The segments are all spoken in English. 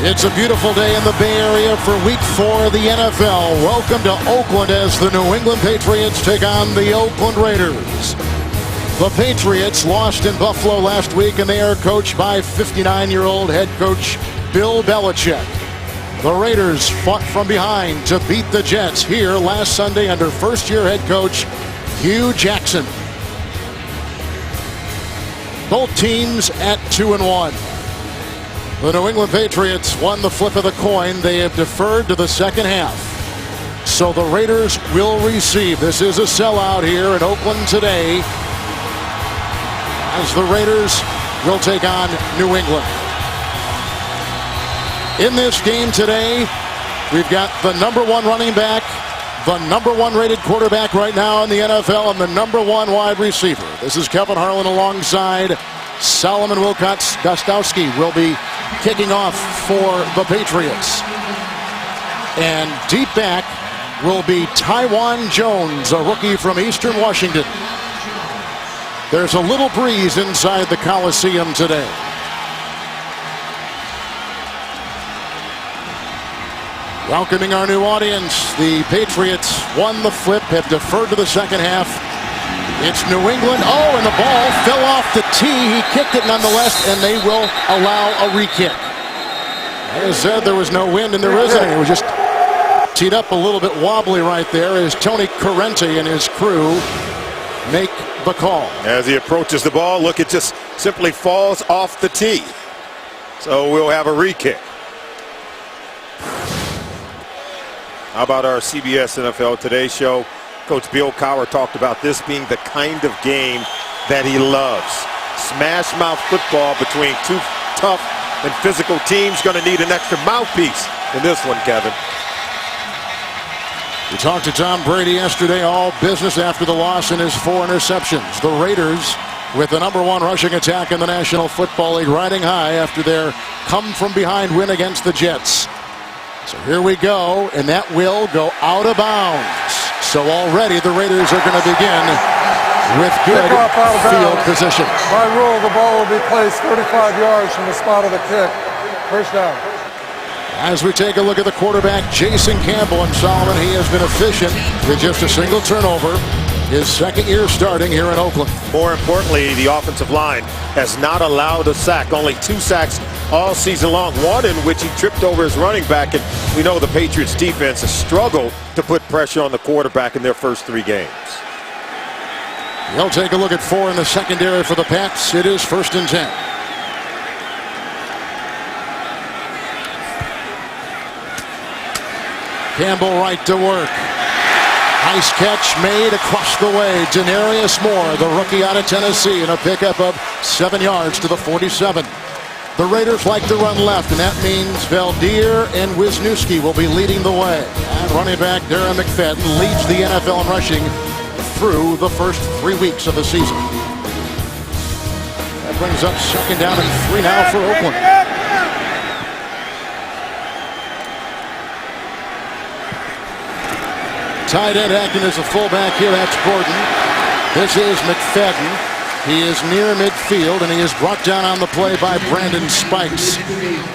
It's a beautiful day in the Bay Area for Week 4 of the NFL. Welcome to Oakland as the New England Patriots take on the Oakland Raiders. The Patriots lost in Buffalo last week, and they are coached by 59-year-old head coach Bill Belichick. The Raiders fought from behind to beat the Jets here last Sunday under first-year head coach Hugh Jackson. Both teams at 2-1. The New England Patriots won the flip of the coin. They have deferred to the second half. So the Raiders will receive. This is a sellout here in Oakland today, as the Raiders will take on New England. In this game today, we've got the #1 running back, the #1 rated quarterback right now in the NFL, and the #1 wide receiver. This is Kevin Harlan alongside Solomon Wilcots-Gostowski will be kicking off for the Patriots. And deep back will be Taiwan Jones, a rookie from Eastern Washington. There's a little breeze inside the Coliseum today. Welcoming our new audience, the Patriots won the flip, have deferred to the second half. It's New England. Oh, and the ball fell off the tee. He kicked it nonetheless, and they will allow a re-kick. As I said, there was no wind, and there isn't. It was just teed up a little bit wobbly right there as Tony Corrente and his crew make the call. As he approaches the ball, look, it just simply falls off the tee. So we'll have a re-kick. How about our CBS NFL Today show? Coach Bill Cowher talked about this being the kind of game that he loves. Smash mouth football between two tough and physical teams. Going to need an extra mouthpiece in this one, Kevin. We talked to Tom Brady yesterday, all business after the loss in his 4 interceptions. The Raiders with the #1 rushing attack in the National Football League, riding high after their come-from-behind win against the Jets. So here we go, and that will go out of bounds. So already the Raiders are going to begin with good field position. By rule, the ball will be placed 35 yards from the spot of the kick. First down. As we take a look at the quarterback, Jason Campbell, and Solomon, he has been efficient with just a single turnover. His second year starting here in Oakland. More importantly, the offensive line has not allowed a sack. Only 2 sacks all season long. One in which he tripped over his running back. And we know the Patriots defense has struggled to put pressure on the quarterback in their first 3 games. They'll take a look at 4 in the secondary for the Pats. It is 1st and 10. Campbell right to work. Nice catch made across the way. Denarius Moore, the rookie out of Tennessee, and a pickup of 7 yards to the 47. The Raiders like to run left, and that means Valdir and Wisniewski will be leading the way. And running back Darren McFadden leads the NFL in rushing through the first 3 weeks of the season. That brings up 2nd down and 3 now for Oakland. Tight end acting as a fullback here. That's Gordon. This is McFadden. He is near midfield, and he is brought down on the play by Brandon Spikes.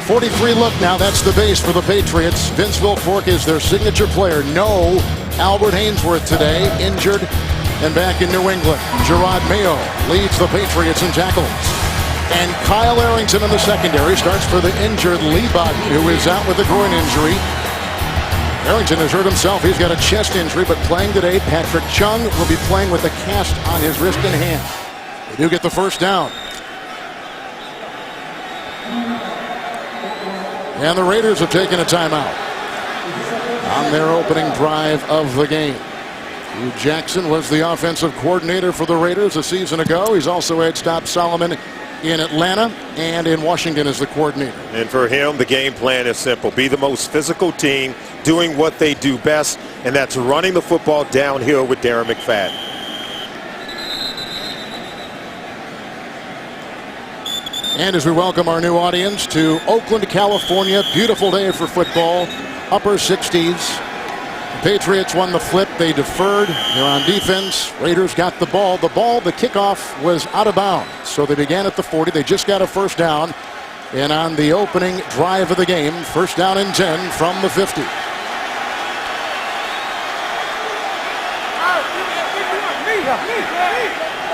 43 look now. That's the base for the Patriots. Vince Wilfork is their signature player. No Albert Hainsworth today, injured and back in New England. Gerard Mayo leads the Patriots in tackles. And Kyle Arrington in the secondary starts for the injured Lee Bowden, who is out with a groin injury. Arrington has hurt himself. He's got a chest injury, but playing today. Patrick Chung will be playing with a cast on his wrist and hand. They do get the 1st down. And the Raiders have taken a timeout on their opening drive of the game. Hugh Jackson was the offensive coordinator for the Raiders a season ago. He's also had Stop Solomon in Atlanta and in Washington as the coordinator. And for him, the game plan is simple. Be the most physical team, doing what they do best, and that's running the football downhill with Darren McFadden. And as we welcome our new audience to Oakland, California, beautiful day for football, upper 60s. The Patriots won the flip. They deferred. They're on defense. Raiders got the ball. The kickoff was out of bounds. So they began at the 40. They just got a 1st down. And on the opening drive of the game, first down and 10 from the 50.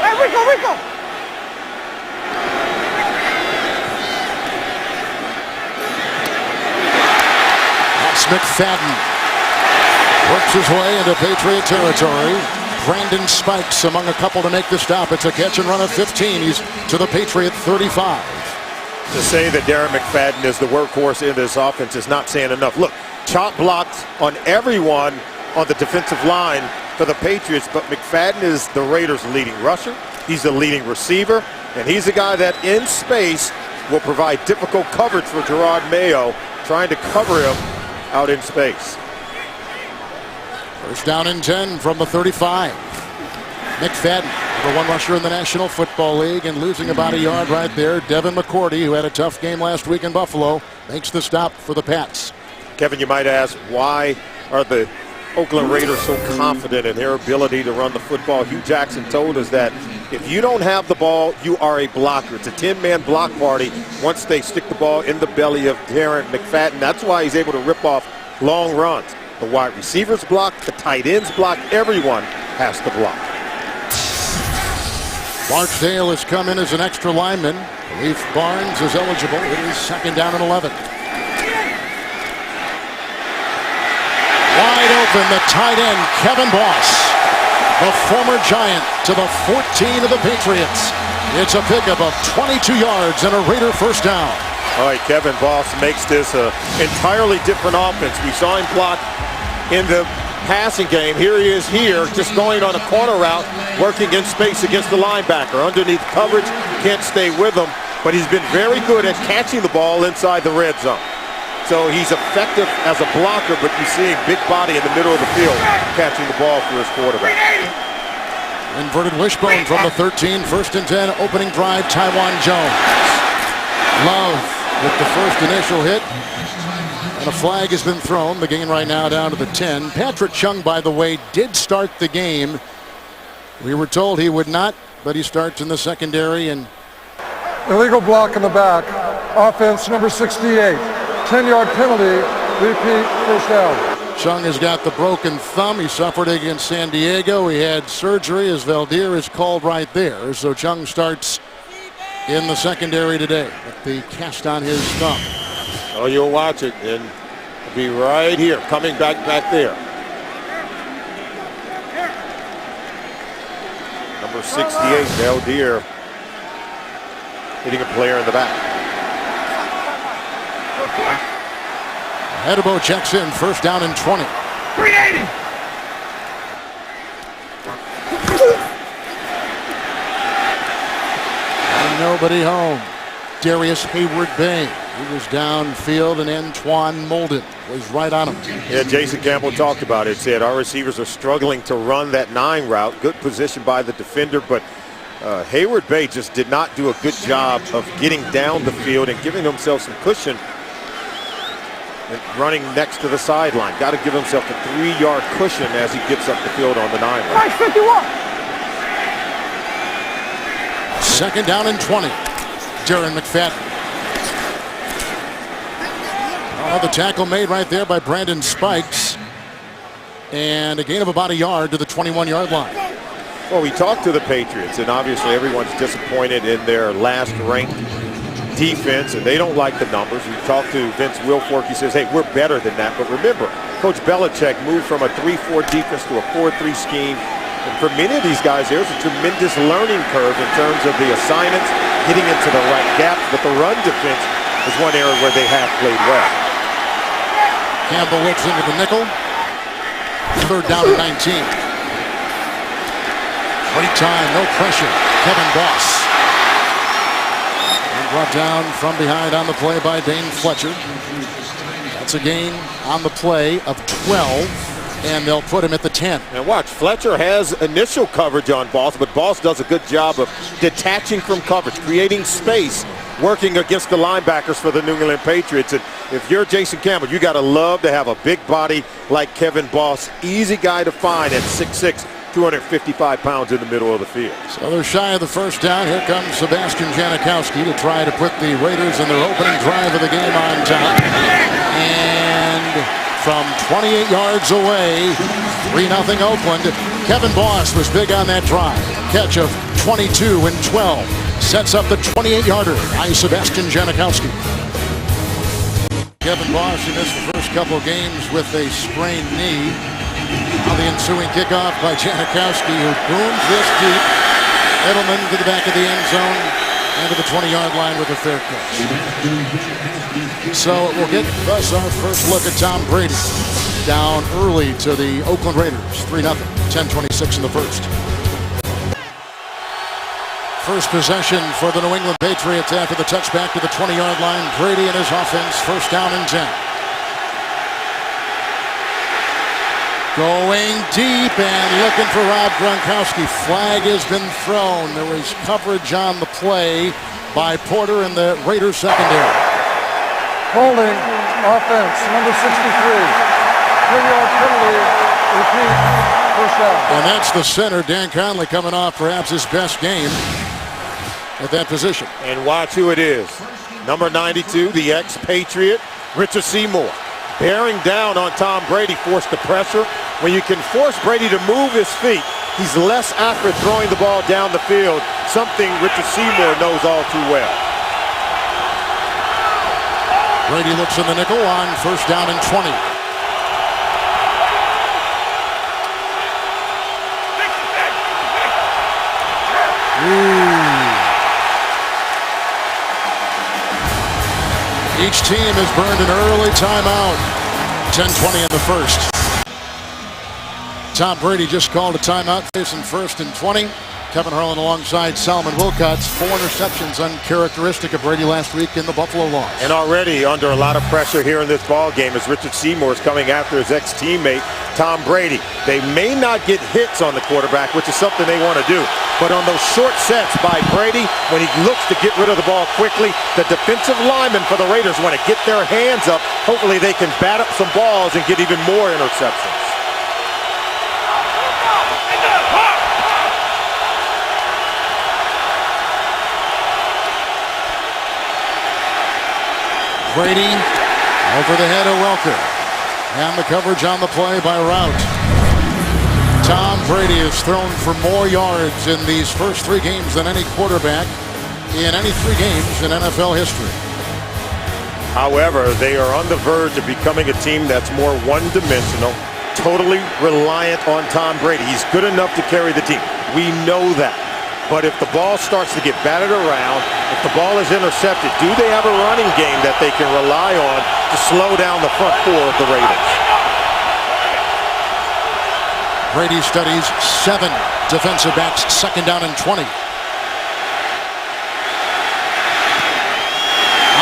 Hey, Rico! That's McFadden. Works his way into Patriot territory. Brandon Spikes among a couple to make the stop. It's a catch and run of 15. He's to the Patriot 35. To say that Darren McFadden is the workhorse in this offense is not saying enough. Look, chop blocked on everyone on the defensive line for the Patriots, but McFadden is the Raiders' leading rusher. He's the leading receiver, and he's the guy that in space will provide difficult coverage for Gerard Mayo, trying to cover him out in space. First down and 10 from the 35. McFadden, number one rusher in the National Football League, and losing about a yard right there. Devin McCourty, who had a tough game last week in Buffalo, makes the stop for the Pats. Kevin, you might ask, why are the Oakland Raiders so confident in their ability to run the football? Hugh Jackson told us that if you don't have the ball, you are a blocker. It's a 10-man block party once they stick the ball in the belly of Darren McFadden. That's why he's able to rip off long runs. The wide receivers block, the tight ends block, everyone has to block. Barksdale has come in as an extra lineman. Leaf Barnes is eligible. It is second down and 11. Wide open, the tight end, Kevin Boss, the former Giant, to the 14 of the Patriots. It's a pickup of 22 yards and a Raider first down. All right, Kevin Boss makes this an entirely different offense. We saw him block in the passing game. Here he is here, just going on a corner route, working in space against the linebacker. Underneath coverage, can't stay with him, but he's been very good at catching the ball inside the red zone. So he's effective as a blocker, but you see him big body in the middle of the field catching the ball for his quarterback. Inverted wishbone from the 13, first and 10, opening drive, Taiwan Jones. Love with the first initial hit, and a flag has been thrown. The gain right now down to the 10. Patrick Chung, by the way, did start the game. We were told he would not, but he starts in the secondary. And Illegal block in the back. Offense number 68. 10-yard penalty. Repeat, first down. Chung has got the broken thumb. He suffered against San Diego. He had surgery, as Valdir is called right there. So Chung starts in the secondary today with the cast on his thumb. Oh, you'll watch it, and it'll be right here, coming back there. Number 68, Valdir, hitting a player in the back. Hedebo checks in, first down and 20. 380. And nobody home. Darius Hayward-Bay. He was downfield, and Antoine Molden was right on him. Yeah, Jason Campbell talked about it. Said our receivers are struggling to run that 9 route. Good position by the defender, but Hayward-Bay just did not do a good job of getting down the field and giving himself some cushion and running next to the sideline. Got to give himself a 3-yard cushion as he gets up the field on the 9 route. Nice 51. Second down and 20. Darren McFadden. Oh, the tackle made right there by Brandon Spikes. And a gain of about a yard to the 21-yard line. Well, we talked to the Patriots, and obviously everyone's disappointed in their last-ranked defense, and they don't like the numbers. We talked to Vince Wilfork. He says, hey, we're better than that. But remember, Coach Belichick moved from a 3-4 defense to a 4-3 scheme. And for many of these guys, there's a tremendous learning curve in terms of the assignments, getting into the right gaps. But the run defense is one area where they have played well. Campbell looks into the nickel. Third down and 19. Great time, no pressure. Kevin Boss. And brought down from behind on the play by Dane Fletcher. That's a gain on the play of 12, and they'll put him at the 10. And watch, Fletcher has initial coverage on Boss, but Boss does a good job of detaching from coverage, creating space, working against the linebackers for the New England Patriots. And if you're Jason Campbell, you got to love to have a big body like Kevin Boss. Easy guy to find at 6'6", 255 pounds in the middle of the field. So they're shy of the first down. Here comes Sebastian Janikowski to try to put the Raiders in their opening drive of the game on top. And from 28 yards away, 3-0 Oakland. Kevin Boss was big on that drive. Catch of 22 and 12. Sets up the 28-yarder by Sebastian Janikowski. Kevin Boss, who missed the first couple of games with a sprained knee. Now the ensuing kickoff by Janikowski, who booms this deep. Edelman to the back of the end zone and to the 20-yard line with a fair catch. So we'll get us our first look at Tom Brady. Down early to the Oakland Raiders, 3-0, 10:26 in the first. First possession for the New England Patriots after the touchback to the 20-yard line. Brady and his offense, first down and 10. Going deep and looking for Rob Gronkowski. Flag has been thrown. There was coverage on the play by Porter in the Raiders secondary. Holding offense, number 63. 10-yard penalty, repeat, first down. And that's the center, Dan Conley, coming off perhaps his best game at that position. And watch who it is. Number 92, the ex-Patriot, Richard Seymour. Bearing down on Tom Brady, forced the pressure. When you can force Brady to move his feet, he's less accurate throwing the ball down the field, something Richard Seymour knows all too well. Brady looks in the nickel on first down and 20. Each team has burned an early timeout. 10:20 in the first. Tom Brady just called a timeout, facing first and 20. Kevin Harlan alongside Solomon Wilcots. 4 interceptions, uncharacteristic of Brady last week in the Buffalo loss. And already under a lot of pressure here in this ball game as Richard Seymour is coming after his ex-teammate Tom Brady. They may not get hits on the quarterback, which is something they want to do. But on those short sets by Brady, when he looks to get rid of the ball quickly, the defensive linemen for the Raiders want to get their hands up. Hopefully they can bat up some balls and get even more interceptions. Brady over the head of Welker. And the coverage on the play by Rout. Tom Brady has thrown for more yards in these first 3 games than any quarterback in any 3 games in NFL history. However, they are on the verge of becoming a team that's more one-dimensional, totally reliant on Tom Brady. He's good enough to carry the team. We know that. But if the ball starts to get batted around, if the ball is intercepted, do they have a running game that they can rely on to slow down the front 4 of the Raiders? Brady studies 7 defensive backs, second down and 20.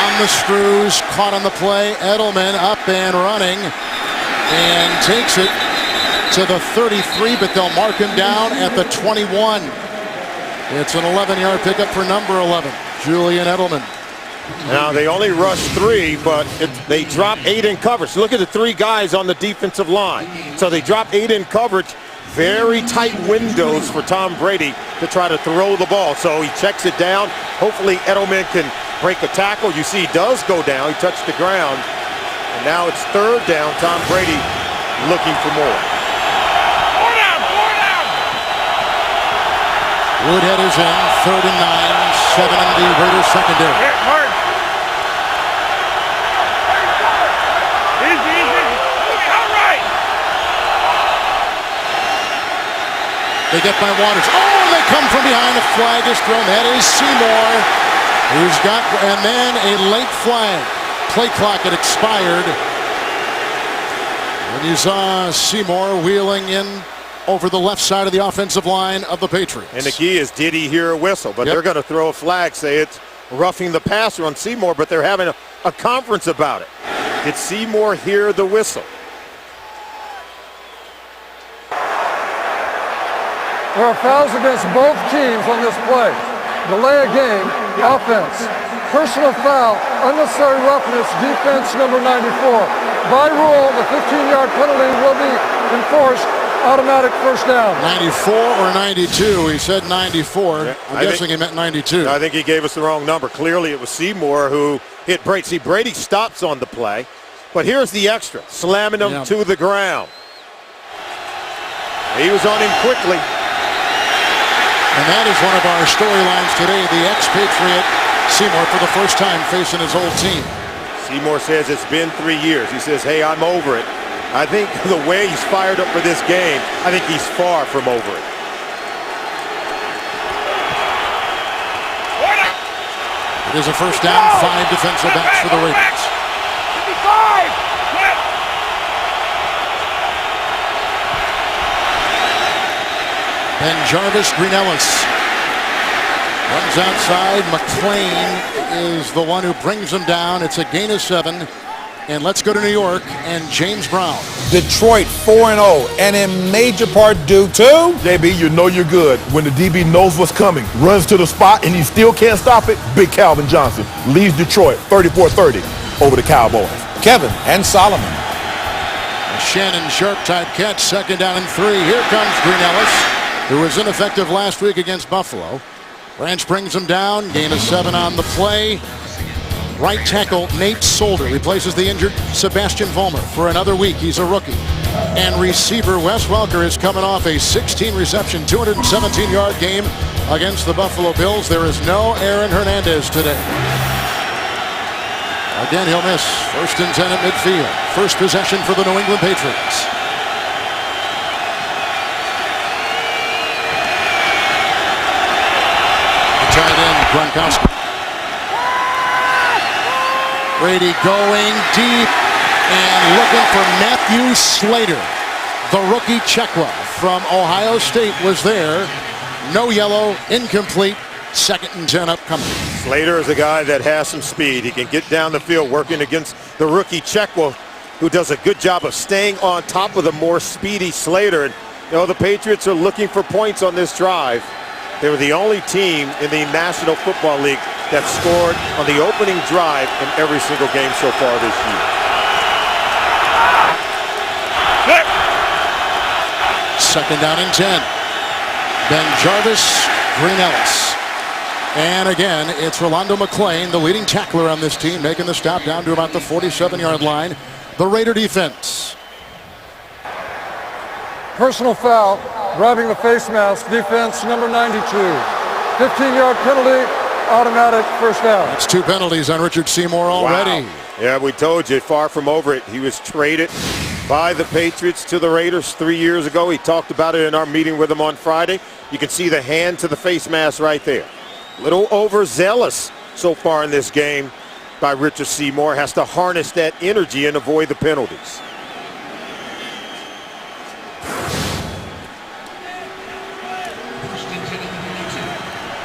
On the screws, caught on the play. Edelman up and running and takes it to the 33, but they'll mark him down at the 21. It's an 11-yard pickup for number 11, Julian Edelman. Now, they only rushed 3, but they dropped 8 in coverage. Look at the 3 guys on the defensive line. So they dropped 8 in coverage. Very tight windows for Tom Brady to try to throw the ball. So he checks it down. Hopefully Edelman can break a tackle. You see he does go down. He touched the ground. And now it's 3rd down. Tom Brady looking for more. Woodhead is in, 3rd and 9, 7 in the Raiders secondary. They get by Waters. Oh, they come from behind. A flag is thrown. That is Seymour, who's got, and then a late flag. Play clock had expired. And you saw Seymour wheeling in over the left side of the offensive line of the Patriots. And the key is, did he hear a whistle? But they're going to throw a flag, say it's roughing the passer on Seymour, but they're having a conference about it. Did Seymour hear the whistle? There are fouls against both teams on this play. Delay a game, offense. Personal foul, unnecessary roughness, defense number 94. By rule, the 15-yard penalty will be enforced automatic first down. 94 or 92? He said 94. Yeah, I'm guessing he meant 92. I think he gave us the wrong number. Clearly it was Seymour who hit Brady. See, Brady stops on the play, but here's the extra, slamming him to the ground. He was on him quickly. And that is one of our storylines today. The expatriate Seymour for the first time facing his old team. Seymour says it's been 3 years. He says, hey, I'm over it. I think the way he's fired up for this game, I think he's far from over it. It is a first down, 5 defensive backs for the Raiders. 55! Ben Jarvis, Green Ellis runs outside. McClain is the one who brings him down. It's a gain of 7. And let's go to New York and James Brown. Detroit 4-0, and in major part due to... JB, you know you're good when the DB knows what's coming, runs to the spot, and he still can't stop it. Big Calvin Johnson leads Detroit 34-30 over the Cowboys. Kevin and Solomon. A Shannon Sharp type catch, 2nd down and 3. Here comes Green Ellis, who was ineffective last week against Buffalo. Branch brings him down, gain of 7 on the play. Right tackle Nate Solder replaces the injured Sebastian Vollmer for another week. He's a rookie. And receiver Wes Welker is coming off a 16-reception, 217-yard game against the Buffalo Bills. There is no Aaron Hernandez today. Again, he'll miss. 1st and 10 at midfield. First possession for the New England Patriots. The tight end, Gronkowski. Brady going deep and looking for Matthew Slater. The rookie Chekwa from Ohio State was there. No yellow, incomplete. 2nd and 10 upcoming. Slater is a guy that has some speed. He can get down the field working against the rookie Chekwa, who does a good job of staying on top of the more speedy Slater. And, you know, the Patriots are looking for points on this drive. They were the only team in the National Football League that scored on the opening drive in every single game so far this year. 2nd down and 10. Ben Jarvis, Green Ellis. And again, it's Rolando McClain, the leading tackler on this team, making the stop down to about the 47-yard line. The Raider defense. Personal foul, grabbing the face mask, defense number 92. 15-yard penalty, automatic first down. That's 2 penalties on Richard Seymour already. Wow. Yeah, we told you, far from over it. He was traded by the Patriots to the Raiders 3 years ago. He talked about it in our meeting with him on Friday. You can see the hand to the face mask right there. A little overzealous so far in this game by Richard Seymour. Has to harness that energy and avoid the penalties.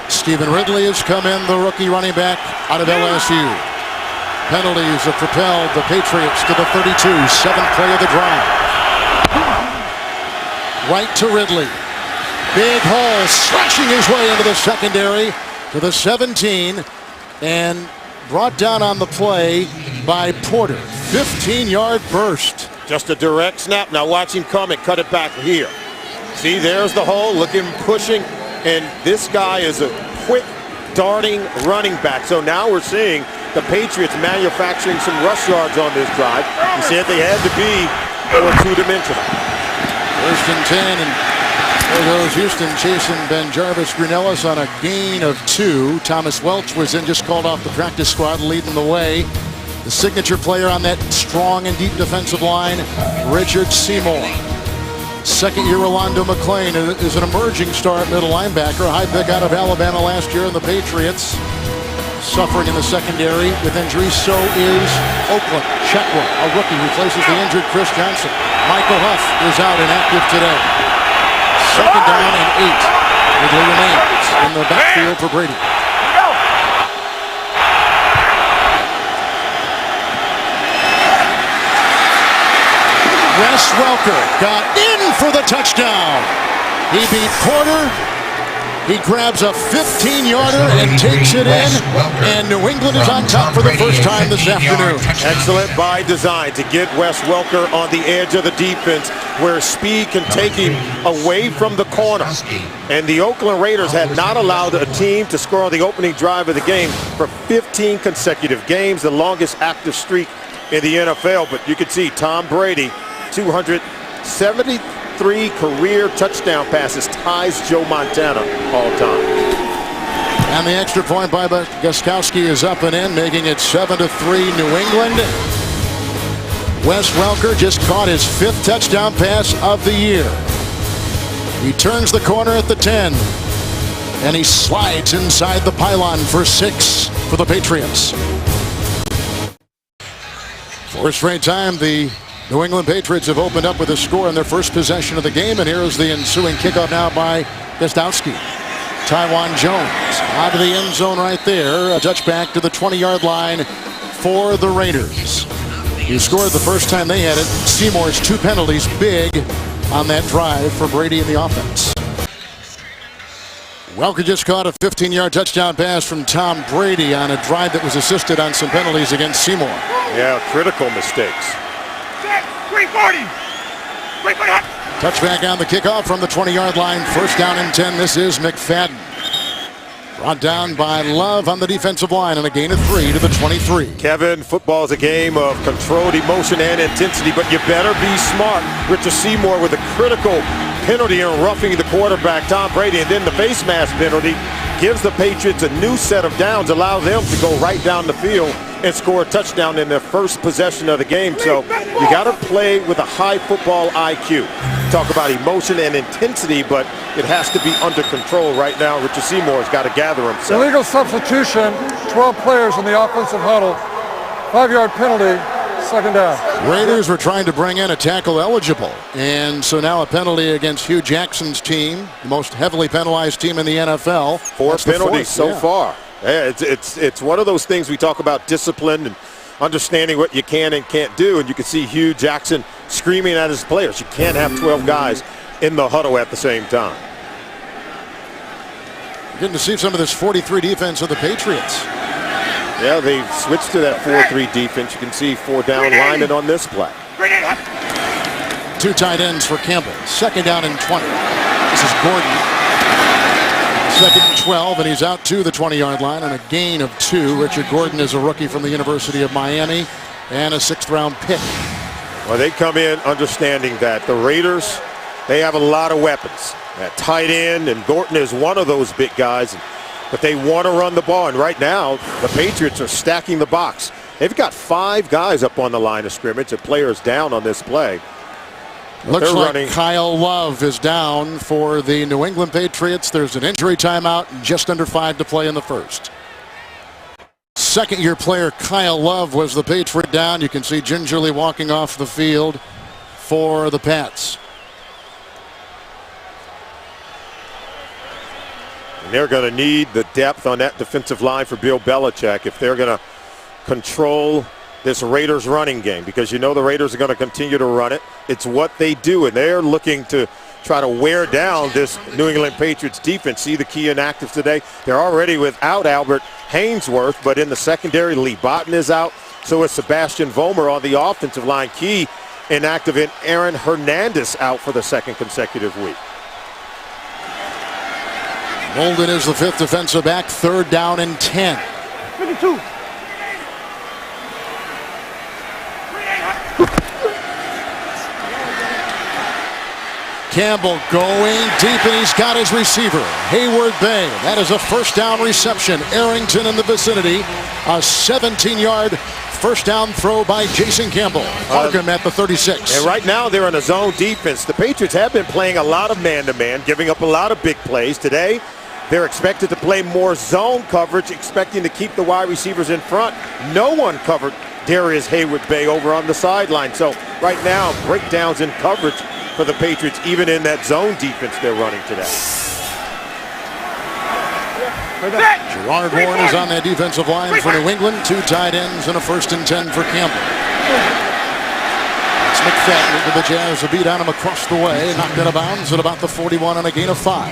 Stephen Ridley has come in, the rookie running back out of LSU. Penalties have propelled the Patriots to the 32, 7th play of the drive. Right to Ridley. Big hole, slashing his way into the secondary to the 17, and brought down on the play by Porter. 15-yard burst. Just a direct snap. Now watch him come and cut it back here. See, there's the hole, looking, pushing, and this guy is a quick, darting running back. So now we're seeing the Patriots manufacturing some rush yards on this drive. He said they had to be more two-dimensional. 1st and 10, and there goes Houston chasing Ben Jarvis, Green Ellis on a gain of 2. Thomas Welch was in, just called off the practice squad, leading the way. The signature player on that strong and deep defensive line, Richard Seymour. 2nd-year Rolando McClain is an emerging star at middle linebacker, a high pick out of Alabama last year, and the Patriots suffering in the secondary with injuries. So is Oakland. Chekwa, a rookie, replaces the injured Chris Johnson. Michael Huff is out inactive today. 2nd down and 8. Ridley remains in the backfield for Brady. Wes Welker got in for the touchdown. He beat Porter He grabs a 15-yarder and takes it in, and New England is on top for the first time this afternoon. Excellent by design to get Wes Welker on the edge of the defense where speed can take him away from the corner. And the Oakland Raiders had not allowed a team to score on the opening drive of the game for 15 consecutive games, the longest active streak in the NFL. But you can see Tom Brady, 273 career touchdown passes, ties Joe Montana all time. And the extra point by Gostkowski is up and in, making it 7-3 New England. Wes Welker just caught his 5th touchdown pass of the year. He turns the corner at the 10, and he slides inside the pylon for 6 for the Patriots. For a straight time, the New England Patriots have opened up with a score in their first possession of the game, and here is the ensuing kickoff now by Gostkowski. Taiwan Jones out of the end zone right there. A touchback to the 20-yard line for the Raiders. He scored the first time they had it. Seymour's 2 penalties big on that drive for Brady and the offense. Welker just caught a 15-yard touchdown pass from Tom Brady on a drive that was assisted on some penalties against Seymour. Yeah, critical mistakes. 340. Touchback on the kickoff from the 20-yard line. First down and 10. This is McFadden. Brought down by Love on the defensive line and a gain of 3 to the 23. Kevin, football is a game of controlled emotion and intensity, but you better be smart. Richard Seymour with a critical penalty and roughing the quarterback, Tom Brady, and then the face mask penalty gives the Patriots a new set of downs, allow them to go right down the field and score a touchdown in their first possession of the game. So you got to play with a high football IQ. Talk about emotion and intensity, but it has to be under control right now. Richard Seymour's got to gather himself. Illegal substitution, 12 players in the offensive huddle. 5-yard penalty, second down. Raiders were trying to bring in a tackle eligible, and so now a penalty against Hugh Jackson's team, the most heavily penalized team in the NFL. 4 penalties so far. Yeah, it's one of those things we talk about, discipline and understanding what you can and can't do, and you can see Hugh Jackson screaming at his players. You can't have 12 guys in the huddle at the same time. Getting to see some of this 43 defense of the Patriots. Yeah, they've switched to that 4-3 defense. You can see 4 down linemen on this play. 2 tight ends for Campbell. Second down and 20. This is Gordon. Second and 12, and he's out to the 20-yard line on a gain of 2. Richard Gordon is a rookie from the University of Miami and a 6th-round pick. Well, they come in understanding that the Raiders, they have a lot of weapons. That tight end, and Gordon is one of those big guys, but they want to run the ball. And right now, the Patriots are stacking the box. They've got 5 guys up on the line of scrimmage and players down on this play. Looks like Kyle Love is down for the New England Patriots. There's an injury timeout and just under 5 to play in the first. Second-year player Kyle Love was the Patriot down. You can see gingerly walking off the field for the Pats. And they're going to need the depth on that defensive line for Bill Belichick if they're going to control this Raiders running game, because you know the Raiders are going to continue to run it. It's what they do, and they're looking to try to wear down this New England Patriots defense. See the key inactives today. They're already without Albert Haynesworth, but in the secondary, Lee Botton is out. So is Sebastian Vollmer on the offensive line. Key inactive in Aaron Hernandez out for the 2nd consecutive week. Molden is the 5th defensive back. 3rd down and 10. 52. Campbell going deep, and he's got his receiver, Hayward Bay. That is a first down reception. Arrington in the vicinity. A 17-yard first down throw by Jason Campbell. Markham at the 36. And right now they're in a zone defense. The Patriots have been playing a lot of man-to-man, giving up a lot of big plays. Today, they're expected to play more zone coverage, expecting to keep the wide receivers in front. No one covered Darius Hayward Bay over on the sideline. So right now, breakdowns in coverage for the Patriots, even in that zone defense they're running today. Gerard Warren is on that defensive line for New England. 2 tight ends and a 1st and 10 for Campbell. It's McFadden with the Jazz. A beat on him across the way. Knocked out of bounds at about the 41 on a gain of 5.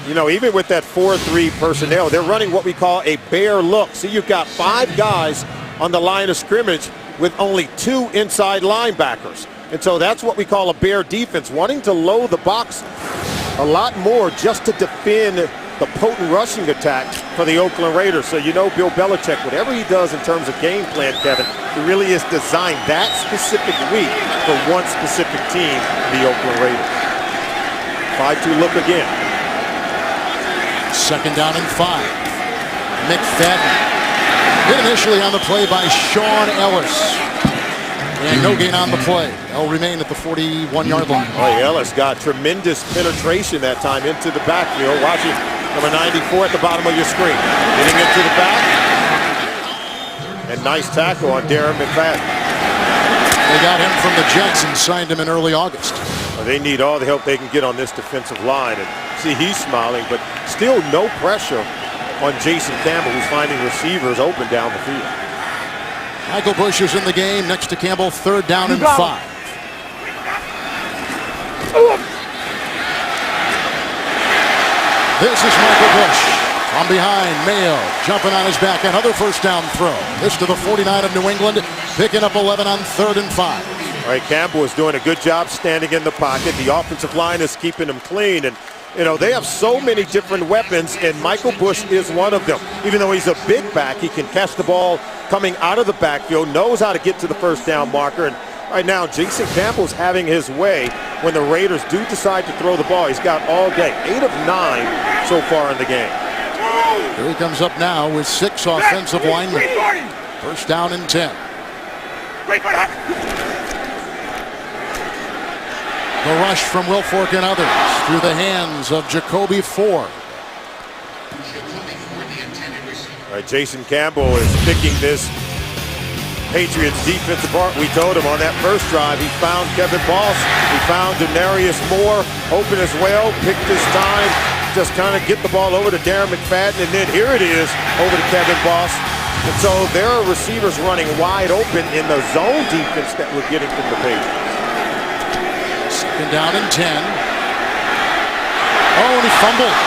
You know, even with that 4-3 personnel, they're running what we call a bear look. So you've got 5 guys on the line of scrimmage with only 2 inside linebackers. And so that's what we call a bear defense, wanting to load the box a lot more just to defend the potent rushing attack for the Oakland Raiders. So you know Bill Belichick, whatever he does in terms of game plan, Kevin, he really is designed that specific week for one specific team, the Oakland Raiders. 5-2 look again. 2nd down and 5. McFadden hit initially on the play by Sean Ellis. And no gain on the play. They'll remain at the 41-yard line. Oh, Ellis got tremendous penetration that time into the backfield. Watching number 94 at the bottom of your screen. Getting into the back. And nice tackle on Darren McFadden. They got him from the Jets and signed him in early August. Well, they need all the help they can get on this defensive line. And see, he's smiling, but still no pressure on Jason Campbell, who's finding receivers open down the field. Michael Bush is in the game next to Campbell. 3rd down and 5. This is Michael Bush. From behind, Mayo jumping on his back. Another 1st down throw. This to the 49 of New England, picking up 11 on 3rd and 5. All right, Campbell is doing a good job standing in the pocket. The offensive line is keeping him clean. And, you know, they have so many different weapons, and Michael Bush is one of them. Even though he's a big back, he can catch the ball coming out of the backfield, knows how to get to the 1st down marker. And right now, Jason Campbell's having his way when the Raiders do decide to throw the ball. He's got all day. 8 of 9 so far in the game. Here he comes up now with 6 offensive linemen. 1st down and 10. The rush from Wilfork and others through the hands of Jacoby Ford. All right, Jason Campbell is picking this Patriots defense apart. We told him on that first drive, he found Kevin Boss. He found Denarius Moore open as well, picked his time, just kind of get the ball over to Darren McFadden, and then here it is over to Kevin Boss. And so there are receivers running wide open in the zone defense that we're getting from the Patriots. 2nd down and 10. Oh, and he fumbled.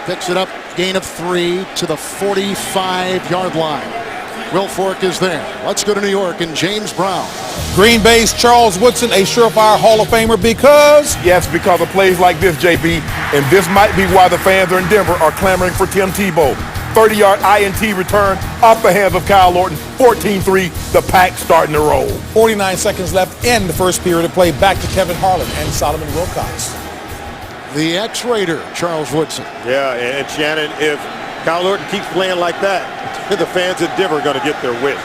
Picks it up, gain of 3 to the 45-yard line. Wilfork is there. Let's go to New York and James Brown. Green Bay's Charles Woodson, a surefire Hall of Famer because... Yes, because of plays like this, JB. And this might be why the fans in Denver are clamoring for Tim Tebow. 30-yard INT return off the hands of Kyle Orton. 14-3, the pack starting to roll. 49 seconds left in the first period of play. Back to Kevin Harlan and Solomon Wilcox. The ex-Raider, Charles Woodson. Yeah, and Shannon, if Kyle Orton keeps playing like that, the fans in Denver are going to get their wish.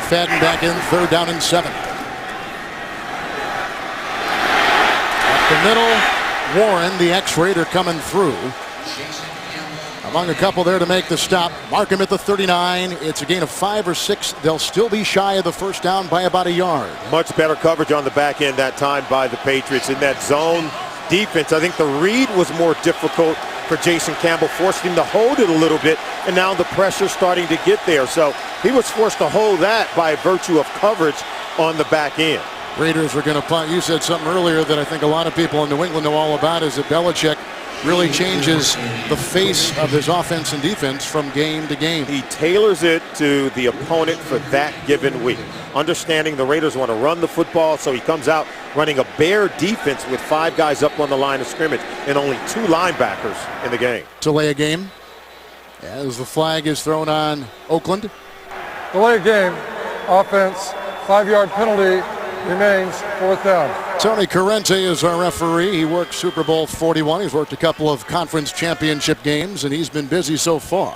Fadden back in, 3rd down and 7. Up the middle, Warren, the ex-Raider, coming through. Among a couple there to make the stop. Mark him at the 39. It's a gain of 5 or 6. They'll still be shy of the 1st down by about a yard. Much better coverage on the back end that time by the Patriots in that zone defense. I think the read was more difficult for Jason Campbell, forced him to hold it a little bit, and now the pressure's starting to get there. So he was forced to hold that by virtue of coverage on the back end. Raiders were going to punt. You said something earlier that I think a lot of people in New England know all about, is that Belichick really changes the face of his offense and defense from game to game. He tailors it to the opponent for that given week. Understanding the Raiders want to run the football, so he comes out running a bear defense with 5 guys up on the line of scrimmage and only 2 linebackers in the game. Delay a game as the flag is thrown on Oakland. Delay game, offense, 5-yard penalty, remains 4th down. Tony Corrente is our referee. He worked Super Bowl 41. He's worked a couple of conference championship games, and he's been busy so far.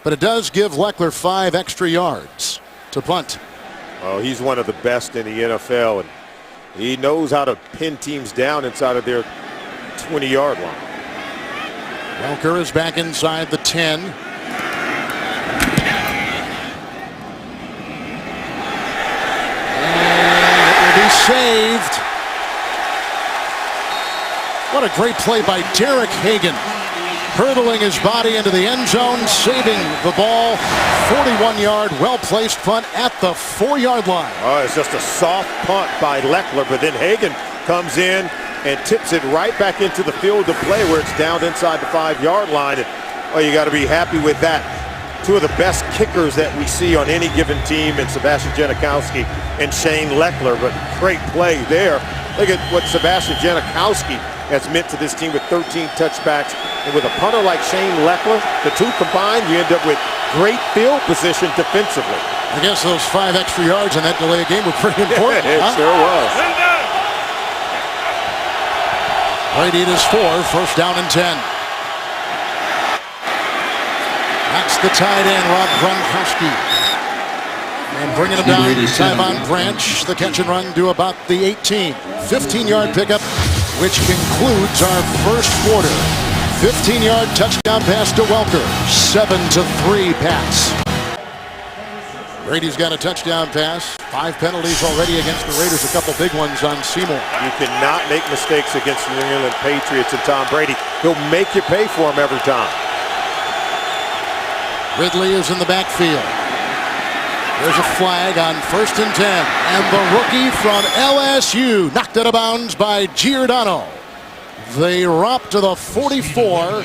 But it does give Leckler 5 extra yards to punt. Oh, he's one of the best in the NFL, and he knows how to pin teams down inside of their 20-yard line. Welker is back inside the 10. Saved. What a great play by Derek Hagan. Hurdling his body into the end zone, saving the ball. 41-yard, well-placed punt at the 4-yard line. Oh, it's just a soft punt by Leckler, but then Hagan comes in and tips it right back into the field of play where it's down inside the 5-yard line. And, well, you got to be happy with that. Two of the best kickers that we see on any given team in Sebastian Janikowski and Shane Lechler, but great play there. Look at what Sebastian Janikowski has meant to this team with 13 touchbacks. And with a punter like Shane Lechler, the two combined, you end up with great field position defensively. I guess those 5 extra yards in that delay of game were pretty important. It sure was. Brady is 4, first down and 10. That's the tight end, Rob Gronkowski. And bringing him down, Tyvon Branch, the catch and run to about the 18. 15-yard pickup, which concludes our first quarter. 15-yard touchdown pass to Welker. 7-3 Pats. Brady's got a touchdown pass. 5 penalties already against the Raiders. A couple big ones on Seymour. You cannot make mistakes against the New England Patriots and Tom Brady. He'll make you pay for them every time. Ridley is in the backfield. There's a flag on 1st and 10. And the rookie from LSU knocked out of bounds by Giordano. They romp to the 44.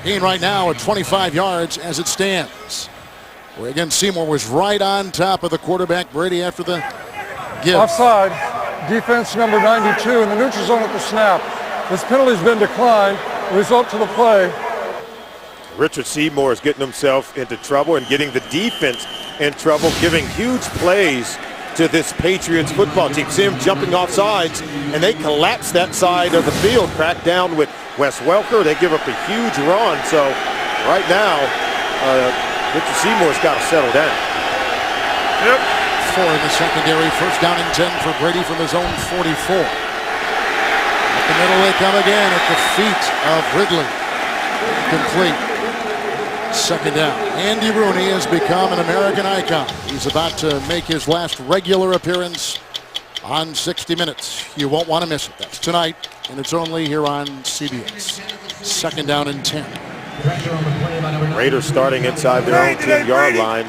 Gain right now at 25 yards as it stands. Where again, Seymour was right on top of the quarterback, Brady, after the give. Offside, defense number 92 in the neutral zone at the snap. This penalty's been declined. Result to the play. Richard Seymour is getting himself into trouble and getting the defense in trouble, giving huge plays to this Patriots football team. See him jumping off sides, and they collapse that side of the field. Crack down with Wes Welker. They give up a huge run. So right now, Richard Seymour's got to settle down. Yep. 4 in the secondary. First down and 10 for Brady from his own 44. At the middle they come again at the feet of Ridley. Complete. Second down. Andy Rooney has become an American icon. He's about to make his last regular appearance on 60 Minutes. You won't want to miss it. That's tonight, and it's only here on CBS. Second down and 10. Raiders starting inside their own 10-yard line.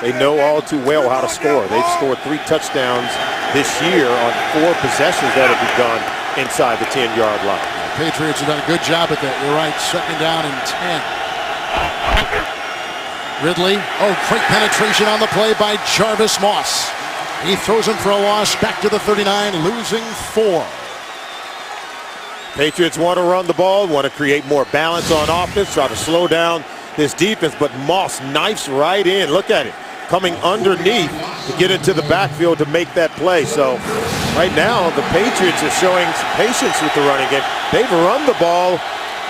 They know all too well how to score. They've scored 3 touchdowns this year on 4 possessions that have begun inside the 10-yard line. The Patriots have done a good job at that. You're right. Second down and 10. Ridley, great penetration on the play by Jarvis Moss. He throws him for a loss back to the 39, losing 4. Patriots want to run the ball, want to create more balance on offense, try to slow down this defense, but Moss knifes right in. Look at it, coming underneath to get into the backfield to make that play. So right now, the Patriots are showing some patience with the running game. They've run the ball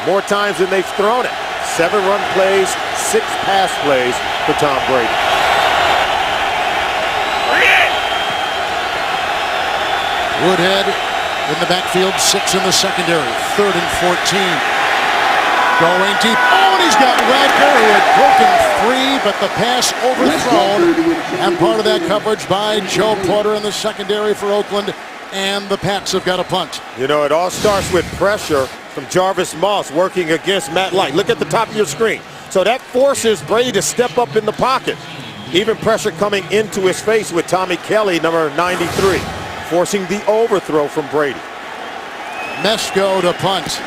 more times than they've thrown it. 7 run plays, 6 pass plays for Tom Brady. Woodhead in the backfield, 6 in the secondary. 3rd and 14. Going deep. And he's got Radker, who had broken free, but the pass overthrown. And part of that coverage by Joe Porter in the secondary for Oakland. And the Pats have got a punt. You know, it all starts with pressure from Jarvis Moss working against Matt Light. Look at the top of your screen. So that forces Brady to step up in the pocket. Even pressure coming into his face with Tommy Kelly, number 93, forcing the overthrow from Brady. Mesko to punt.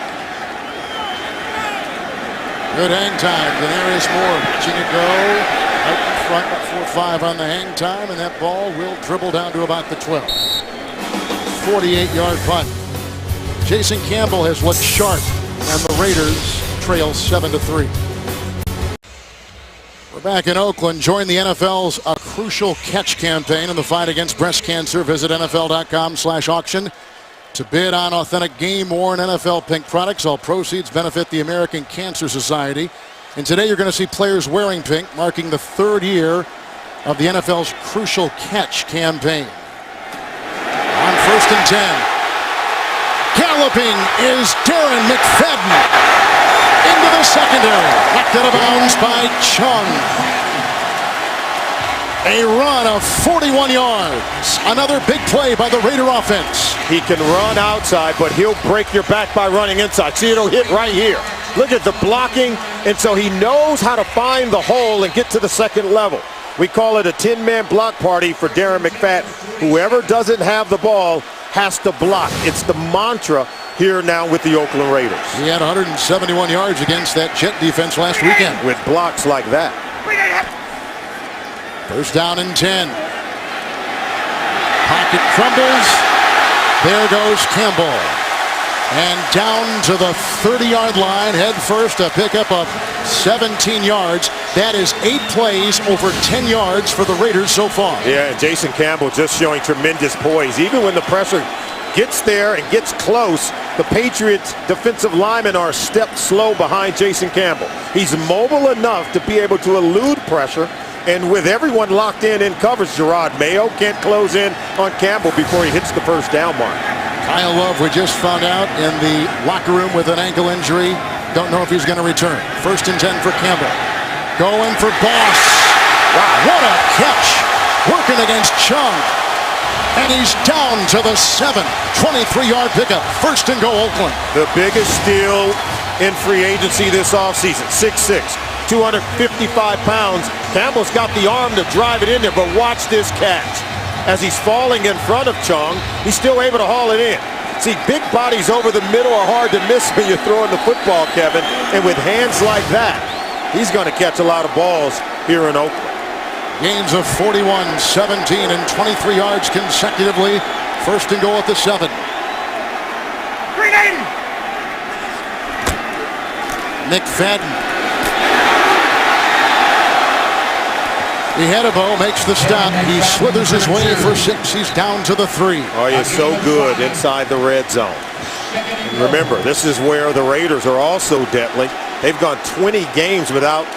Good hang time. Denarius Moore pitching it go. Right in front, about 4-5 on the hang time, and that ball will dribble down to about the 12. 48-yard punt. Jason Campbell has looked sharp, and the Raiders trail 7-3. We're back in Oakland. Join the NFL's A Crucial Catch campaign in the fight against breast cancer. Visit NFL.com/auction to bid on authentic game-worn NFL pink products. All proceeds benefit the American Cancer Society. And today you're going to see players wearing pink, marking the 3rd year of the NFL's Crucial Catch campaign. On 1st and 10. Galloping is Darren McFadden into the secondary. Knocked out of bounds by Chung. A run of 41 yards. Another big play by the Raider offense. He can run outside, but he'll break your back by running inside. See, it'll hit right here. Look at the blocking, and so he knows how to find the hole and get to the second level. We call it a 10-man block party for Darren McFadden. Whoever doesn't have the ball has to block. It's the mantra here now with the Oakland Raiders. He had 171 yards against that Jet defense last weekend. With blocks like that. First down and 10. Pocket crumbles. There goes Campbell. And down to the 30-yard line, head first, a pickup of 17 yards. That is 8 plays, over 10 yards for the Raiders so far. Yeah, and Jason Campbell just showing tremendous poise. Even when the pressure gets there and gets close, the Patriots defensive linemen are a step slow behind Jason Campbell. He's mobile enough to be able to elude pressure. And with everyone locked in coverage, Gerard Mayo can't close in on Campbell before he hits the first down mark. Kyle Love, we just found out, in the locker room with an ankle injury. Don't know if he's going to return. First and 10 for Campbell. Going for Boss. Wow, what a catch. Working against Chung. And he's down to the 7. 23-yard pickup. First and goal, Oakland. The biggest steal in free agency this offseason. 6'6", 255 pounds. Campbell's got the arm to drive it in there, but watch this catch. As he's falling in front of Chung, he's still able to haul it in. See, big bodies over the middle are hard to miss when you're throwing the football, Kevin. And with hands like that, he's going to catch a lot of balls here in Oakland. Gains of 41, 17, and 23 yards consecutively. First and goal at the 7. 380. McFadden. Ihedebo makes the stop. He slithers his way for 6. He's down to the 3. Oh, he's so good inside the red zone. And remember, this is where the Raiders are also deadly. They've gone 20 games without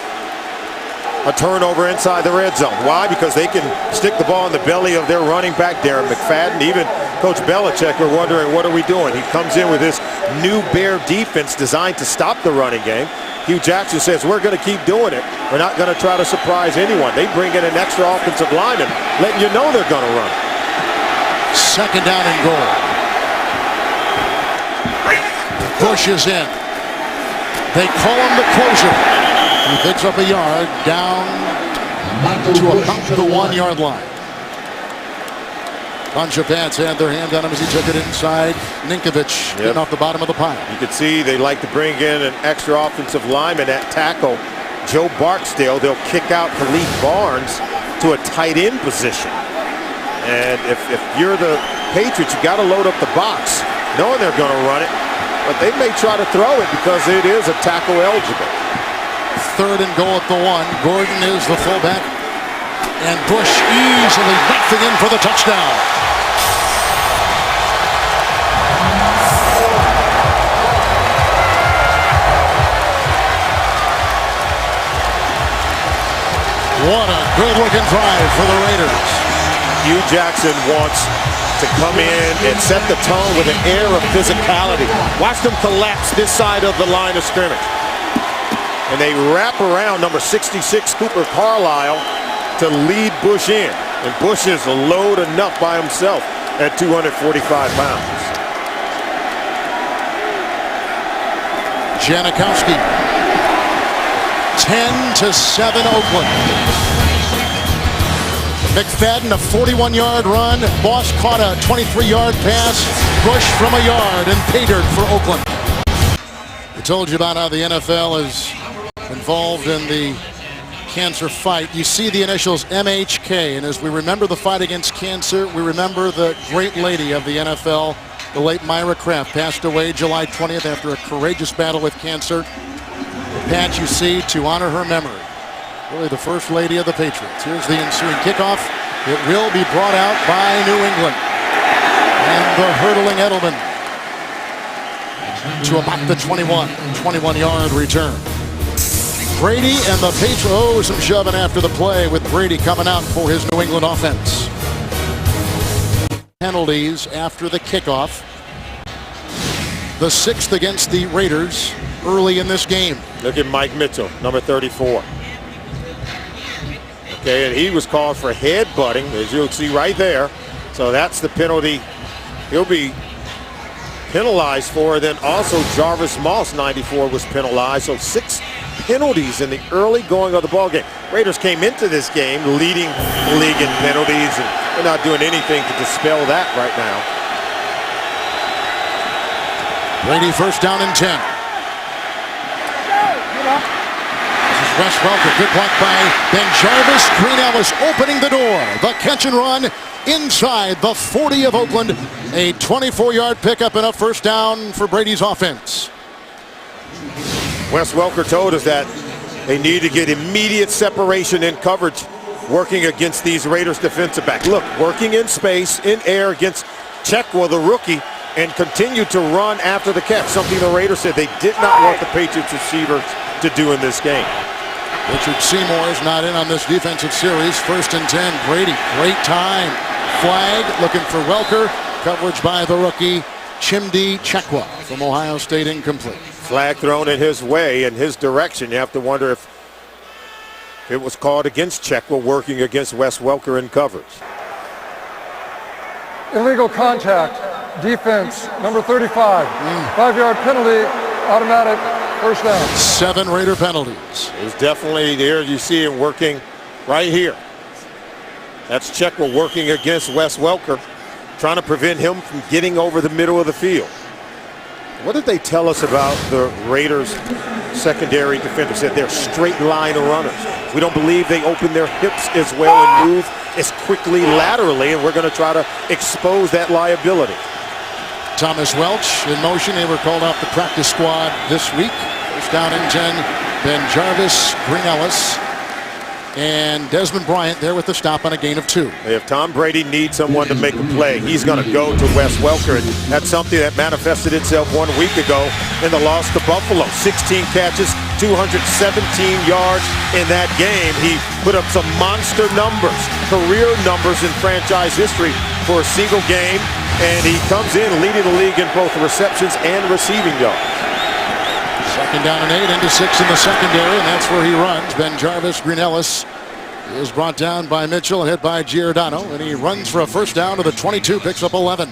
a turnover inside the red zone. Why? Because they can stick the ball in the belly of their running back, Darren McFadden. Even Coach Belichick are wondering, what are we doing? He comes in with this new Bear defense designed to stop the running game. Hugh Jackson says, we're going to keep doing it. We're not going to try to surprise anyone. They bring in an extra offensive lineman, letting you know they're going to run it. Second down and goal. Bush is in. They call him the closer. He picks up a yard down to about the 1-yard line. Bunch of bats had their hand on him as he took it inside. Ninkovich getting off the bottom of the pile. You can see they like to bring in an extra offensive lineman at tackle. Joe Barksdale, they'll kick out Khalif Barnes to a tight end position. And if you're the Patriots, you got to load up the box, knowing they're going to run it. But they may try to throw it because it is a tackle eligible. Third and goal at the 1. Gordon is the fullback. And Bush easily knocking in for the touchdown. What a good-looking drive for the Raiders. Hugh Jackson wants to come in and set the tone with an air of physicality. Watch them collapse this side of the line of scrimmage. And they wrap around number 66, Cooper Carlisle, to lead Bush in. And Bush is a load enough by himself at 245 pounds. Janikowski. 10-7 Oakland. McFadden, a 41-yard run. Boss caught a 23-yard pass. Bush from a yard, and pay dirt for Oakland. I told you about how the NFL is involved in the cancer fight. You see the initials MHK, and as we remember the fight against cancer, we remember the great lady of the NFL, the late Myra Kraft, passed away July 20th after a courageous battle with cancer. The patch you see to honor her memory. Really the first lady of the Patriots. Here's the ensuing kickoff. It will be brought out by New England. And the hurdling Edelman to about the 21-yard return. Brady and the Patriots, oh, some shoving after the play with Brady coming out for his New England offense. Penalties after the kickoff. The 6th against the Raiders early in this game. Look at Mike Mitchell, number 34. Okay, and he was called for headbutting, as you'll see right there. So that's the penalty he'll be penalized for. Then also Jarvis Moss, 94, was penalized. So 6 penalties in the early going of the ball game. Raiders came into this game leading the league in penalties, and they're not doing anything to dispel that right now. Brady first down and 10. This is Wes Welker. Good block by BenJarvus. Green Ellis opening the door. The catch and run inside the 40 of Oakland. A 24-yard pickup and a first down for Brady's offense. Wes Welker told us that they need to get immediate separation in coverage working against these Raiders defensive back. Look, working in space, in air against Chekwa, the rookie, and continue to run after the catch, something the Raiders said they did not want the Patriots receivers to do in this game. Richard Seymour is not in on this defensive series. First and 10, Brady, great time. Flag, looking for Welker. Coverage by the rookie, Chimdi Chekwa from Ohio State, incomplete. Flag thrown in his way, in his direction. You have to wonder if it was called against Chekwa working against Wes Welker in coverage. Illegal contact, defense, number 35. 5-yard penalty, automatic first down. 7 Raider penalties. It was definitely there. You see him working right here. That's Chekwa working against Wes Welker, trying to prevent him from getting over the middle of the field. What did they tell us about the Raiders' secondary defenders? Said they're straight line runners. We don't believe they open their hips as well and move as quickly laterally, and we're going to try to expose that liability. Thomas Welch in motion. They were called off the practice squad this week. First down and 10. BenJarvus, Green Ellis, and Desmond Bryant there with the stop on a gain of 2. If Tom Brady needs someone to make a play, he's going to go to Wes Welker. And that's something that manifested itself 1 week ago in the loss to Buffalo. 16 catches, 217 yards in that game. He put up some monster numbers, career numbers in franchise history for a single game. And he comes in leading the league in both receptions and receiving yards. Second down and 8 into 6 in the secondary, and that's where he runs. BenJarvus, Green Ellis is brought down by Mitchell and hit by Giordano, and he runs for a first down to the 22, picks up 11.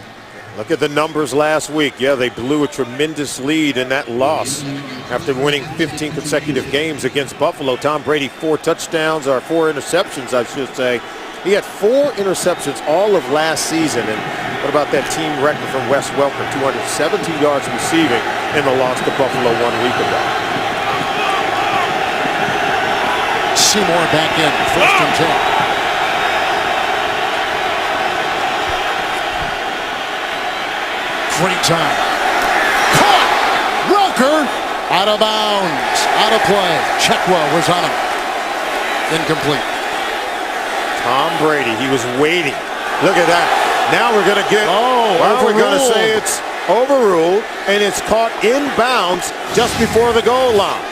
Look at the numbers last week. Yeah, they blew a tremendous lead in that loss after winning 15 consecutive games against Buffalo. Tom Brady, 4 touchdowns, or 4 interceptions, I should say. He had 4 interceptions all of last season. And what about that team record from Wes Welker? 217 yards receiving in the loss to Buffalo 1 week ago. Seymour back in, first and 10. Great time. Caught! Welker out of bounds, out of play. Chekwa was on him. Incomplete. Tom Brady, he was waiting. Look at that. Now we're going to get, we're going to say it's overruled, and it's caught inbounds just before the goal line.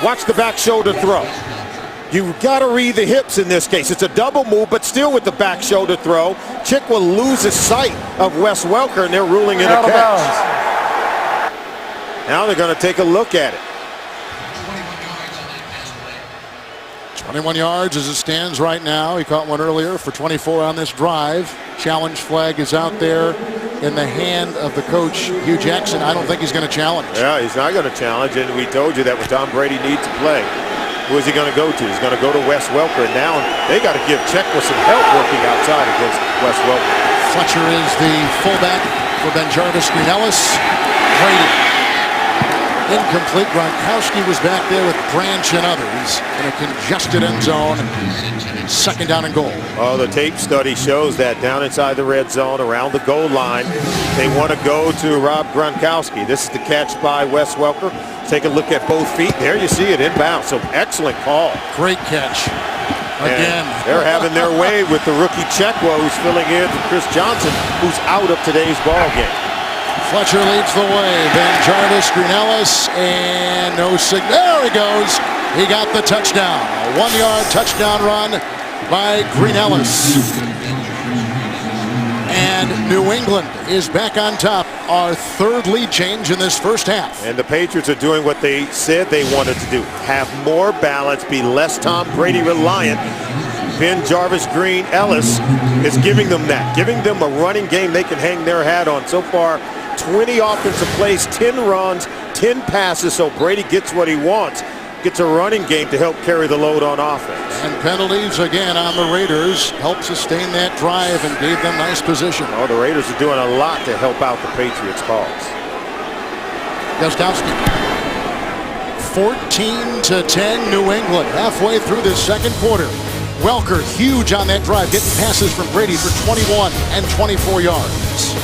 Watch the back shoulder throw. You've got to read the hips in this case. It's a double move, but still with the back shoulder throw. Chekwa loses sight of Wes Welker, and they're ruling it a catch. Now they're going to take a look at it. 21 yards as it stands right now. He caught one earlier for 24 on this drive. Challenge flag is out there in the hand of the coach, Hugh Jackson. I don't think he's going to challenge. Yeah, he's not going to challenge, and we told you that when Tom Brady needs to play, who is he going to go to? He's going to go to Wes Welker, and now they got to give Chekwa some help working outside against Wes Welker. Fletcher is the fullback for BenJarvus, Green Ellis. Brady. Incomplete. Gronkowski was back there with Branch and others in a congested end zone. Second down and goal. Oh, the tape study shows that down inside the red zone, around the goal line, they want to go to Rob Gronkowski. This is the catch by Wes Welker. Take a look at both feet. There you see it inbound. So excellent call. Great catch. Again. And they're having their way with the rookie Chekwa, who's filling in for Chris Johnson, who's out of today's ball game. Fletcher leads the way. BenJarvus, Green Ellis, and no signal. There he goes. He got the touchdown. A 1-yard touchdown run by Green Ellis. And New England is back on top. Our 3rd lead change in this first half. And the Patriots are doing what they said they wanted to do. Have more balance, be less Tom Brady reliant. BenJarvus, Green Ellis is giving them that, giving them a running game they can hang their hat on. So far, 20 offensive plays, 10 runs, 10 passes, so Brady gets what he wants. Gets a running game to help carry the load on offense. And penalties again on the Raiders help sustain that drive and gave them nice position. Oh, the Raiders are doing a lot to help out the Patriots' calls. Gostkowski. 14-10 New England. Halfway through the second quarter. Welker huge on that drive, getting passes from Brady for 21 and 24 yards.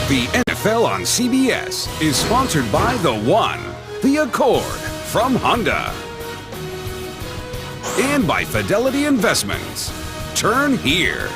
The NFL on CBS is sponsored by The One, the Accord from Honda, and by Fidelity Investments. Turn here.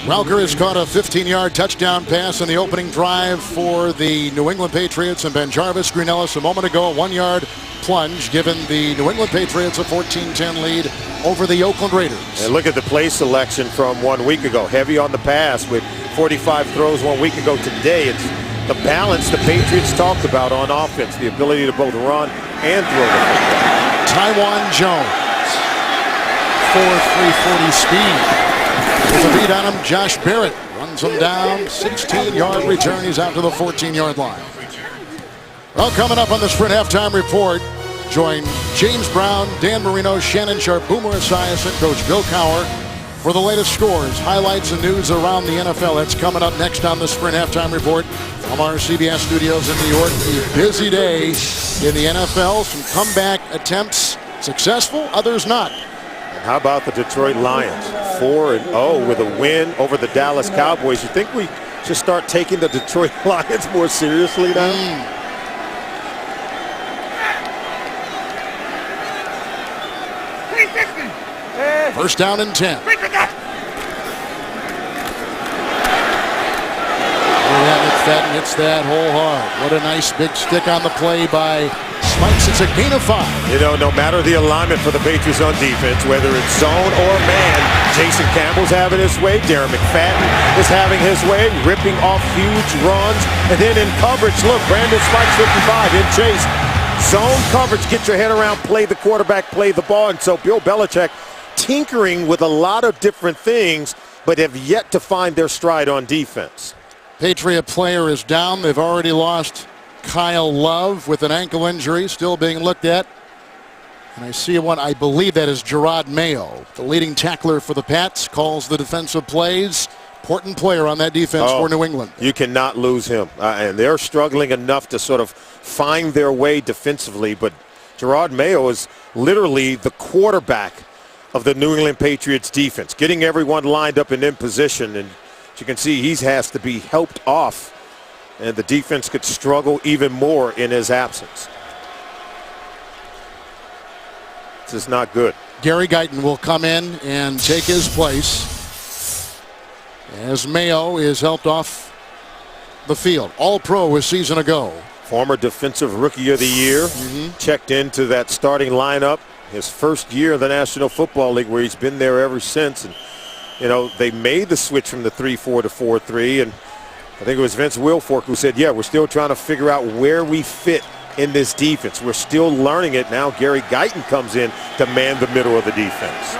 Welker has caught a 15-yard touchdown pass in the opening drive for the New England Patriots, and Ben Jarvis, Green Ellis a moment ago, a 1-yard plunge, giving the New England Patriots a 14-10 lead over the Oakland Raiders. And look at the play selection from 1 week ago. Heavy on the pass with 45 throws 1 week ago. Today, it's the balance the Patriots talked about on offense, the ability to both run and throw the football. Taiwan Jones, 4.340 speed. With a beat on him, Josh Barrett runs him down. 16-yard return. He's out to the 14-yard line. Well, coming up on the Sprint Halftime Report, join James Brown, Dan Marino, Shannon Sharp, Boomer Esiason, Coach Bill Cowher for the latest scores, highlights, and news around the NFL. That's coming up next on the Sprint Halftime Report from our CBS studios in New York. A busy day in the NFL. Some comeback attempts successful, others not. How about the Detroit Lions? 4-0 with a win over the Dallas Cowboys. You think we should start taking the Detroit Lions more seriously now? First down and 10. McFadden hits that hole hard. What a nice big stick on the play by Spikes. It's a gain of 5. You know, no matter the alignment for the Patriots on defense, whether it's zone or man, Jason Campbell's having his way. Darren McFadden is having his way, ripping off huge runs. And then in coverage, look, Brandon Spikes 55 in chase. Zone coverage, get your head around, play the quarterback, play the ball. And so Bill Belichick tinkering with a lot of different things, but have yet to find their stride on defense. Patriot player is down. They've already lost Kyle Love with an ankle injury, still being looked at. And I see one, I believe that is Gerard Mayo, the leading tackler for the Pats, calls the defensive plays. Important player on that defense for New England. You cannot lose him. And they're struggling enough to sort of find their way defensively, but Gerard Mayo is literally the quarterback of the New England Patriots defense, getting everyone lined up and in position. And as you can see, he has to be helped off, and the defense could struggle even more in his absence. This is not good. Gary Guyton will come in and take his place as Mayo is helped off the field. All-Pro a season ago. Former Defensive Rookie of the Year, checked into that starting lineup. His first year in the National Football League, where he's been there ever since. And you know, they made the switch from the 3-4 to 4-3, and I think it was Vince Wilfork who said, yeah, we're still trying to figure out where we fit in this defense. We're still learning it. Now Gary Guyton comes in to man the middle of the defense.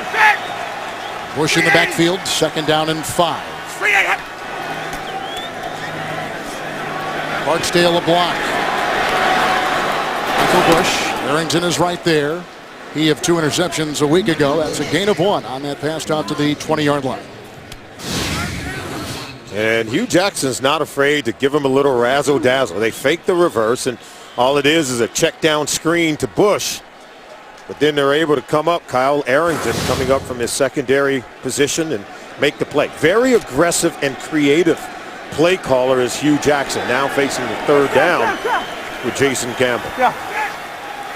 Bush in the backfield, second down and 5. Barksdale a block. Michael Bush, Arrington is right there. He of 2 interceptions a week ago. That's a gain of 1 on that pass out to the 20-yard line. And Hugh Jackson's not afraid to give him a little razzle-dazzle. They fake the reverse, and all it is a check down screen to Bush. But then they're able to come up. Kyle Arrington coming up from his secondary position and make the play. Very aggressive and creative play caller is Hugh Jackson, now facing the third down with Jason Campbell.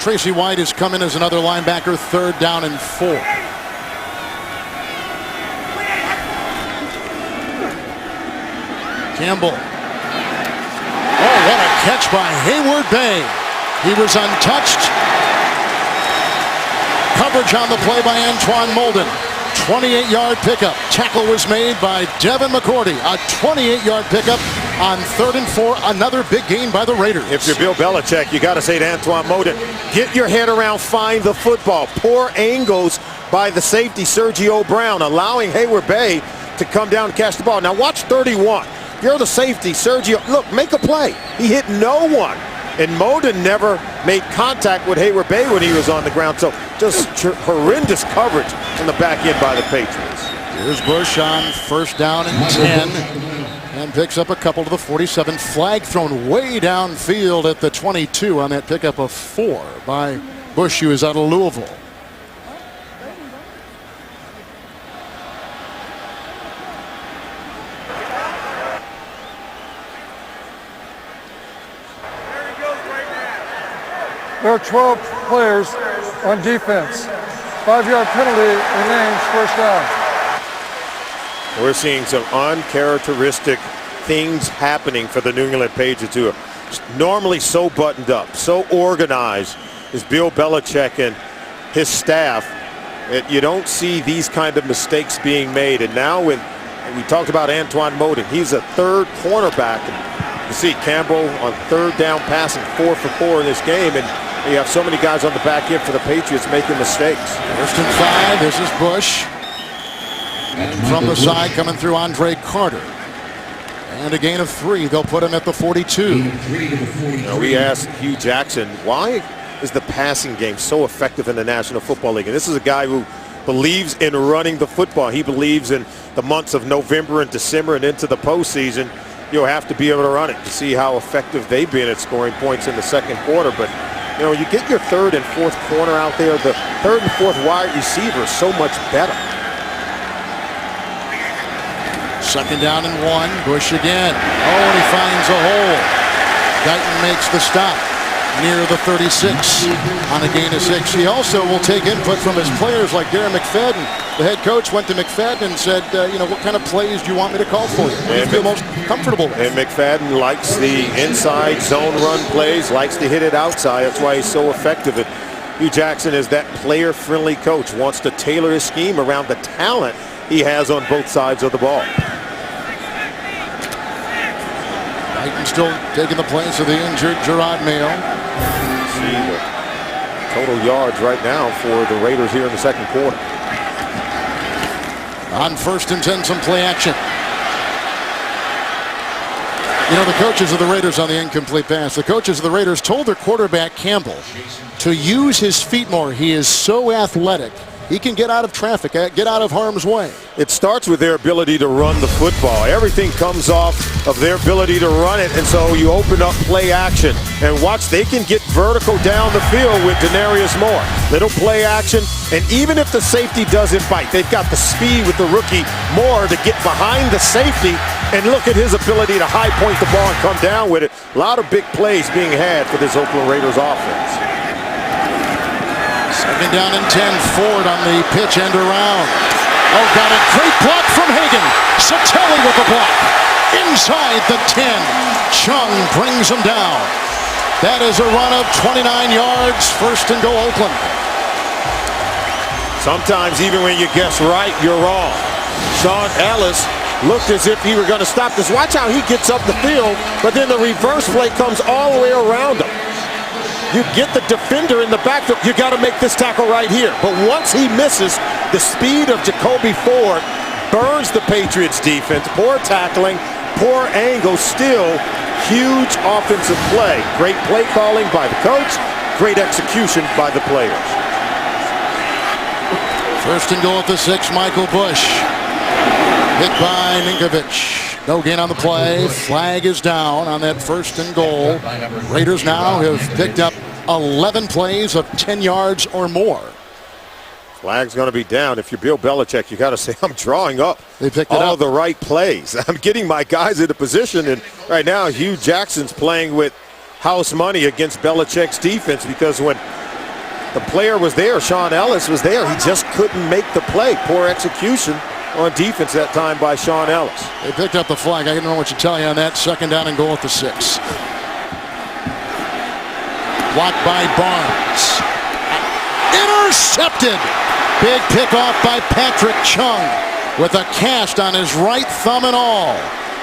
Tracy White has come in as another linebacker, third down and 4. Campbell. Oh, what a catch by Hayward Bay. He was untouched. Coverage on the play by Antoine Molden. 28-yard pickup. Tackle was made by Devin McCourty. A 28-yard pickup on 3rd and 4. Another big gain by the Raiders. If you're Bill Belichick, you got to say to Antoine Molden, get your head around, find the football. Poor angles by the safety, Sergio Brown, allowing Hayward Bay to come down and catch the ball. Now watch 31. You're the safety, Sergio. Look, make a play. He hit no one And Moden never made contact with Hayward Bay when he was on the ground. So just horrendous coverage in the back end by the Patriots. Here's Bush on first down and 10. And picks up a couple to the 47. Flag thrown way downfield at the 22 on that pickup of 4 by Bush, who is out of Louisville. There are 12 players on defense. 5-yard penalty remains first down. We're seeing some uncharacteristic things happening for the New England Patriots, who are normally so buttoned up, so organized, is Bill Belichick and his staff. You don't see these kind of mistakes being made. And now when we talked about Antoine Moden, he's a third cornerback. And you see Campbell on third down passing 4 for 4 in this game. And you have so many guys on the back end for the Patriots making mistakes. First and 5. This is Bush. And from the side coming through Andre Carter. And a gain of 3. They'll put him at the 42. We asked Hugh Jackson, why is the passing game so effective in the National Football League? And this is a guy who believes in running the football. He believes in the months of November and December and into the postseason. You'll have to be able to run it to see how effective they've been at scoring points in the second quarter. But you get your third and fourth corner out there. The third and fourth wide receiver is so much better. Second down and 1. Bush again. Oh, and he finds a hole. Guyton makes the stop near the 36 on a gain of 6. He also will take input from his players like Darren McFadden. The head coach went to McFadden and said, what kind of plays do you want me to call for you? What do you feel most comfortable with? And McFadden likes the inside zone run plays, likes to hit it outside. That's why he's so effective. And Hugh Jackson is that player-friendly coach, wants to tailor his scheme around the talent he has on both sides of the ball. Guyton still taking the place of the injured Gerard Mayo. See the total yards right now for the Raiders here in the second quarter. On first and 10, some play action. The coaches of the Raiders on the incomplete pass. The coaches of the Raiders told their quarterback Campbell to use his feet more. He is so athletic. He can get out of traffic, get out of harm's way. It starts with their ability to run the football. Everything comes off of their ability to run it, and so you open up play action. And watch, they can get vertical down the field with Denarius Moore. Little play action, and even if the safety doesn't bite, they've got the speed with the rookie Moore to get behind the safety, and look at his ability to high point the ball and come down with it. A lot of big plays being had for this Oakland Raiders offense. Second down and 10. Ford on the pitch end around. Oh, got a great block from Hagan. Satelli with the block. Inside the 10. Chung brings him down. That is a run of 29 yards. First and goal, Oakland. Sometimes even when you guess right, you're wrong. Sean Ellis looked as if he were going to stop this. Watch how he gets up the field, but then the reverse play comes all the way around him. You get the defender in the backfield, you got to make this tackle right here. But once he misses, the speed of Jacoby Ford burns the Patriots defense. Poor tackling, poor angle, still huge offensive play. Great play calling by the coach, great execution by the players. First and goal at the 6, Michael Bush. Hit by Ninkovich. No gain on the play. Flag is down on that first and goal. Raiders now have picked up 11 plays of 10 yards or more. Flag's going to be down. If you're Bill Belichick, you got to say, I'm drawing up they picked it all up. The right plays. I'm getting my guys into position. And right now, Hugh Jackson's playing with house money against Belichick's defense, because when the player was there, Sean Ellis was there, he just couldn't make the play. Poor execution on defense that time by Sean Ellis. They picked up the flag. I don't know what to tell you on that. Second down and goal at the 6. Blocked by Barnes. Intercepted. Big pickoff by Patrick Chung with a cast on his right thumb and all.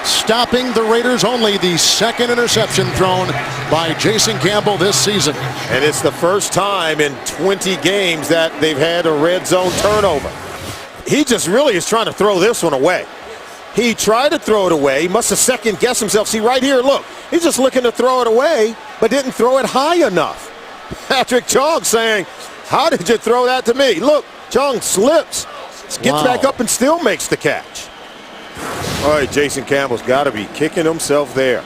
Stopping the Raiders, only the second interception thrown by Jason Campbell this season. And it's the first time in 20 games that they've had a red zone turnover. He just really is trying to throw this one away. He tried to throw it away. He must have second-guessed himself. See, right here, look. He's just looking to throw it away, but didn't throw it high enough. Patrick Chung saying, how did you throw that to me? Look, Chung slips, gets back up and still makes the catch. All right, Jason Campbell's got to be kicking himself there.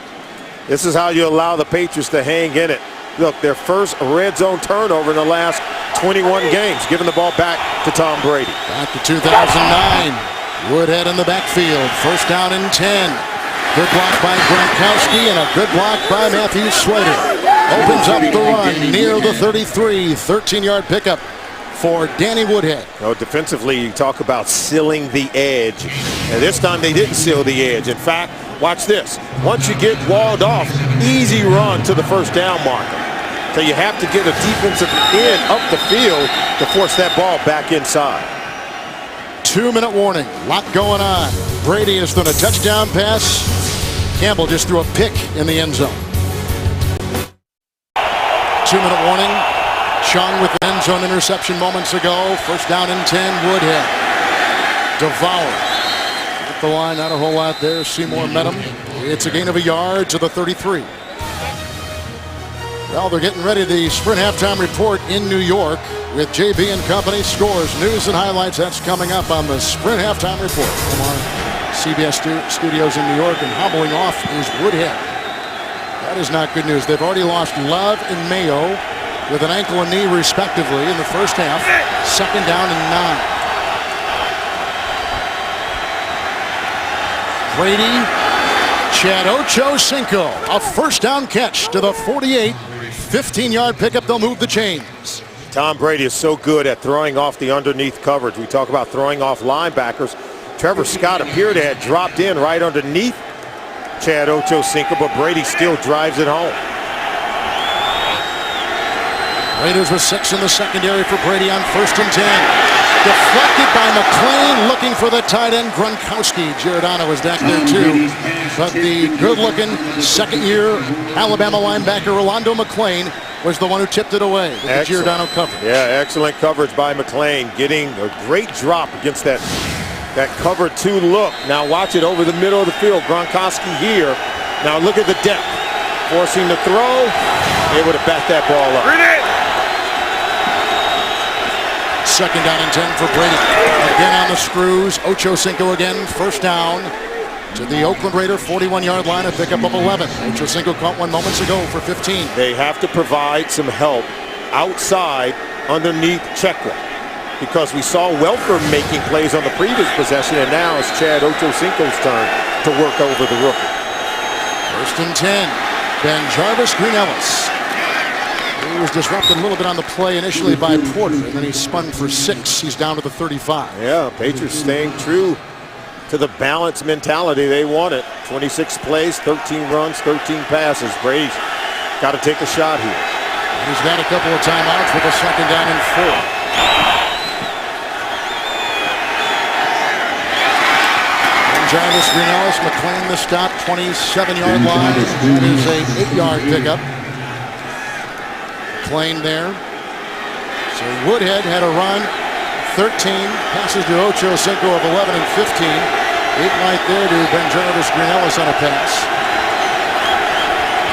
This is how you allow the Patriots to hang in it. Look, their first red zone turnover in the last 21 games, giving the ball back to Tom Brady. Back to 2009. Woodhead in the backfield. First down and 10. Good block by Gronkowski and a good block by Matthew Slater. Opens up the run near the 33. 13-yard pickup for Danny Woodhead. Defensively, you talk about sealing the edge. And this time they didn't seal the edge. In fact, watch this. Once you get walled off, easy run to the first down marker. So you have to get a defensive end up the field to force that ball back inside. 2-minute warning. Lot going on. Brady has thrown a touchdown pass. Campbell just threw a pick in the end zone. 2-minute warning. Chung with an end zone interception moments ago. First down and 10. Woodhead. Devoured. At the line, not a whole lot there. Seymour met him. It's a gain of a yard to the 33. Well, they're getting ready. The Sprint halftime report in New York with JB and Company. Scores, news, and highlights. That's coming up on the Sprint halftime report from our CBS studios in New York. And hobbling off is Woodhead. That is not good news. They've already lost Love and Mayo with an ankle and knee respectively in the first half. Second down and 9. Brady, Chad Ochocinco, a first down catch to the 48. 15-yard pickup, they'll move the chains. Tom Brady is so good at throwing off the underneath coverage. We talk about throwing off linebackers. Trevor Scott appeared to have dropped in right underneath Chad Ochocinco, but Brady still drives it home. Raiders with 6 in the secondary for Brady on first and 10. Deflected by McClain, looking for the tight end Gronkowski. Giordano was back there too. But the good-looking second-year Alabama linebacker Rolando McClain was the one who tipped it away with the Giordano coverage. Yeah, excellent coverage by McClain, getting a great drop against that cover 2 look. Now watch it over the middle of the field. Gronkowski here. Now look at the depth. Forcing the throw. Able to bat that ball up. Second down and 10 for Brady. Again on the screws. Ochocinco again. First down to the Oakland Raider 41-yard line. A pickup of 11. Ochocinco caught one moments ago for 15. They have to provide some help outside underneath Chekwa, because we saw Welker making plays on the previous possession, and now it's Chad Ochocinco's turn to work over the rookie. First and 10. BenJarvus Green-Ellis. He was disrupted a little bit on the play initially by Porter, and then he spun for 6. He's down to the 35. Yeah, Patriots staying true to the balance mentality they wanted. 26 plays, 13 runs, 13 passes. Brady's got to take a shot here. And he's got a couple of timeouts with a second down and 4. BenJarvus Green-Ellis, McClain the stop, 27-yard line. That is a 8-yard pickup. McClain there. So Woodhead had a run, 13, passes to Ochocinco of 11 and 15. 8 right there to BenJarvus Green-Ellis on a pass.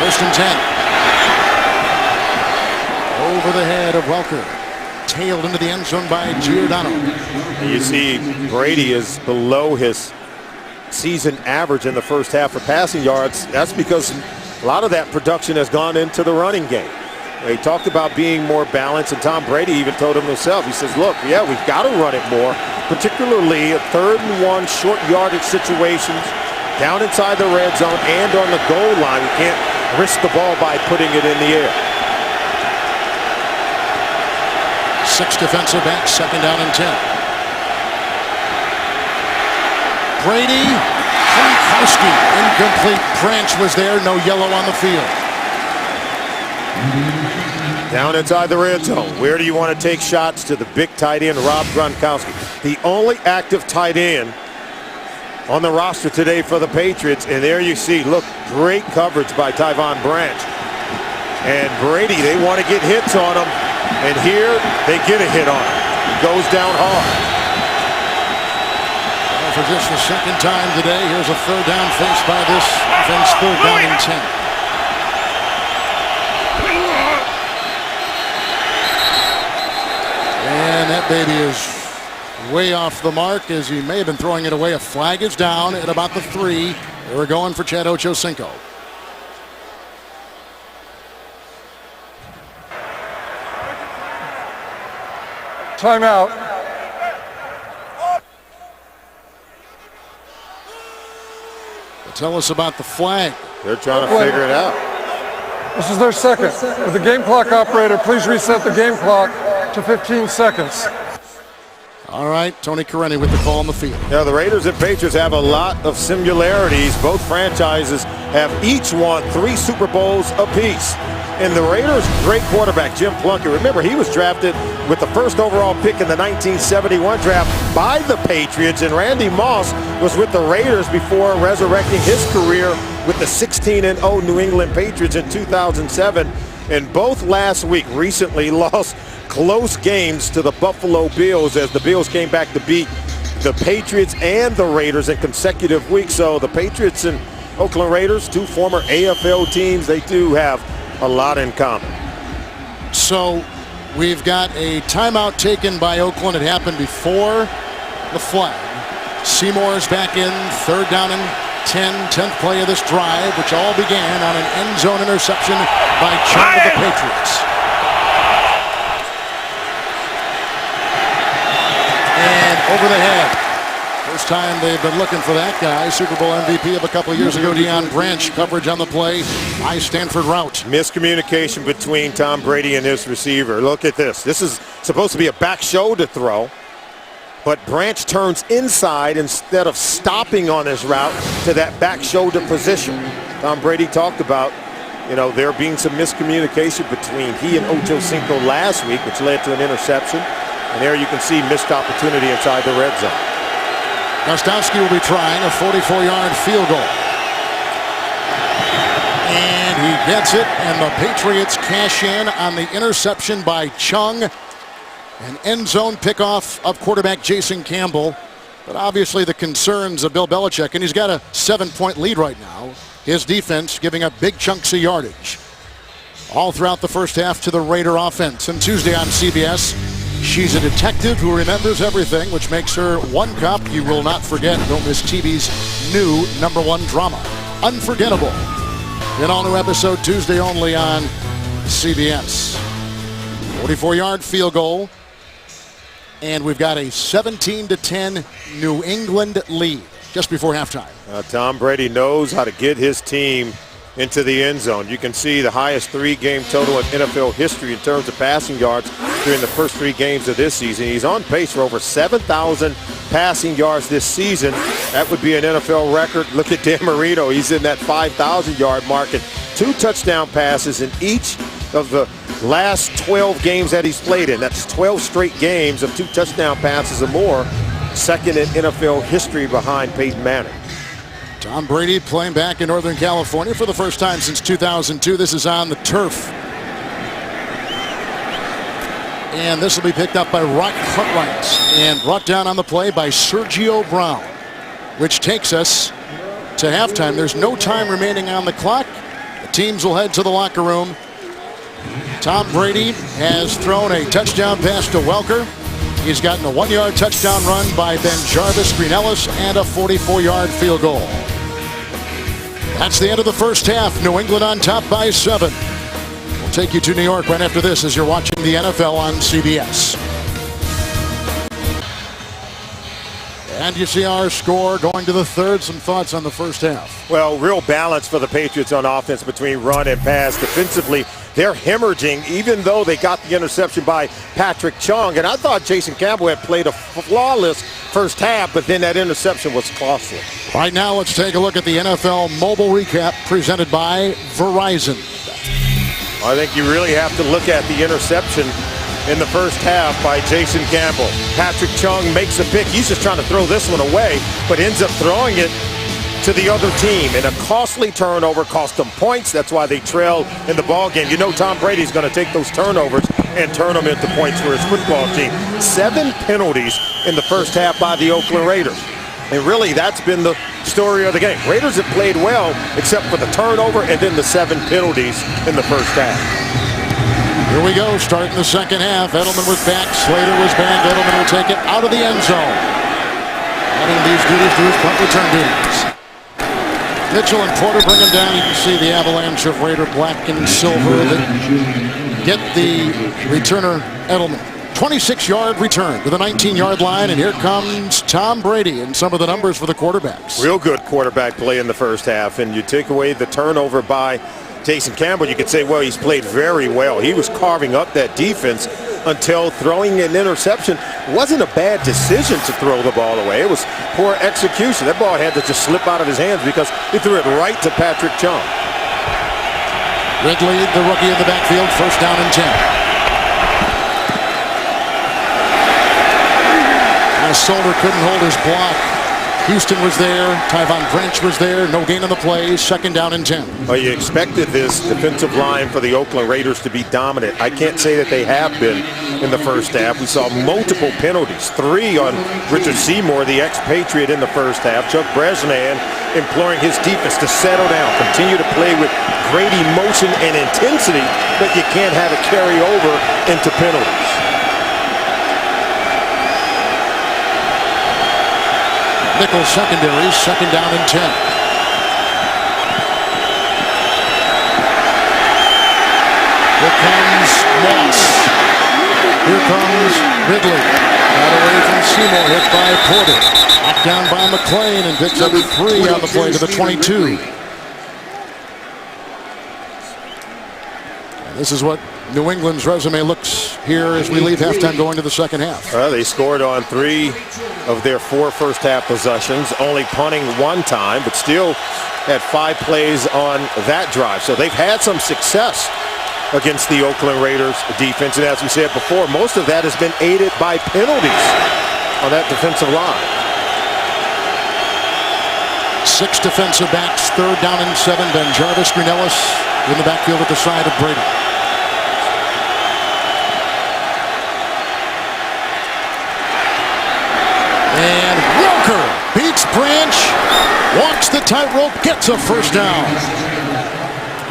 First and 10. Over the head of Welker. Tailed into the end zone by Giordano. You see Brady is below his season average in the first half for passing yards. That's because a lot of that production has gone into the running game. He talked about being more balanced, and Tom Brady even told him himself. He says, look, yeah, we've got to run it more, particularly at 3rd and 1 short yardage situations, down inside the red zone and on the goal line. We can't risk the ball by putting it in the air. 6 defensive backs, second down and 10. Brady, Gronkowski, incomplete. Branch was there, no yellow on the field. Down inside the red zone. Where do you want to take shots? To the big tight end, Rob Gronkowski. The only active tight end on the roster today for the Patriots. And there you see, look, great coverage by Tyvon Branch. And Brady, they want to get hits on him. And here, they get a hit on him. He goes down hard. for just the second time today. Here's a third down faced by this offense, third down and 10. And that baby is way off the mark as he may have been throwing it away. A flag is down at about the 3. They were going for Chad Ochocinco. Timeout. Tell us about the flag. They're trying to figure it out. This is their second. With the game clock operator, please reset the game clock to 15 seconds. All right, Tony Correni with the call on the field. Now, the Raiders and Patriots have a lot of similarities. Both franchises have each won 3 Super Bowls apiece. And the Raiders' great quarterback, Jim Plunkett, remember, he was drafted with the first overall pick in the 1971 draft by the Patriots, and Randy Moss was with the Raiders before resurrecting his career with the 16-0 New England Patriots in 2007. And both last week recently lost close games to the Buffalo Bills as the Bills came back to beat the Patriots and the Raiders in consecutive weeks. So the Patriots and Oakland Raiders, 2 former AFL teams, they do have a lot in common. So we've got a timeout taken by Oakland. It happened before the flag. Seymour is back in, third down and 10th play of this drive, which all began on an end zone interception by Chung of the Patriots. And over the head. First time they've been looking for that guy. Super Bowl MVP of a couple of years ago, Deion Branch. Coverage on the play. High Stanford route. Miscommunication between Tom Brady and his receiver. Look at this. This is supposed to be a back shoulder throw, but Branch turns inside instead of stopping on his route to that back shoulder position. Tom Brady talked about, there being some miscommunication between he and Ochocinco last week, which led to an interception. And there you can see missed opportunity inside the red zone. Gostkowski will be trying a 44-yard field goal. And he gets it, and the Patriots cash in on the interception by Chung. An end zone pickoff of quarterback Jason Campbell. But obviously the concerns of Bill Belichick, and he's got a 7-point lead right now. His defense giving up big chunks of yardage all throughout the first half to the Raider offense. And Tuesday on CBS, she's a detective who remembers everything, which makes her one cop you will not forget. Don't miss TV's new #1 drama, Unforgettable. An all-new episode Tuesday only on CBS. 44-yard field goal. And we've got a 17-10 New England lead just before halftime. Tom Brady knows how to get his team into the end zone. You can see the highest 3-game total in NFL history in terms of passing yards during the first 3 games of this season. He's on pace for over 7,000 passing yards this season. That would be an NFL record. Look at Dan Marino. He's in that 5,000-yard mark and 2 touchdown passes in each of the last 12 games that he's played in. That's 12 straight games of 2 touchdown passes or more. Second in NFL history behind Peyton Manning. Tom Brady playing back in Northern California for the first time since 2002. This is on the turf. And this will be picked up by Rock Cartwright and brought down on the play by Sergio Brown, which takes us to halftime. There's no time remaining on the clock. The teams will head to the locker room. Tom Brady has thrown a touchdown pass to Welker. He's gotten a 1-yard touchdown run by Ben Jarvis, Green Ellis, and a 44-yard field goal. That's the end of the first half. New England on top by 7. We'll take you to New York right after this as you're watching the NFL on CBS. And you see our score going to the third. Some thoughts on the first half. Well, real balance for the Patriots on offense between run and pass. Defensively, they're hemorrhaging, even though they got the interception by Patrick Chung. And I thought Jason Campbell had played a flawless first half, but then that interception was costly. Right now, let's take a look at the NFL mobile recap presented by Verizon. I think you really have to look at the interception in the first half by Jason Campbell. Patrick Chung makes a pick. He's just trying to throw this one away, but ends up throwing it to the other team. And a costly turnover cost them points. That's why they trail in the ball game. You know Tom Brady's going to take those turnovers and turn them into points for his football team. 7 penalties in the first half by the Oakland Raiders. And really, that's been the story of the game. Raiders have played well, except for the turnover and then the 7 penalties in the first half. Here we go, starting the second half. Edelman was back, Slater was back. Edelman will take it out of the end zone. Adding these duties to his punt return duties. Mitchell and Porter bring him down. You can see the avalanche of Raider black and silver that get the returner Edelman. 26-yard return to the 19-yard line, and here comes Tom Brady and some of the numbers for the quarterbacks. Real good quarterback play in the first half, and you take away the turnover by Jason Campbell, you could say, well, he's played very well. He was carving up that defense until throwing an interception. Wasn't a bad decision to throw the ball away. It was poor execution. That ball had to just slip out of his hands because he threw it right to Patrick Chung. Ridley, the rookie in the backfield, first down and 10. Solder couldn't hold his block. Houston was there. Tyvon Branch was there. No gain on the play. Second down and 10. Well, you expected this defensive line for the Oakland Raiders to be dominant. I can't say that they have been in the first half. We saw multiple penalties. 3 on Richard Seymour, the expatriate, in the first half. Chuck Bresnan imploring his defense to settle down, continue to play with great emotion and intensity, but you can't have it carry over into penalties. Nickel secondary, second down and 10. Here comes Moss. Here comes Ridley. Got away from Seymour, hit by Porter. Knocked down by McClain and picks up 3 on the play to the 22. And this is what New England's resume looks here as we leave halftime going to the second half. Well, they scored on 3 of their 4 first half possessions, only punting 1 time, but still had 5 plays on that drive. So they've had some success against the Oakland Raiders defense. And as we said before, most of that has been aided by penalties on that defensive line. 6 defensive backs, third down and 7. Ben Jarvis, Greenellis in the backfield at the side of Brady. And Welker beats Branch, walks the tightrope, gets a first down.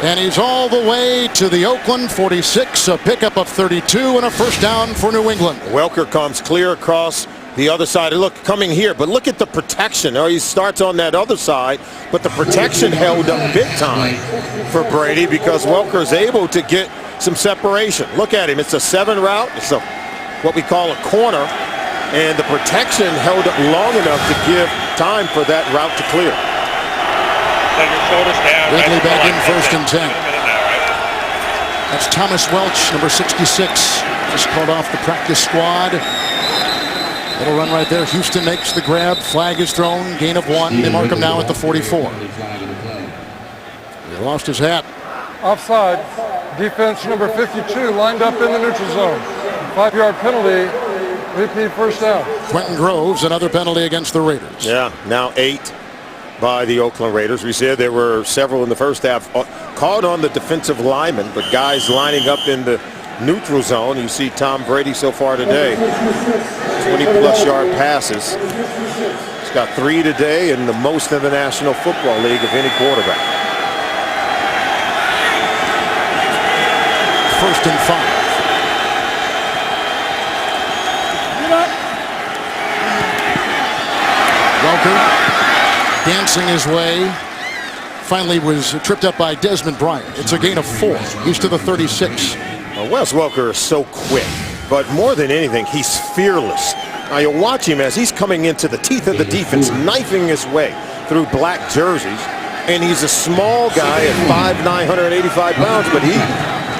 And he's all the way to the Oakland 46, a pickup of 32 and a first down for New England. Welker comes clear across the other side. Look, coming here, but look at the protection. He starts on that other side, but the protection held up big time for Brady because Welker is able to get some separation. Look at him. It's a 7 route. It's what we call a corner. And the protection held up long enough to give time for that route to clear. Ridley back in first and 10. That's Thomas Welch, number 66. Just called off the practice squad. Little run right there. Houston makes the grab. Flag is thrown. Gain of 1. They mark him now at the 44. He lost his hat. Offside. Defense number 52 lined up in the neutral zone. 5-yard penalty. Repeat first down. Quentin Groves, another penalty against the Raiders. Yeah, now 8 by the Oakland Raiders. We said there were several in the first half called on the defensive linemen, but guys lining up in the neutral zone. You see Tom Brady so far today, 20-plus yard passes. He's got 3 today and the most in the National Football League of any quarterback. First and 5. Welker dancing his way. Finally was tripped up by Desmond Bryant. It's a gain of 4. He's to the 36. Wes Welker is so quick, but more than anything, he's fearless. Now you watch him as he's coming into the teeth of the defense, knifing his way through black jerseys. And he's a small guy at 5'9", 185 pounds, but he's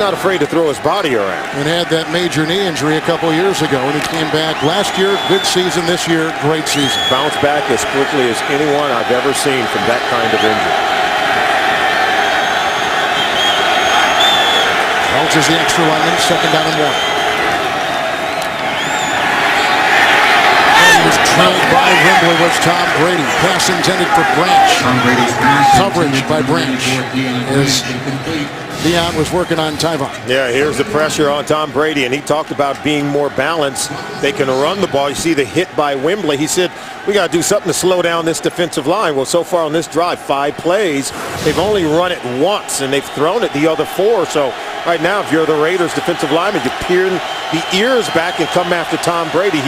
not afraid to throw his body around. And had that major knee injury a couple years ago, and he came back last year. Good season this year. Great season. Bounce back as quickly as anyone I've ever seen from that kind of injury. Welch is the extra lineman, second down and 1. And he was Held by Wembley was Tom Brady. Pass intended for Branch. Coverage by Branch as Dion was working on Tyvon. Yeah, here's the pressure on Tom Brady, and he talked about being more balanced. They can run the ball. You see the hit by Wembley. He said, we got to do something to slow down this defensive line. Well, so far on this drive, 5 plays, they've only run it once, and they've thrown it the other 4. So right now, if you're the Raiders defensive lineman, you peer the ears back and come after Tom Brady.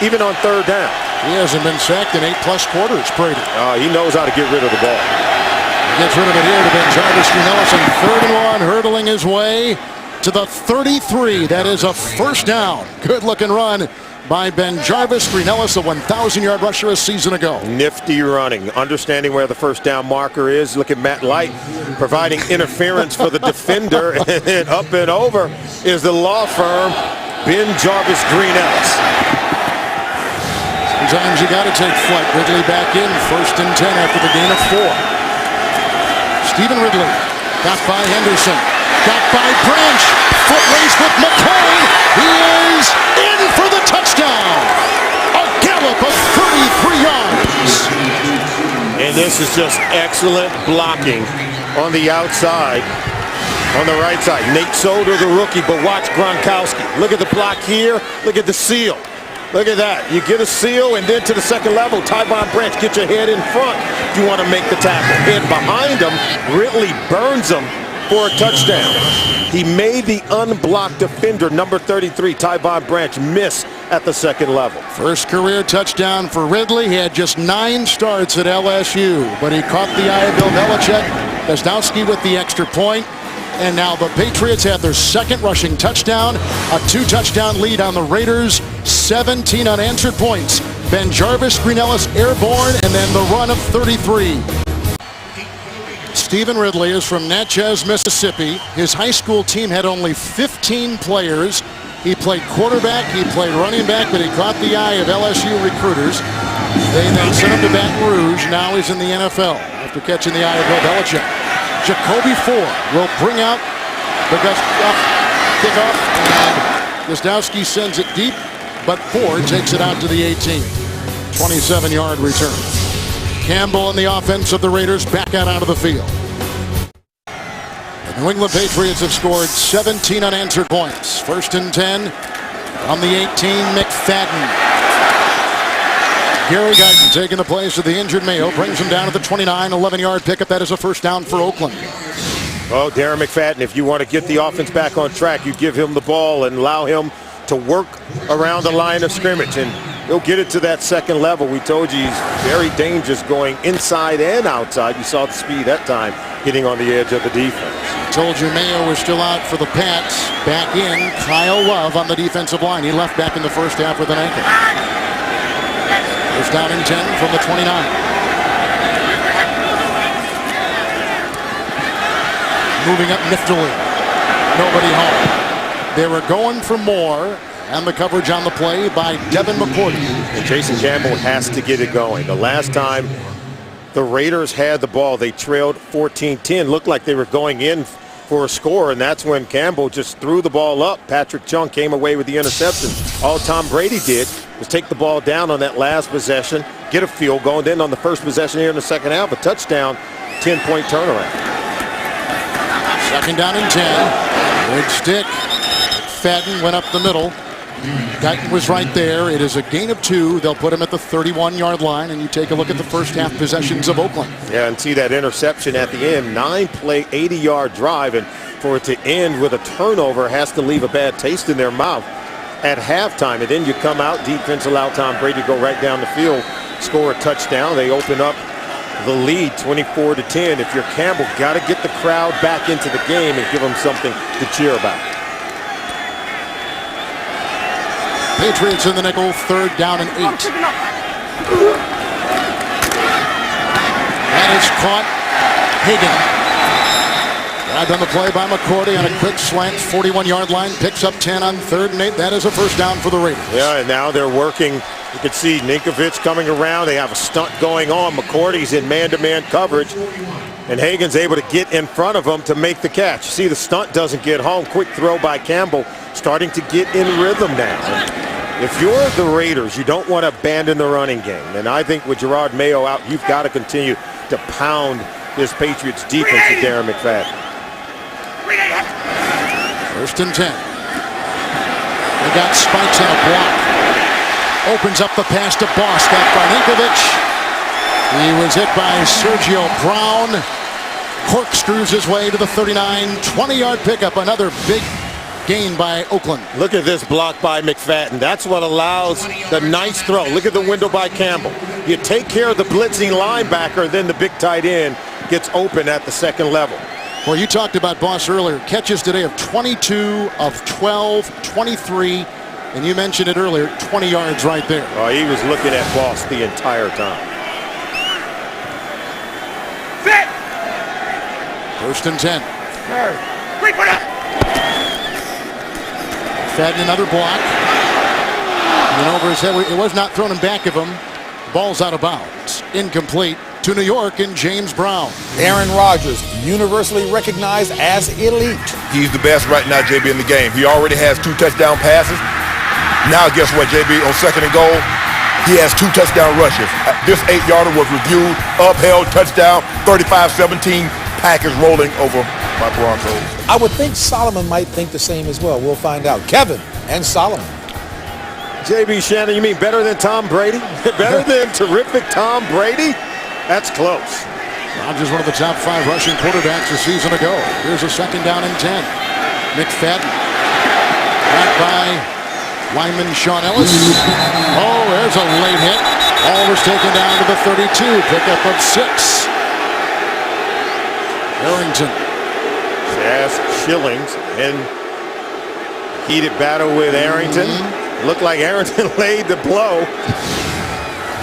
Even on 3rd down. He hasn't been sacked in 8+ quarters, Brady. He knows how to get rid of the ball. Gets rid of it here to BenJarvus Green-Ellis, and 3rd and 1, hurdling his way to the 33. That is a first down. Good-looking run by BenJarvus Green-Ellis, a 1,000-yard rusher a season ago. Nifty running, understanding where the first down marker is. Look at Matt Light providing interference for the defender, and up and over is the law firm BenJarvus Green-Ellis. Sometimes you got to take flight. Ridley back in, 1st and 10 after the gain of 4. Stephen Ridley, got by Henderson, got by Branch, foot race with McCain. He is in for the touchdown. A gallop of 33 yards. And this is just excellent blocking on the outside. On the right side, Nate Solder, the rookie, but watch Gronkowski. Look at the block here. Look at the seal. Look at that. You get a seal, and then to the second level, Tyvon Branch, get your head in front. You want to make the tackle. Head behind him, Ridley burns him for a touchdown. He made the unblocked defender, number 33, Tyvon Branch, miss at the second level. First career touchdown for Ridley. He had just 9 starts at LSU, but he caught the eye of Bill Belichick. Gostkowski with the extra point. And now the Patriots have their 2nd rushing touchdown, a 2-touchdown lead on the Raiders, 17 unanswered points. BenJarvus Green-Ellis airborne, and then the run of 33. Stephen Ridley is from Natchez, Mississippi. His high school team had only 15 players. He played quarterback, he played running back, but he caught the eye of LSU recruiters. They then sent him to Baton Rouge. Now he's in the NFL after catching the eye of Bill Belichick. Jacoby Ford will bring out the kickoff, and Gostkowski sends it deep, but Ford takes it out to the 18. 27-yard return. Campbell and the offense of the Raiders back out onto the field. The New England Patriots have scored 17 unanswered points. 1st and 10 on the 18, McFadden. Gary Guyton taking the place of the injured Mayo, brings him down to the 29, 11-yard pickup. That is a first down for Oakland. Oh, Darren McFadden, if you want to get the offense back on track, you give him the ball and allow him to work around the line of scrimmage, and he'll get it to that second level. We told you he's very dangerous going inside and outside. You saw the speed that time getting on the edge of the defense. Told you Mayo was still out for the Pats. Back in, Kyle Love on the defensive line. He left back in the first half with an ankle. First down and 10 from the 29. Moving up Niftali. Nobody home. They were going for more, and the coverage on the play by Devin McCourty. And Jason Campbell has to get it going. The last time the Raiders had the ball, they trailed 14-10. Looked like they were going in for a score, and that's when Campbell just threw the ball up. Patrick Chung came away with the interception. All Tom Brady did was take the ball down on that last possession, get a field goal, and then on the first possession here in the second half, a touchdown, 10-point turnaround. 2nd down and 10. Good stick. Fadden went up the middle. Guyton was right there. It is a gain of 2. They'll put him at the 31-yard line, and you take a look at the first half possessions of Oakland. Yeah, and see that interception at the end. 9-play, 80-yard drive, and for it to end with a turnover has to leave a bad taste in their mouth at halftime. And then you come out, defense allowed Tom Brady to go right down the field, score a touchdown. They open up the lead 24-10. If you're Campbell, got to get the crowd back into the game and give them something to cheer about. Patriots in the nickel, 3rd down and 8. That is caught. Hagan. Grabbed on the play by McCourty on a quick slant, 41-yard line, picks up 10 on 3rd and 8. That is a first down for the Raiders. Yeah, and now they're working. You can see Ninkovich coming around. They have a stunt going on. McCourty's in man-to-man coverage, and Hagan's able to get in front of him to make the catch. You see the stunt doesn't get home. Quick throw by Campbell, starting to get in rhythm now. If you're the Raiders, you don't want to abandon the running game. And I think with Gerard Mayo out, you've got to continue to pound this Patriots defense with Darren McFadden. 1st and 10. They got Spikes on a block. Opens up the pass to Boss. Got Barninkovic. He was hit by Sergio Brown. Corkscrews his way to the 39. 20-yard pickup. Another big gain by Oakland. Look at this block by McFadden. That's what allows the nice throw. Look at the window by Campbell. You take care of the blitzing linebacker, then the big tight end gets open at the second level. Well, you talked about Boss earlier. Catches today of 22 of 12, 23. And you mentioned it earlier, 20 yards right there. Oh, he was looking at Boss the entire time. Set. 1st and 10. Wait for that. Fadden another block. And over his head. It was not thrown in back of him. Ball's out of bounds. Incomplete to New York and James Brown. Aaron Rodgers, universally recognized as elite. He's the best right now, JB, in the game. He already has 2 touchdown passes. Now guess what, JB? On 2nd and goal, he has 2 touchdown rushes. This 8-yarder was reviewed, upheld, touchdown, 35-17, Packers rolling over my Broncos. I would think Solomon might think the same as well. We'll find out. Kevin and Solomon. J.B. Shannon, you mean better than Tom Brady? Better than terrific Tom Brady? That's close. Rodgers, one of the top 5 rushing quarterbacks a season ago. Here's a 2nd down and 10. McFadden. Back by lineman Sean Ellis. Oh, there's a late hit. Ball was taken down to the 32. Pickup of 6. Arrington. Chaz Schillings in heated battle with Arrington. Looked like Arrington laid the blow.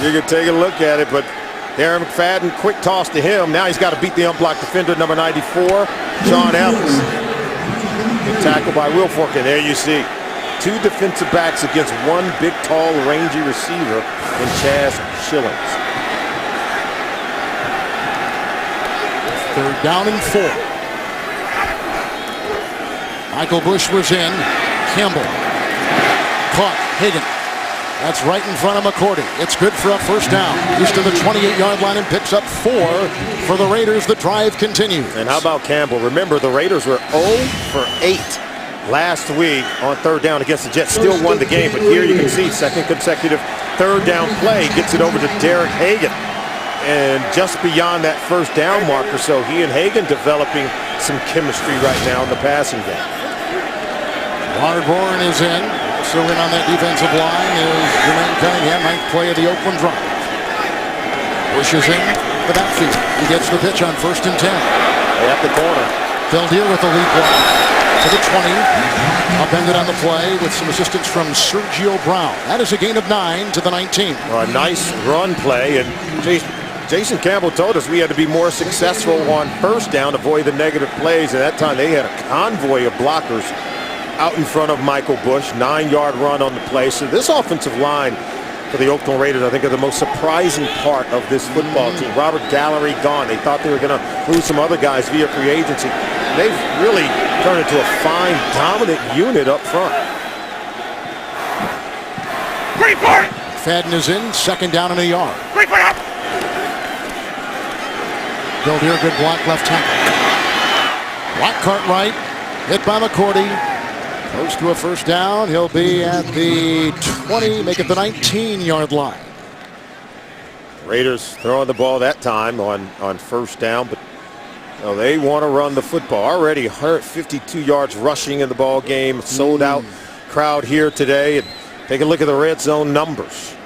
You can take a look at it, but Darren McFadden, quick toss to him. Now he's got to beat the unblocked defender, number 94, Sean Ellis. Good tackle by Wilfork, and there you see 2 defensive backs against 1 big, tall, rangy receiver in Chaz Schillings. 3rd down and 4. Michael Bush was in. Campbell. Caught. Hagan. That's right in front of McCourty. It's good for a 1st down. He's to the 28-yard line and picks up 4 for the Raiders. The drive continues. And how about Campbell? Remember, the Raiders were 0 for 8 last week on 3rd down against the Jets. Still won the game, but here you can see 2nd consecutive 3rd down play. Gets it over to Derek Hagan. And just beyond that 1st down marker, so he and Hagan developing some chemistry right now in the passing game. Barborn is in. Also in on that defensive line is Jermaine Cunningham, 9th play of the Oakland drive. Bush is in the backfield. He gets the pitch on 1st and 10. At the corner. Beldier with the lead block to the 20. Upended on the play with some assistance from Sergio Brown. That is a gain of 9 to the 19. A nice run play, and Jason Campbell told us we had to be more successful on 1st down, avoid the negative plays. At that time, they had a convoy of blockers out in front of Michael Bush. 9-yard run on the play. So this offensive line for the Oakland Raiders, I think, are the most surprising part of this football team. Robert Gallery gone. They thought they were going to lose some other guys via free agency. They've really turned into a fine, dominant unit up front. Wait for it. Fadden is in. 2nd down and a yard. Wait for it. Beldier, good block, left tackle. Block Cartwright. Hit by McCourty. Close to a 1st down. He'll be at the 20, make it the 19-yard line. Raiders throwing the ball that time on 1st down, but they want to run the football. Already 152 yards rushing in the ball game. Sold out crowd here today. And take a look at the red zone numbers.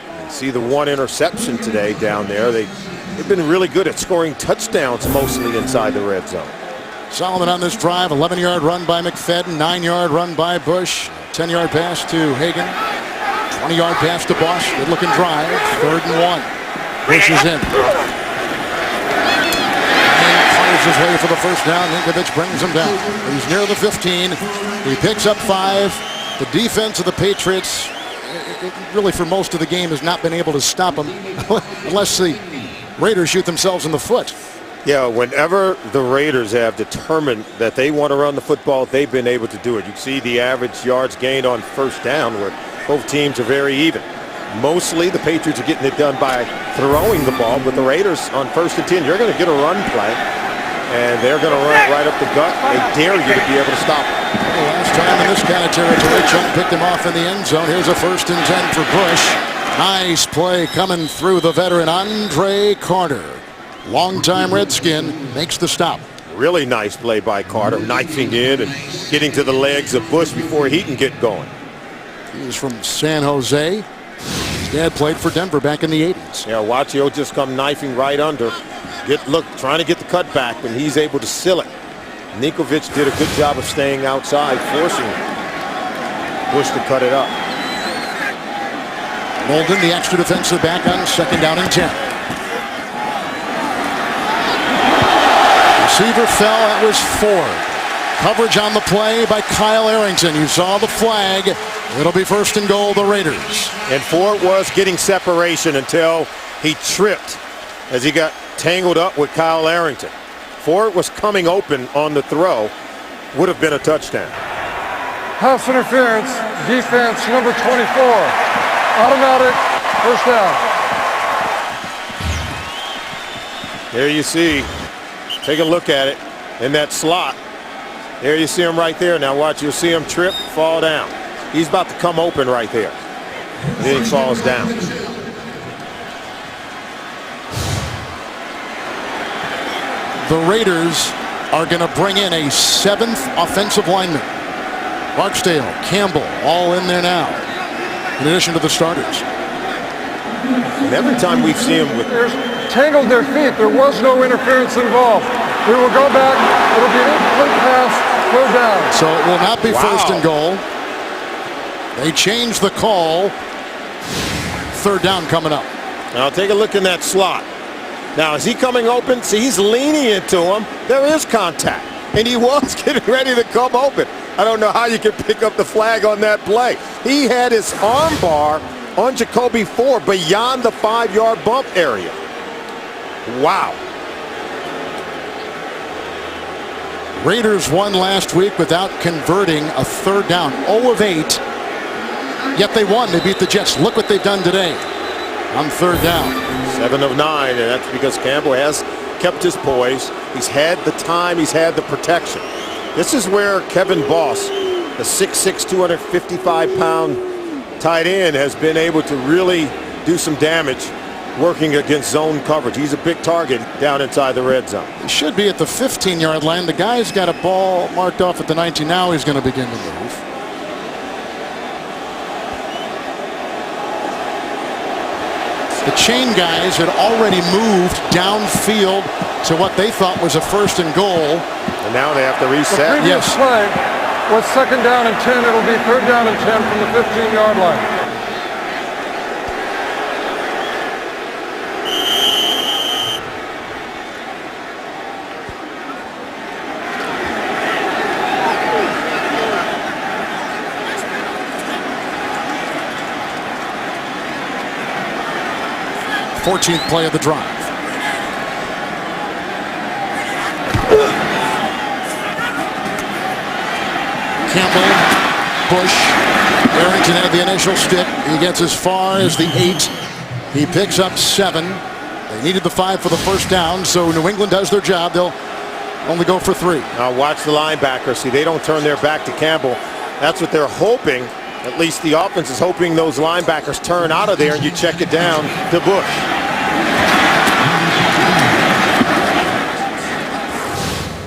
And see the 1 interception today down there. They've been really good at scoring touchdowns mostly inside the red zone. Solomon on this drive, 11-yard run by McFadden, 9-yard run by Bush, 10-yard pass to Hagan, 20-yard pass to Bosch. Good-looking drive, 3rd and 1. Bush is in. And fires his way for the 1st down. Ninkovich brings him down. He's near the 15. He picks up 5. The defense of the Patriots, really for most of the game, has not been able to stop him unless the Raiders shoot themselves in the foot. Yeah, whenever the Raiders have determined that they want to run the football, they've been able to do it. You see the average yards gained on first down where both teams are very even. Mostly the Patriots are getting it done by throwing the ball, but the Raiders on 1st and 10, you're going to get a run play, and they're going to run it right up the gut. They dare you to be able to stop it. Last time in this kind of territory, Chung picked him off in the end zone. Here's a 1st and 10 for Bush. Nice play coming through the veteran Andre Carter. Longtime Redskin makes the stop. Really nice play by Carter, knifing in and getting to the legs of Bush before he can get going. He's from San Jose. His dad played for Denver back in the 80s. Yeah, watch, he'll just come knifing right under. Trying to get the cut back, and he's able to seal it. Ninkovich did a good job of staying outside, forcing Bush to cut it up. Molden, the extra defensive back on 2nd down and 10. Receiver fell. That was Ford. Coverage on the play by Kyle Arrington. You saw the flag. It'll be 1st and goal, the Raiders. And Ford was getting separation until he tripped as he got tangled up with Kyle Arrington. Ford was coming open on the throw. Would have been a touchdown. Pass interference, defense number 24. Automatic, 1st down. There you see. Take a look at it in that slot. There you see him right there. Now watch, you'll see him trip, fall down. He's about to come open right there. Then he falls down. The Raiders are going to bring in a 7th offensive lineman. Barksdale, Campbell, all in there now, in addition to the starters. And every time we've seen him with Tangled their feet. There was no interference involved. We will go back. It'll be an incomplete pass. 3rd down. So it will not be 1st and goal. They changed the call. 3rd down coming up. Now take a look in that slot. Now is he coming open? See, he's leaning into him. There is contact. And he was getting ready to come open. I don't know how you can pick up the flag on that play. He had his arm bar on Jacoby Ford beyond the 5-yard bump area. Wow. Raiders won last week without converting a 3rd down. 0 of 8. Yet they won. They beat the Jets. Look what they've done today on 3rd down. 7 of 9, and that's because Campbell has kept his poise. He's had the time. He's had the protection. This is where Kevin Boss, the 6'6", 255-pound tight end, has been able to really do some damage working against zone coverage. He's a big target down inside the red zone. He should be at the 15-yard line. The guy's got a ball marked off at the 19. Now he's going to begin to move. The chain guys had already moved downfield to what they thought was a 1st and goal. And now they have to reset. The previous play was 2nd down and 10. It'll be 3rd down and 10 from the 15-yard line. Fourteenth play of the drive. Campbell, Bush, Arrington had the initial stick. He gets as far as the 8. He picks up 7. They needed the 5 for the 1st down, so New England does their job. They'll only go for 3. Now watch the linebackers. See, they don't turn their back to Campbell. That's what they're hoping. At least the offense is hoping those linebackers turn out of there and you check it down to Bush.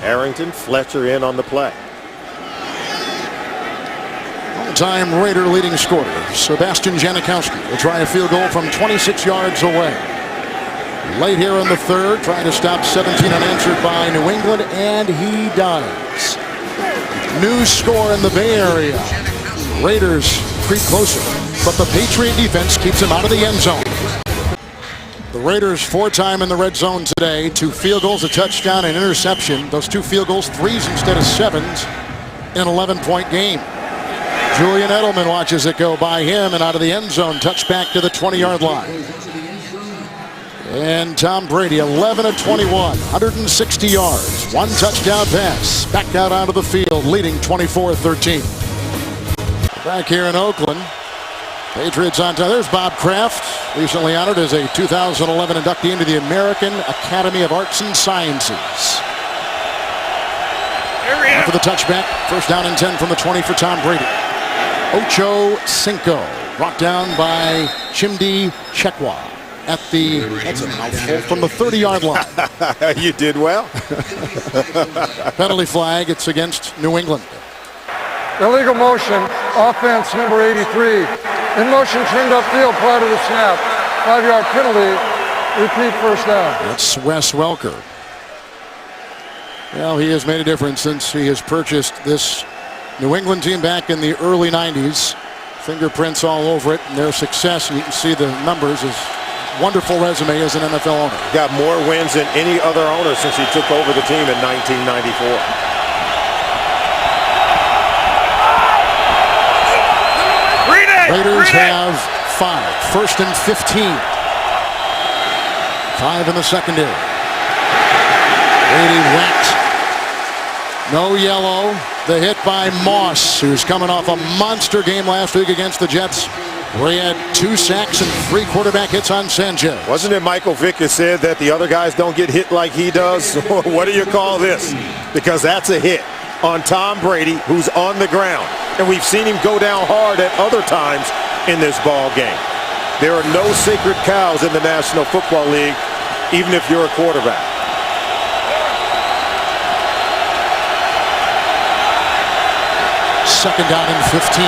Arrington, Fletcher in on the play. All-time Raider leading scorer, Sebastian Janikowski, will try a field goal from 26 yards away. Late here in the 3rd, trying to stop 17 unanswered by New England, and he does. New score in the Bay Area. Raiders creep closer, but the Patriot defense keeps him out of the end zone. The Raiders 4-time in the red zone today. 2 field goals, a touchdown, and interception. Those 2 field goals, 3s instead of 7s, in an 11-point game. Julian Edelman watches it go by him and out of the end zone. Touchback to the 20-yard line. And Tom Brady, 11 of 21, 160 yards, 1 touchdown pass. Back out onto the field, leading 24-13. Back here in Oakland, Patriots on top. There's Bob Kraft, recently honored as a 2011 inductee into the American Academy of Arts and Sciences. For the touchback, first down and 10 from the 20 for Tom Brady. Ocho Cinco, brought down by Chimdi Chekwa at the, that's a mouthful, from the 30-yard line. You did well. Penalty flag, it's against New England. Illegal motion, offense number 83. In motion turned upfield prior to the snap. 5-yard penalty, repeat first down. That's Wes Welker. Well, he has made a difference since he has purchased this New England team back in the early 90s. Fingerprints all over it, and their success, and you can see the numbers, is wonderful resume as an NFL owner. Got more wins than any other owner since he took over the team in 1994. Raiders have 5. First and 15. 5 in the secondary. Brady whacked. No yellow. The hit by Moss, who's coming off a monster game last week against the Jets, where he had 2 sacks and 3 quarterback hits on Sanchez. Wasn't it Michael Vick that said that the other guys don't get hit like he does? What do you call this? Because that's a hit on Tom Brady, who's on the ground. And we've seen him go down hard at other times in this ball game. There are no sacred cows in the National Football League, even if you're a quarterback. Second down and 15.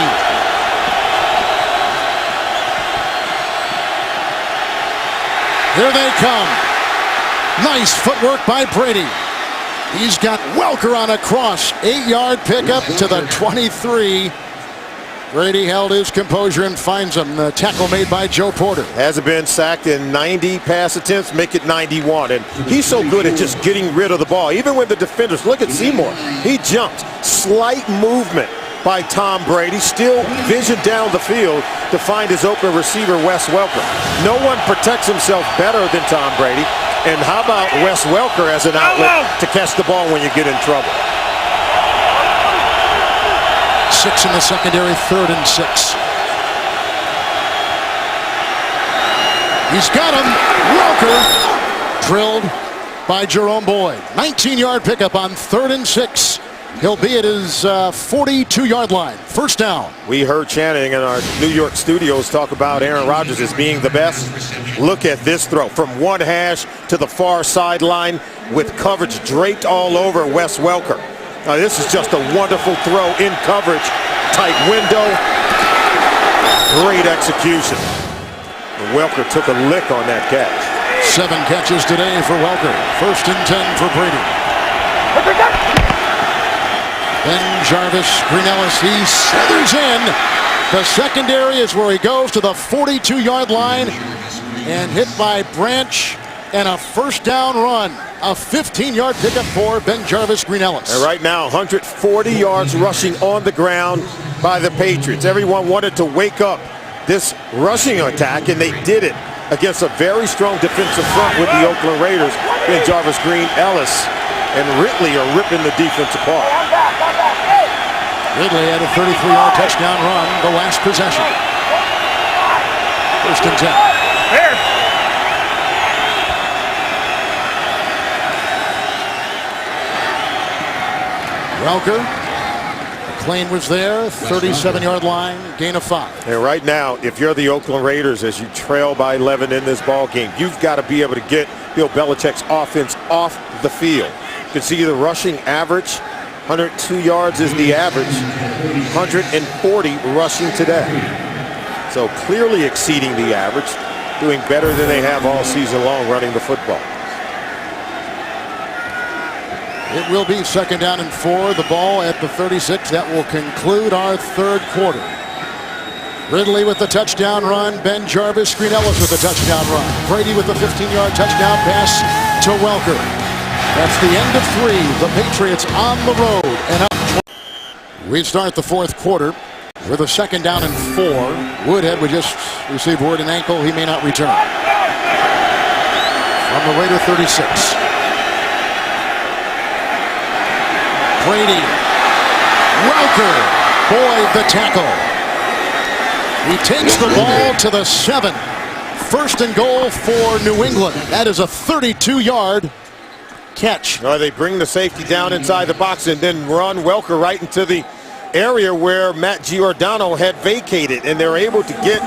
Here they come. Nice footwork by Brady. He's got Welker on a cross. 8-yard pickup to the 23. Brady held his composure and finds him. The tackle made by Joe Porter. Hasn't been sacked in 90 pass attempts, make it 91. And he's so good at just getting rid of the ball. Even when the defenders, look at Seymour. He jumped. Slight movement by Tom Brady. Still vision down the field to find his open receiver, Wes Welker. No one protects himself better than Tom Brady. And how about Wes Welker as an outlet to catch the ball when you get in trouble? 6 in the secondary, 3rd and 6. He's got him. Welker drilled by Jerome Boyd. 19-yard pickup on 3rd and 6. He'll be at his 42-yard line. First down. We heard Channing in our New York studios talk about Aaron Rodgers as being the best. Look at this throw from one hash to the far sideline with coverage draped all over Wes Welker. Now, this is just a wonderful throw in coverage. Tight window. Great execution. And Welker took a lick on that catch. 7 catches today for Welker. First and 10 for Brady. Ben Jarvis, Greenellis, he slithers in. The secondary is where he goes to the 42-yard line and hit by Branch, and a first down run. A 15-yard pickup for Ben Jarvis, Greenellis. And right now, 140 yards rushing on the ground by the Patriots. Everyone wanted to wake up this rushing attack, and they did it against a very strong defensive front with the Oakland Raiders. Ben Jarvis, Greenellis, and Ridley are ripping the defense apart. Ridley had a 33-yard touchdown run the last possession. First and 10. Here. Welker. McClain was there. 37-yard line. Gain of 5. And right now, if you're the Oakland Raiders, as you trail by 11 in this ball game, you've got to be able to get Bill Belichick's offense off the field. You can see the rushing average. 102 yards is the average. 140 rushing today. So clearly exceeding the average. Doing better than they have all season long running the football. It will be second down and 4. The ball at the 36. That will conclude our third quarter. Ridley with the touchdown run. Ben Jarvis, Greenellis with the touchdown run. Brady with the 15-yard touchdown pass to Welker. That's the end of 3. The Patriots on the road and up. We start the fourth quarter with a second down and 4. Woodhead would just receive word and ankle. He may not return. from the Raider 36. Brady. Welker. Boyd the tackle. He takes the ball to the 7. First and goal for New England. That is a 32-yard catch. They bring the safety down inside the box and then run Welker right into the area where Matt Giordano had vacated, and they're able to get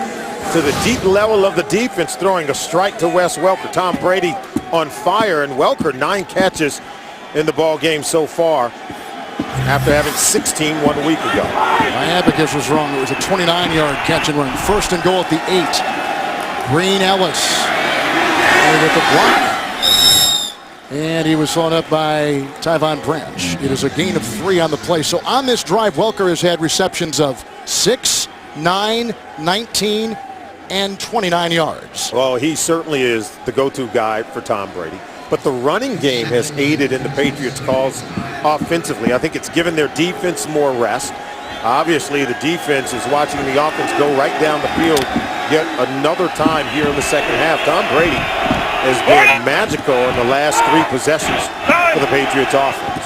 to the deep level of the defense, throwing a strike to Wes Welker. Tom Brady on fire, and Welker 9 catches in the ball game so far after having 16 1 week ago. My abacus was wrong. It was a 29-yard catch and run. First and goal at the 8. Green Ellis with the block. And he was followed up by Tyvon Branch. It is a gain of 3 on the play. So on this drive, Welker has had receptions of 6, 9, 19, and 29 yards. Well, he certainly is the go-to guy for Tom Brady. But the running game has aided in the Patriots' cause offensively. I think it's given their defense more rest. Obviously, the defense is watching the offense go right down the field yet another time here in the second half. Tom Brady has been magical in the last 3 possessions for the Patriots offense.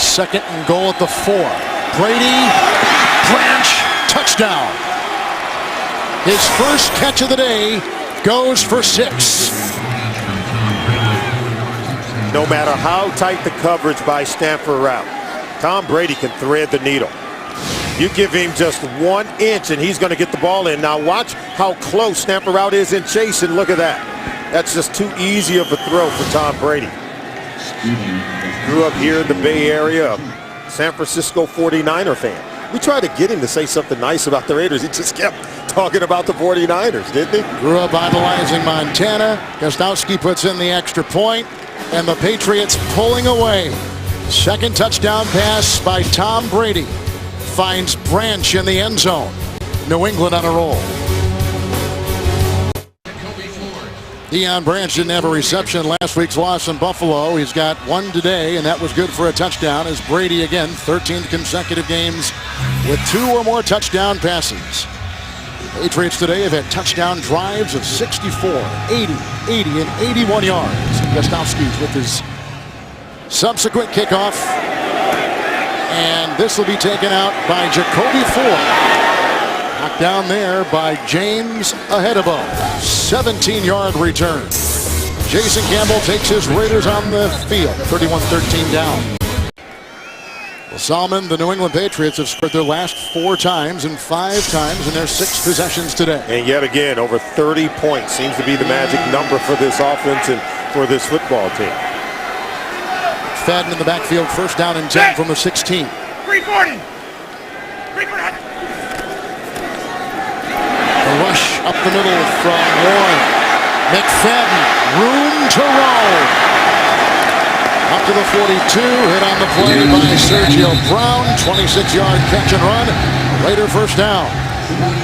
Second and goal at the 4. Brady, Branch, touchdown. His first catch of the day goes for 6. No matter how tight the coverage by Stanford route, Tom Brady can thread the needle. You give him just 1 inch and he's going to get the ball in. Now watch how close Stanford route is in chase, and look at that. That's just too easy of a throw for Tom Brady. Grew up here in the Bay Area, a San Francisco 49er fan. We tried to get him to say something nice about the Raiders. He just kept talking about the 49ers, didn't he? Grew up idolizing Montana. Gostowski puts in the extra point, and the Patriots pulling away. Second touchdown pass by Tom Brady. Finds Branch in the end zone. New England on a roll. Deion Branch didn't have a reception last week's loss in Buffalo. He's got 1 today, and that was good for a touchdown, as Brady again, 13 consecutive games with 2 or more touchdown passes. Patriots today have had touchdown drives of 64, 80, 80, and 81 yards. Gostowski's with his subsequent kickoff. And this will be taken out by Jacoby Ford. Knocked down there by James Ahedebo. 17-yard return. Jason Campbell takes his Raiders on the field. 31-13 down. Well, Solomon, the New England Patriots have scored their last 4 times and 5 times in their 6 possessions today. And yet again, over 30 points seems to be the magic number for this offense and for this football team. Fadden in the backfield, first down and 10 from the 16. 340. A rush up the middle from Warren. McFadden, room to roll. Up to the 42, hit on the play by Sergio Brown. 26-yard catch and run. Later first down.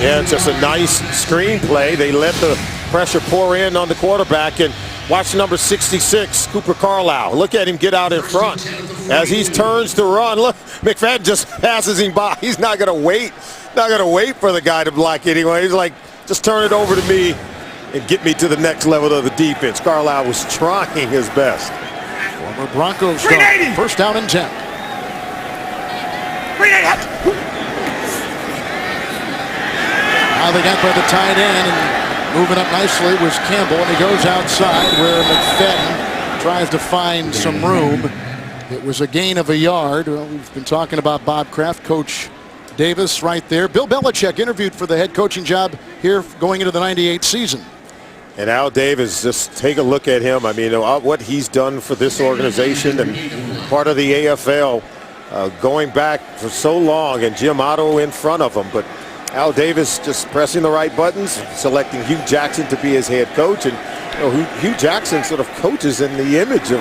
Yeah, it's just a nice screen play. They let the pressure pour in on the quarterback, and watch number 66, Cooper Carlisle. Look at him get out in front. As he turns to run, look, McFadden just passes him by. He's not going to wait. Not going to wait for the guy to block anyway. He's like, just turn it over to me and get me to the next level of the defense. Carlisle was trying his best. Former Broncos star. First down and 10. Now they got by the tight end, and moving up nicely was Campbell, and he goes outside where McFadden tries to find some room. It was a gain of a yard. Well, we've been talking about Bob Kraft, Coach Davis right there. Bill Belichick interviewed for the head coaching job here going into the 98 season. And Al Davis, just take a look at him. I mean, what he's done for this organization and part of the AFL going back for so long, and Jim Otto in front of him. But Al Davis just pressing the right buttons, selecting Hugh Jackson to be his head coach. And Hugh Jackson sort of coaches in the image of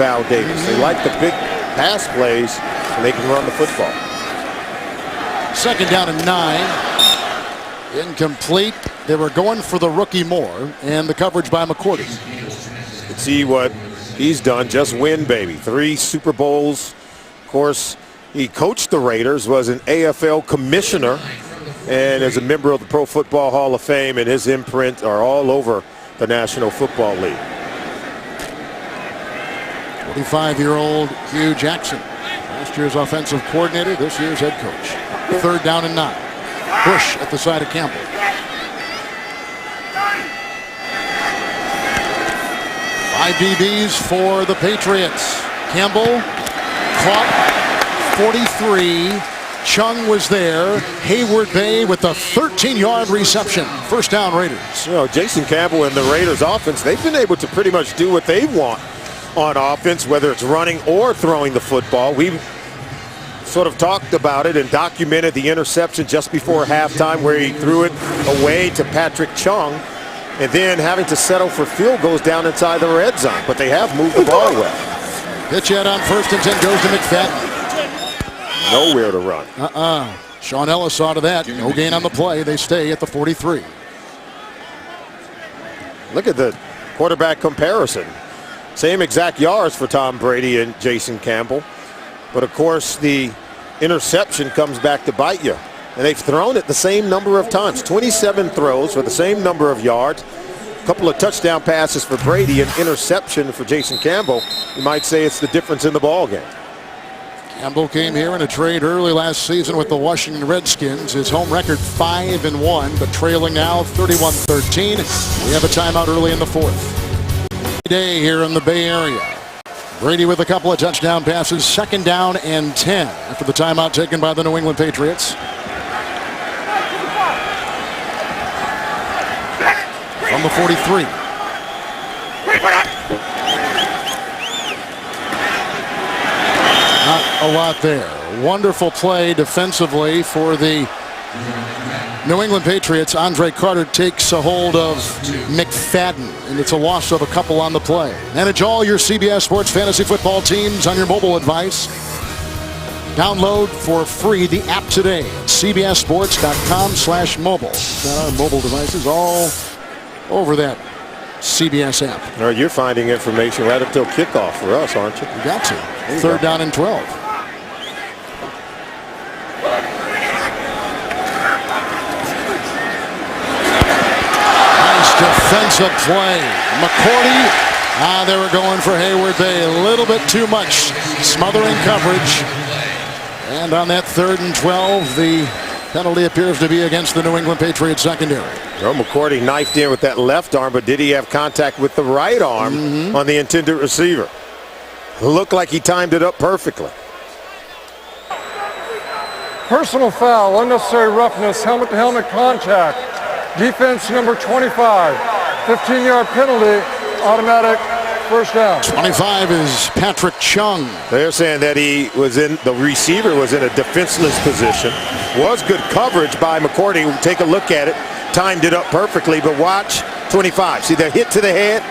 Al Davis. They like the big pass plays, and they can run the football. Second down and 9. Incomplete. They were going for the rookie Moore, and the coverage by McCourty. Let's see what he's done. Just win, baby. 3 Super Bowls. Of course, he coached the Raiders, was an AFL commissioner, and is a member of the Pro Football Hall of Fame, and his imprint are all over the National Football League. 35-year-old Hugh Jackson. Last year's offensive coordinator, this year's head coach. 3rd down and 9. Bush at the side of Campbell. 5 DBs for the Patriots. Campbell caught 43. Chung was there. Hayward Bay with a 13-yard reception. 1st down Raiders. You know, Jason Campbell and the Raiders offense, they've been able to pretty much do what they want on offense, whether it's running or throwing the football. We've sort of talked about it and documented the interception just before halftime where he threw it away to Patrick Chung, and then having to settle for field goals down inside the red zone. But they have moved the ball well. Pitch out on 1st and 10 goes to McFadden. Nowhere to run. Sean Ellis saw to that. No gain on the play. They stay at the 43. Look at the quarterback comparison. Same exact yards for Tom Brady and Jason Campbell. But of course, the interception comes back to bite you. And they've thrown it the same number of times. 27 throws for the same number of yards. A couple of touchdown passes for Brady, an interception for Jason Campbell. You might say it's the difference in the ball game. Campbell came here in a trade early last season with the Washington Redskins. His home record 5-1, but trailing now 31-13. We have a timeout early in the 4th. Day here in the Bay Area. Brady with a couple of touchdown passes. 2nd down and 10 after the timeout taken by the New England Patriots. From the 43. Not a lot there. Wonderful play defensively for the New England Patriots. Andre Carter takes a hold of McFadden, and it's a loss of a couple on the play. Manage all your CBS Sports fantasy football teams on your mobile device. Download for free the app today at cbssports.com/mobile. Got our mobile devices all over that CBS app. All right, you're finding information right up till kickoff for us, aren't you? You got to. 3rd down and 12. Nice defensive play. McCourty. They were going for Hayward Bay a little bit too much. Smothering coverage. And on that 3rd and 12, the penalty appears to be against the New England Patriots secondary. Well, McCourty knifed in with that left arm, but did he have contact with the right arm on the intended receiver? Looked like he timed it up perfectly. Personal foul, unnecessary roughness, helmet-to-helmet contact. Defense number 25. 15-yard penalty, automatic 1st down. 25 is Patrick Chung. They're saying that the receiver was in a defenseless position. Was good coverage by McCourty. Take a look at it. Timed it up perfectly, but watch 25. See the hit to the head?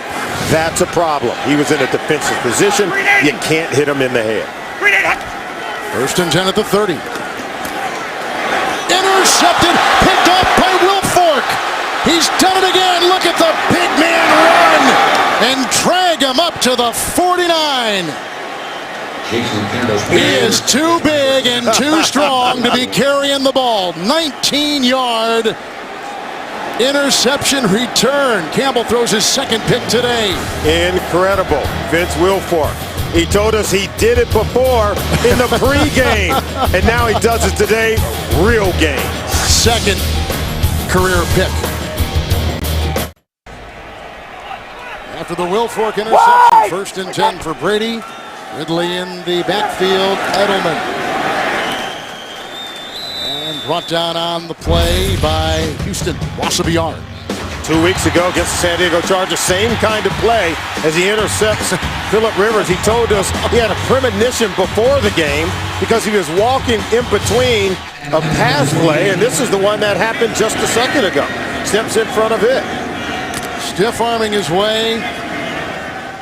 That's a problem. He was in a defensive position. You can't hit him in the head. 1st and 10 at the 30. Intercepted, picked up by Wilfork. He's done it again. Look at the big man run and drag him up to the 49. He is too big and too strong to be carrying the ball. 19-yard interception return. Campbell throws his 2nd pick today. Incredible. Vince Wilfork. He told us he did it before in the pregame, and now he does it today. Real game. 2nd career pick. After the Wilfork interception, 1st and 10 for Brady. Ridley in the backfield. Edelman. And brought down on the play by Houston. Loss of a yard. 2 weeks ago against the San Diego Chargers, same kind of play as he intercepts Phillip Rivers. He told us he had a premonition before the game because he was walking in between a pass play, and this is the one that happened just a second ago. Steps in front of it. Stiff arming his way.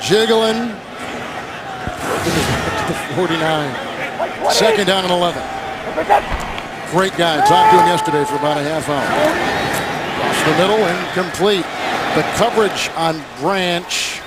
Jiggling. 49. 2nd down and 11. Great guy. Talked to him yesterday for about a half hour. Across the middle, incomplete. The coverage on Branch,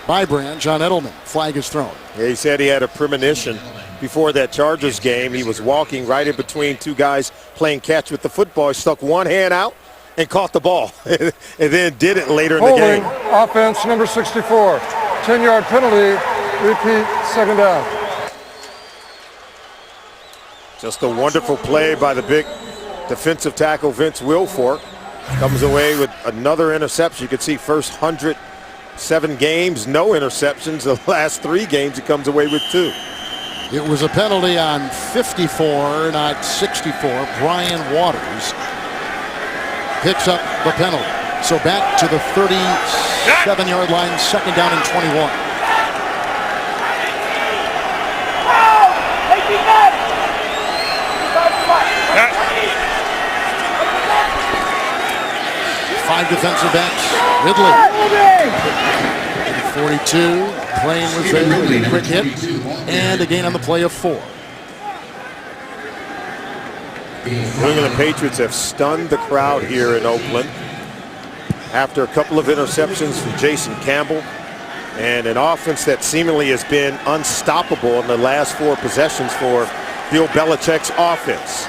by Branch on Edelman. Flag is thrown. Yeah, he said he had a premonition before that Chargers game. He was walking right in between two guys playing catch with the football. He stuck one hand out and caught the ball and then did it later in the game. Offense number 64. 10-yard penalty, Repeat, second down. Just a wonderful play by the big defensive tackle Vince Wilfork. Comes away with another interception. You can see first 107 games, no interceptions. The last 3 games he comes away with 2. It was a penalty on 54, not 64. Brian Waters picks up the penalty. So back to the 37-yard line, second down and 21. Five defensive backs. Ridley. 42. Playing with a quick hit. And a gain on the play of 4. New England Patriots have stunned the crowd here in Oakland after a couple of interceptions from Jason Campbell and an offense that seemingly has been unstoppable in the last 4 possessions for Bill Belichick's offense.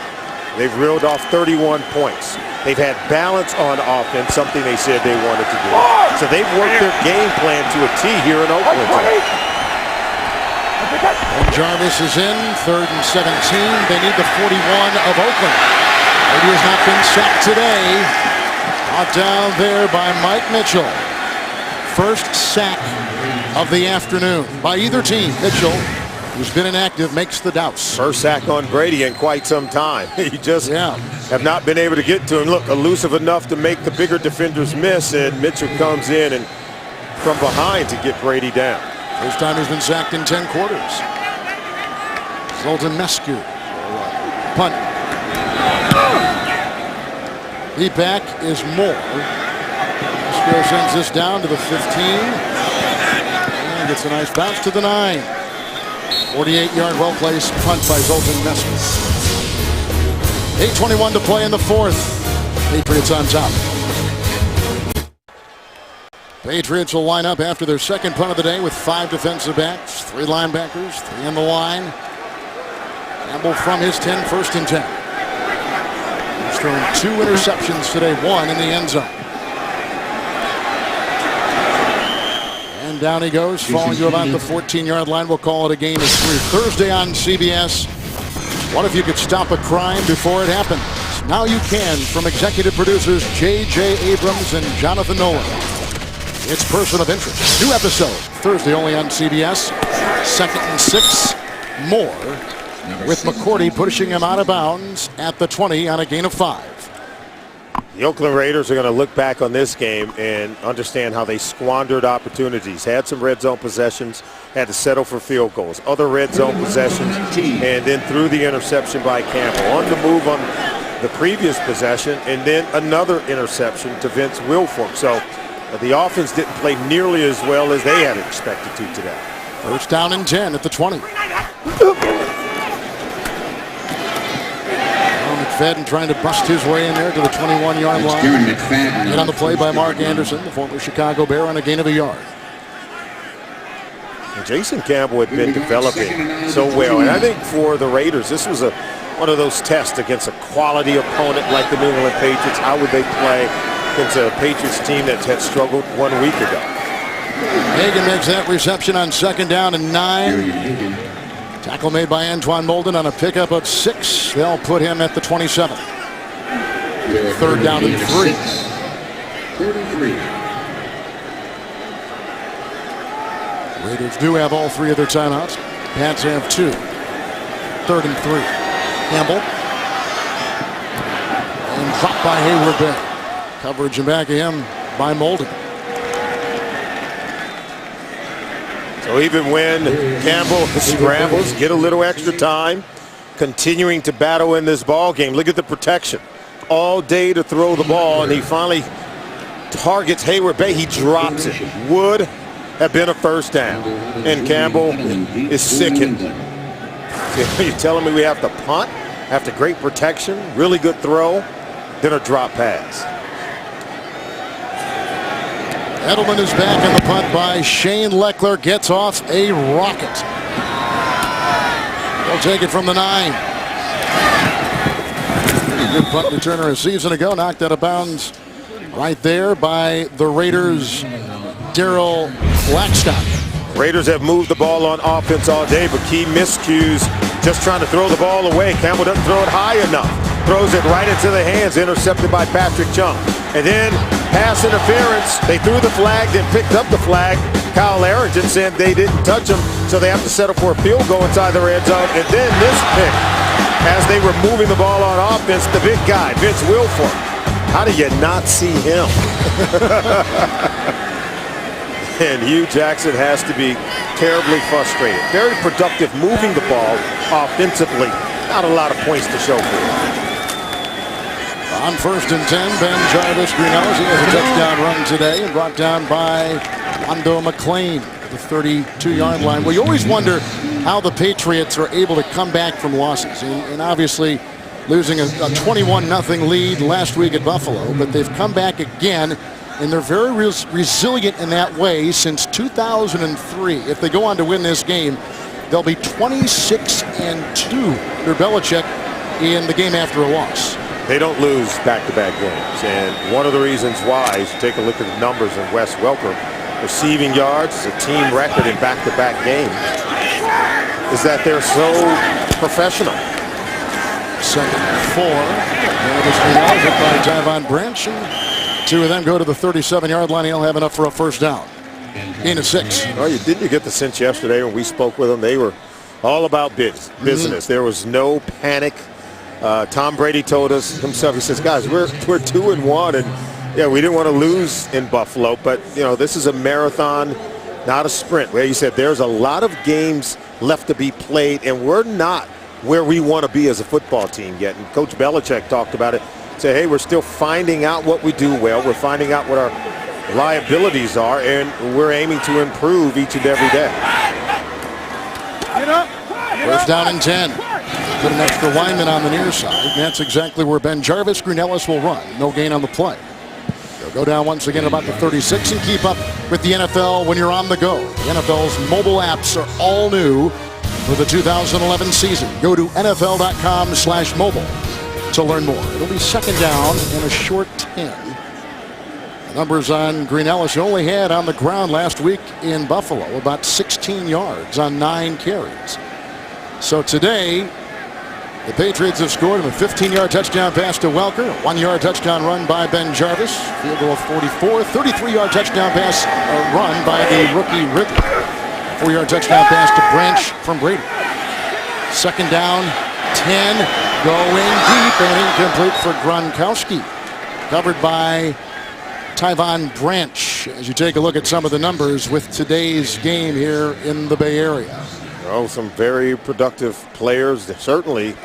They've reeled off 31 points. They've had balance on offense, something they said they wanted to do. So they've worked their game plan to a T here in Oakland tonight. And Jarvis is in, 3rd and 17. They need the 41 of Oakland. Brady has not been sacked today. Brought down there by Mike Mitchell. First sack of the afternoon by either team. Mitchell, who's been inactive, makes the douse. First sack on Brady in quite some time. You just have not been able to get to him. Look, elusive enough to make the bigger defenders miss, and Mitchell comes in and from behind to get Brady down. First time he's been sacked in 10 quarters. Zoltan Mescu. Punt. The back is Moore. Mescu sends this down to the 15. And gets a nice bounce to the 9. 48-yard well-placed punt by Zoltan Mescu. 8:21 to play in the 4th. Patriots on top. Patriots will line up after their second punt of the day with 5 defensive backs, 3 linebackers, 3 on the line. Campbell from his 10, 1st and 10. He's thrown 2 interceptions today, 1 in the end zone. And down he goes, falling to about the 14-yard line. We'll call it a gain of 3. Thursday on CBS. What if you could stop a crime before it happens? Now you can, from executive producers J.J. Abrams and Jonathan Nolan. It's Person of Interest. New episode, Thursday only on CBS. 2nd and 6. Moore with McCourty pushing him out of bounds at the 20 on a gain of 5. The Oakland Raiders are going to look back on this game and understand how they squandered opportunities. Had some red zone possessions, had to settle for field goals. Other red zone possessions, and then threw the interception by Campbell. On the move on the previous possession, and then another interception to Vince Wilfork. So the offense didn't play nearly as well as they had expected to today. First down and 10 at the 20. McFadden trying to bust his way in there to the 21-yard line. Hit on the play by Mark Anderson, the former Chicago Bear, on a gain of a yard. And Jason Campbell had been developing so well. And I think for the Raiders, this was one of those tests against a quality opponent like the New England Patriots. How would they play against a Patriots team that had struggled 1 week ago? Hagan makes that reception on 2nd down and 9. Tackle made by Antoine Molden on a pickup of 6. They'll put him at the 27. 3rd down and 3. 33. Raiders do have all 3 of their timeouts. Pats have 2. 3rd and 3. Campbell. And dropped by Hayward Bay. Coverage and back of him by Molden. So even when Campbell scrambles, get a little extra time, continuing to battle in this ball game. Look at the protection. All day to throw the ball, and he finally targets Hayward Bay. He drops it. Would have been a first down. And Campbell is sickened. You're telling me we have to punt after great protection, really good throw, then a drop pass. Edelman is back on the punt by Shane Leckler. Gets off a rocket. They'll take it from the 9. Pretty good punt returner a season ago. Knocked out of bounds right there by the Raiders' Daryl Blackstock. Raiders have moved the ball on offense all day, but key miscues, just trying to throw the ball away. Campbell doesn't throw it high enough. Throws it right into the hands, intercepted by Patrick Chung. And then pass interference. They threw the flag, then picked up the flag. Kyle Arrington said they didn't touch him, so they have to settle for a field goal inside their red zone. And then this pick, as they were moving the ball on offense, the big guy, Vince Wilfork. How do you not see him? And Hugh Jackson has to be terribly frustrated. Very productive moving the ball offensively. Not a lot of points to show for it. On 1st and 10, Ben Jarvis Greenellis. He has a touchdown run today and brought down by Wando McClain at the 32-yard line. Well, you always wonder how the Patriots are able to come back from losses. And obviously losing a 21-0 lead last week at Buffalo, but they've come back again, and they're very resilient in that way since 2003. If they go on to win this game, they'll be 26-2 under Belichick in the game after a loss. They don't lose back-to-back games, and one of the reasons why is you take a look at the numbers of Wes Welker. Receiving yards is a team record in back-to-back games, is that they're so professional. 2nd and 4. Hit by Tyvon Branch, and 2 of them go to the 37-yard line. He'll have enough for a first down. Gain of 6. Oh, didn't you get the sense yesterday when we spoke with them? They were all about business. There was no panic. Tom Brady told us himself, he says, guys, we're 2-1, and yeah, we didn't want to lose in Buffalo, but this is a marathon, not a sprint. Where he said there's a lot of games left to be played, and we're not where we want to be as a football team yet. And Coach Belichick talked about it. Said, hey, we're still finding out what we do well. We're finding out what our liabilities are, and we're aiming to improve each and every day. First down and 10. Put an extra lineman on the near side. And that's exactly where Ben Jarvis Greenellis will run. No gain on the play. They'll go down once again about the 36 and keep up with the NFL when you're on the go. The NFL's mobile apps are all new for the 2011 season. Go to NFL.com/mobile to learn more. It'll be 2nd down and a short 10. The numbers on Greenellis only had on the ground last week in Buffalo about 16 yards on 9 carries. So today, the Patriots have scored him a 15-yard touchdown pass to Welker, a 1-yard touchdown run by Ben Jarvis, field goal of 44, 33-yard touchdown pass run by the rookie Ridley, 4-yard touchdown pass to Branch from Brady. 2nd down, 10, going deep and incomplete for Gronkowski, covered by Tyvon Branch. As you take a look at some of the numbers with today's game here in the Bay Area. Oh, some very productive players, certainly.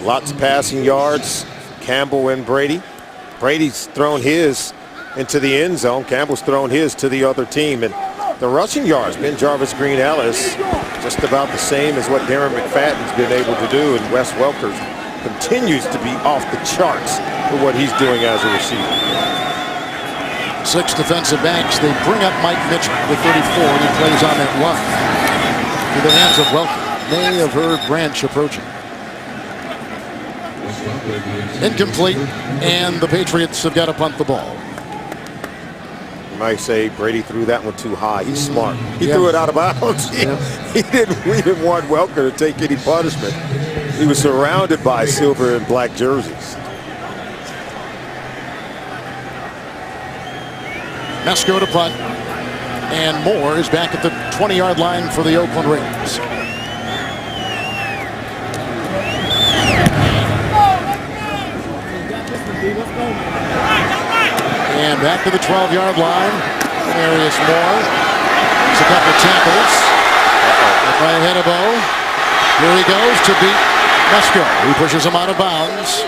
Lots of passing yards, Campbell and Brady. Brady's thrown his into the end zone. Campbell's thrown his to the other team. And the rushing yards, Ben Jarvis Greenellis, just about the same as what Darren McFadden's been able to do. And Wes Welker continues to be off the charts for what he's doing as a receiver. 6 defensive backs. They bring up Mike Mitchell, the 34, and he plays on that line. To the hands of Welker. May have heard Branch approaching. Incomplete, and the Patriots have got to punt the ball. You might say Brady threw that one too high. He's smart. He threw it out of bounds. He didn't even want Welker to take any punishment. He was surrounded by silver and black jerseys. Mesko to punt. And Moore is back at the 20-yard line for the Oakland Raiders. And back to the 12-yard line. Arius Moore. It's a couple tackles. Right ahead of Bo. Here he goes to beat Mesko. He pushes him out of bounds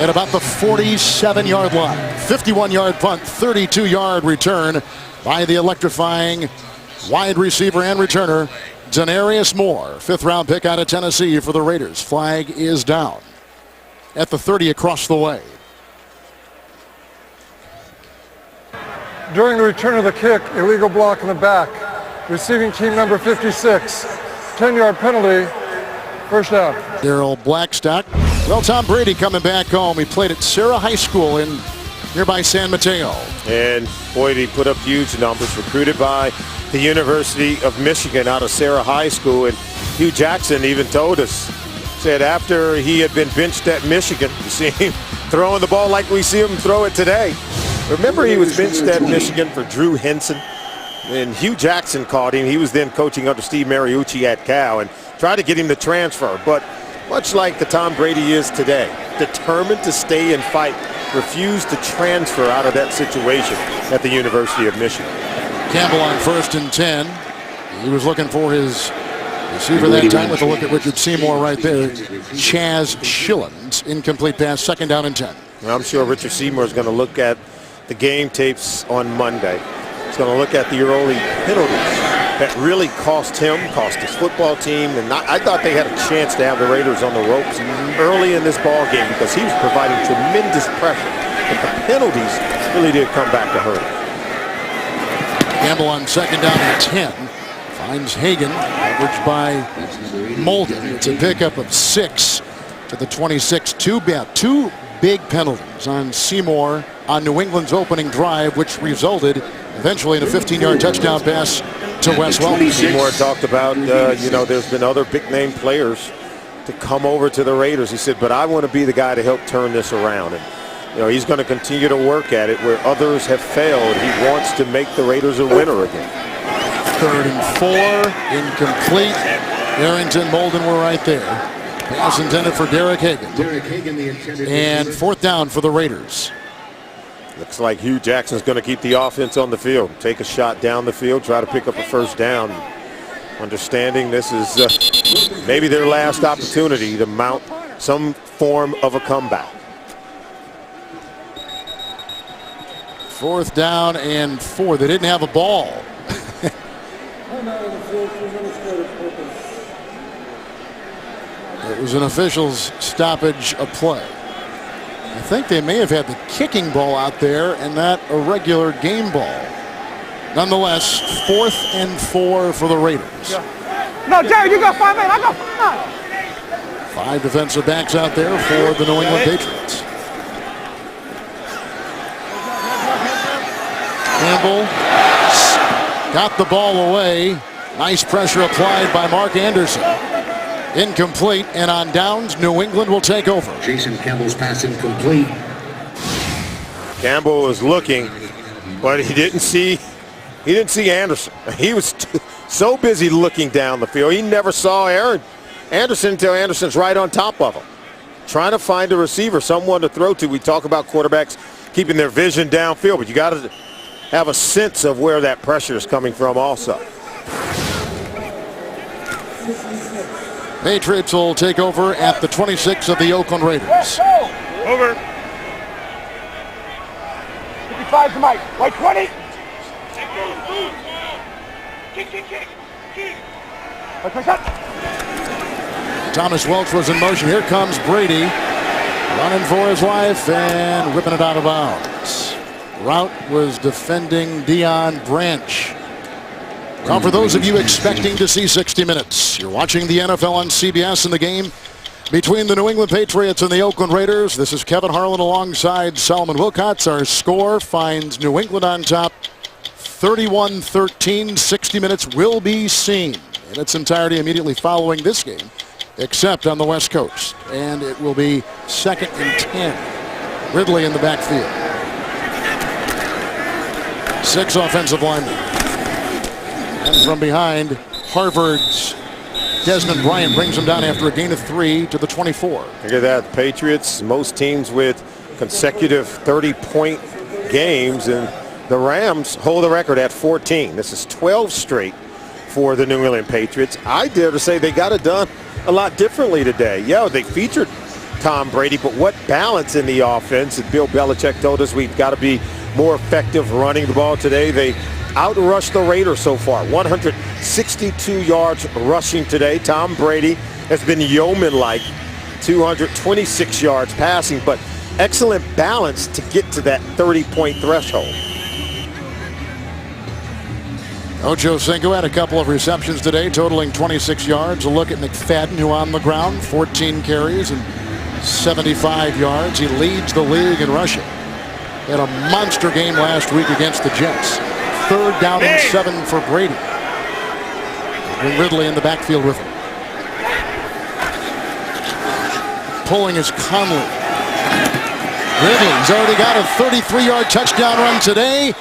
at about the 47-yard line. 51-yard punt, 32-yard return by the electrifying wide receiver and returner, Denarius Moore. 5th-round pick out of Tennessee for the Raiders. Flag is down at the 30 across the way. During the return of the kick, illegal block in the back. Receiving team number 56. 10-yard penalty. First down. Darrell Blackstock. Well, Tom Brady coming back home. He played at Serra High School in nearby San Mateo. And boy, did he put up huge numbers. Recruited by the University of Michigan out of Sarah High School. And Hugh Jackson even told us, said after he had been benched at Michigan, you see him throwing the ball like we see him throw it today. Remember, he was benched at Michigan for Drew Henson, and Hugh Jackson called him. He was then coaching under Steve Mariucci at Cal and tried to get him to transfer. But much like the Tom Brady is today, determined to stay and fight, refused to transfer out of that situation at the University of Michigan. Campbell on 1st and 10. He was looking for his receiver that time with a look at Richard Seymour right there. Chaz Schillens, incomplete pass, 2nd down and 10. Well, I'm sure Richard Seymour is going to look at the game tapes on Monday. He's going to look at the early penalties that really cost him, cost his football team. And I thought they had a chance to have the Raiders on the ropes early in this ball game because he was providing tremendous pressure. But the penalties really did come back to hurt him. Campbell on 2nd down and 10. Finds Hagan, averaged by Molden. It's a pickup of 6 to the 26. Two big penalties on Seymour on New England's opening drive, which resulted eventually in a 15-yard touchdown pass to Wes Welker. Seymour talked about, there's been other big-name players to come over to the Raiders. He said, but I want to be the guy to help turn this around. And, he's going to continue to work at it where others have failed. He wants to make the Raiders a winner again. 3rd and 4, incomplete. Arrington, Molden were right there. Pass intended for Derek Hagan. And 4th down for the Raiders. Looks like Hugh Jackson's going to keep the offense on the field. Take a shot down the field, try to pick up a 1st down. Understanding this is maybe their last opportunity to mount some form of a comeback. 4th down and 4. They didn't have a ball. It was an official's stoppage of play. I think they may have had the kicking ball out there and not a regular game ball. Nonetheless, 4th and 4 for the Raiders. No, Jerry, you got 5 men. I got 5. 5 defensive backs out there for the New England Patriots. Campbell got the ball away. Nice pressure applied by Mark Anderson. Incomplete, and on downs, New England will take over. Jason Campbell's pass incomplete. Campbell was looking, but he didn't see Anderson. He was so busy looking down the field. He never saw Anderson until Anderson's right on top of him. Trying to find a receiver, someone to throw to. We talk about quarterbacks keeping their vision downfield, but you got to have a sense of where that pressure is coming from also. Patriots will take over at the 26 of the Oakland Raiders. Over. 55 to Mike. White 20. Kick. Thomas Welch was in motion. Here comes Brady. Running for his life and whipping it out of bounds. Route was defending Deion Branch. Now, for those of you expecting to see 60 Minutes, you're watching the NFL on CBS in the game between the New England Patriots and the Oakland Raiders. This is Kevin Harlan alongside Solomon Wilcots. Our score finds New England on top 31-13. 60 Minutes will be seen in its entirety immediately following this game, except on the West Coast. And it will be 2nd and 10. Ridley in the backfield. 6 offensive linemen. And from behind, Harvard's Desmond Bryant brings him down after a gain of 3 to the 24. Look at that. The Patriots, most teams with consecutive 30-point games, and the Rams hold the record at 14. This is 12 straight for the New England Patriots. I dare to say they got it done a lot differently today. Yeah, they featured Tom Brady, but what balance in the offense? And Bill Belichick told us we've got to be more effective running the ball today. They outrushed the Raiders so far. 162 yards rushing today. Tom Brady has been yeoman-like. 226 yards passing, but excellent balance to get to that 30-point threshold. Ocho Cinco had a couple of receptions today, totaling 26 yards. A look at McFadden, who on the ground, 14 carries and 75 yards. He leads the league in rushing. He had a monster game last week against the Jets. 3rd down and 7 for Brady. And Ridley in the backfield with him. Pulling is Conley. Ridley's already got a 33-yard touchdown run today.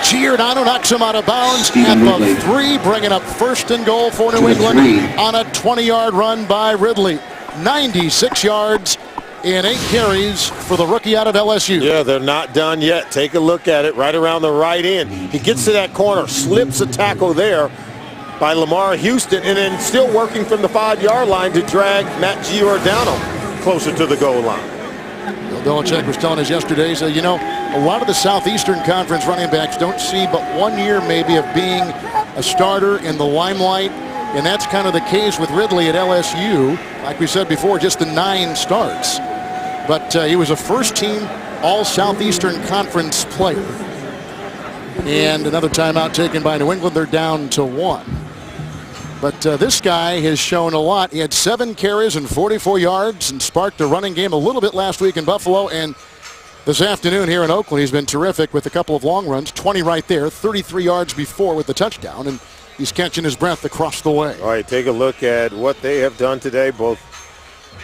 Giordano knocks him out of bounds at the 3, bringing up 1st and goal for New England on a 20-yard run by Ridley. 96 yards in 8 carries for the rookie out of LSU. Yeah, they're not done yet. Take a look at it right around the right end. He gets to that corner, slips a tackle there by Lamar Houston, and then still working from the 5-yard line to drag Matt Giordano closer to the goal line. Bill Belichick was telling us yesterday, so you know, a lot of the Southeastern Conference running backs don't see but 1 year maybe of being a starter in the limelight, and that's kind of the case with Ridley at LSU. Like we said before, just the 9 starts. But he was a first-team All-Southeastern Conference player. And another timeout taken by New England. They're down to 1. But this guy has shown a lot. He had 7 carries and 44 yards and sparked a running game a little bit last week in Buffalo. And this afternoon here in Oakland, he's been terrific with a couple of long runs. 20 right there, 33 yards before with the touchdown. And he's catching his breath across the way. All right, take a look at what they have done today, both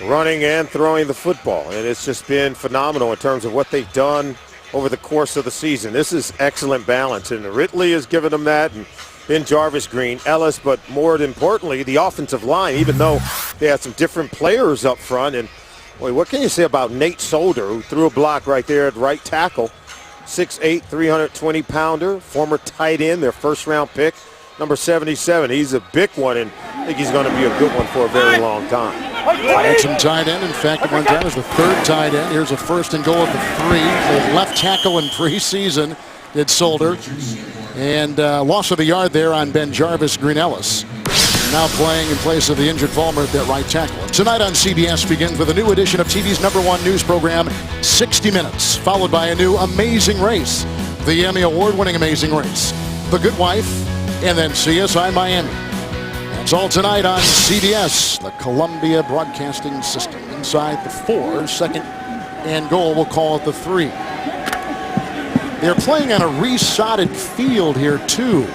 running and throwing the football. And it's just been phenomenal in terms of what they've done over the course of the season. This is excellent balance. And Ridley has given them that. And Ben Jarvis, Green, Ellis, but more importantly, the offensive line, even though they had some different players up front. And boy, what can you say about Nate Solder, who threw a block right there at right tackle? 6'8", 320-pounder, former tight end, their first-round pick, number 77. He's a big one, and I think he's going to be a good one for a very long time. Some tight end. In fact, at one time was the 3rd tight end. Here's a 1st and goal at the 3. The left tackle in preseason did Solder. And loss of a yard there on Ben Jarvis, Green Ellis. Now playing in place of the injured Vollmer at that right tackle. Tonight on CBS begins with a new edition of TV's #1 news program, 60 Minutes, followed by a new Amazing Race, the Emmy Award-winning Amazing Race, The Good Wife, and then CSI Miami. That's all tonight on CBS, the Columbia Broadcasting System. Inside the 4, 2nd and goal, we'll call it the 3. They're playing on a resodded field here, too.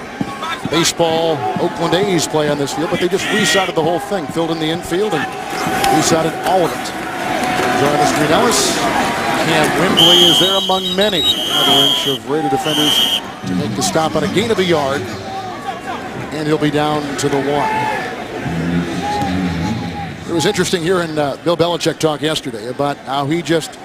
Baseball, Oakland A's play on this field, but they just resodded the whole thing, filled in the infield and resodded all of it. Jarvis, Green Ellis, Cam Wembley is there among many. Another inch of Raider defenders to make the stop on a gain of a yard, and he'll be down to the 1. It was interesting hearing Bill Belichick talk yesterday about how he just,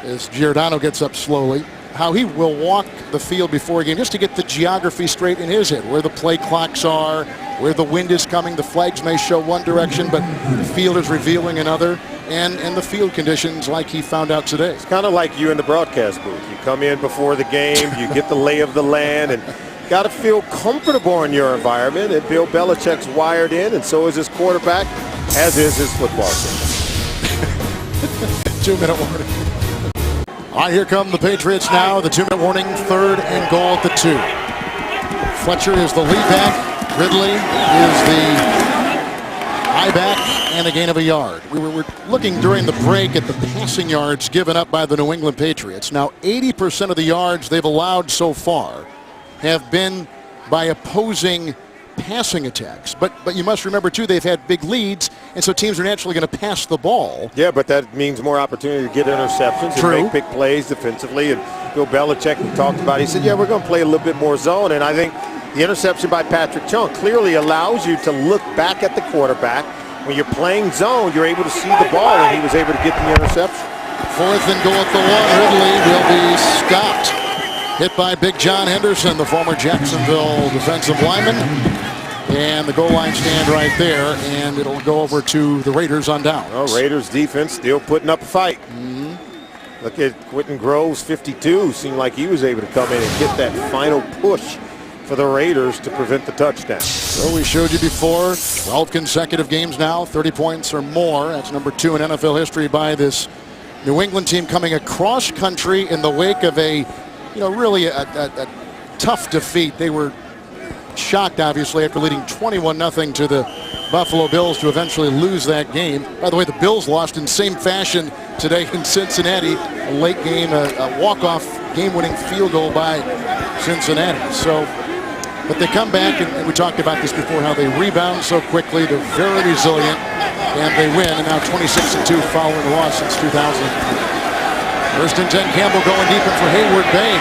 as Giordano gets up slowly, how he will walk the field before a game just to get the geography straight in his head, where the play clocks are, where the wind is coming. The flags may show one direction, but the field is revealing another, and the field conditions like he found out today. It's kind of like you in the broadcast booth. You come in before the game, you get the lay of the land, and got to feel comfortable in your environment. And Bill Belichick's wired in, and so is his quarterback, as is his football team. 2-minute warning. All right, here come the Patriots now. The 2-minute warning, 3rd and goal at the 2. Fletcher is the lead back. Ridley is the high back and a gain of a yard. We were looking during the break at the passing yards given up by the New England Patriots. Now, 80% of the yards they've allowed so far have been by opposing passing attacks. But you must remember, too, they've had big leads, and so teams are naturally going to pass the ball. Yeah, but that means more opportunity to get interceptions and make big plays defensively. And Bill Belichick talked about it. He said, yeah, we're going to play a little bit more zone. And I think the interception by Patrick Chung clearly allows you to look back at the quarterback. When you're playing zone, you're able to see the ball, and he was able to get the interception. 4th and goal at the 1. Ridley will be stopped. Hit by Big John Henderson, the former Jacksonville defensive lineman. And the goal line stand right there, and it'll go over to the Raiders on down. Well, Raiders defense still putting up a fight. Look at Quentin Groves, 52. Seemed like he was able to come in and get that final push for the Raiders to prevent the touchdown. So we showed you before, 12 consecutive games now, 30 points or more. That's number 2 in NFL history by this New England team, coming across country in the wake of a, really a tough defeat. They were shocked, obviously, after leading 21-0 to the Buffalo Bills to eventually lose that game. By the way, the Bills lost in same fashion today in Cincinnati. A late game, a walk-off game-winning field goal by Cincinnati. So But they come back, and we talked about this before, how they rebound so quickly. They're very resilient, and they win. And now 26-2 following the loss since 2000. First and 10, Campbell going deep in for Hayward Bay.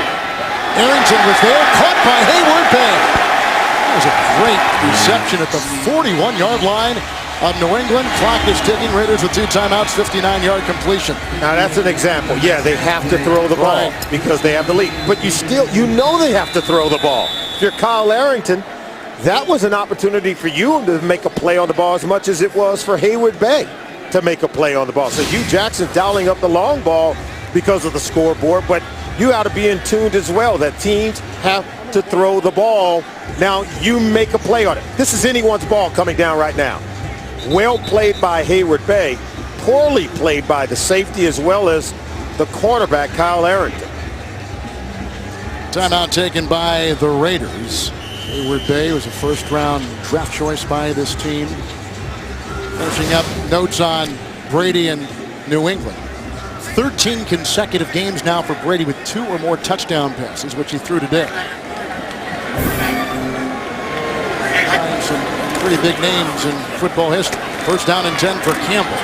Arrington was there, caught by Hayward Bay. That was a great reception at the 41-yard line of New England. Clock is ticking. Raiders with 2 timeouts, 59-yard completion. Now that's an example. Yeah, they have to throw the ball because they have the lead. But you know they have to throw the ball. If you're Kyle Arrington, that was an opportunity for you to make a play on the ball as much as it was for Hayward Bay to make a play on the ball. So Hugh Jackson's dialing up the long ball because of the scoreboard, but you ought to be in tune as well that teams have to throw the ball. Now you make a play on it. This is anyone's ball coming down right now. Well played by Hayward Bay, poorly played by the safety as well as the cornerback, Kyle Arrington. Timeout taken by the Raiders. Hayward Bay was a first-round draft choice by this team. Finishing up notes on Brady and New England. 13 consecutive games now for Brady with 2 or more touchdown passes, which he threw today. Some pretty big names in football history. First down and 10 for Campbell.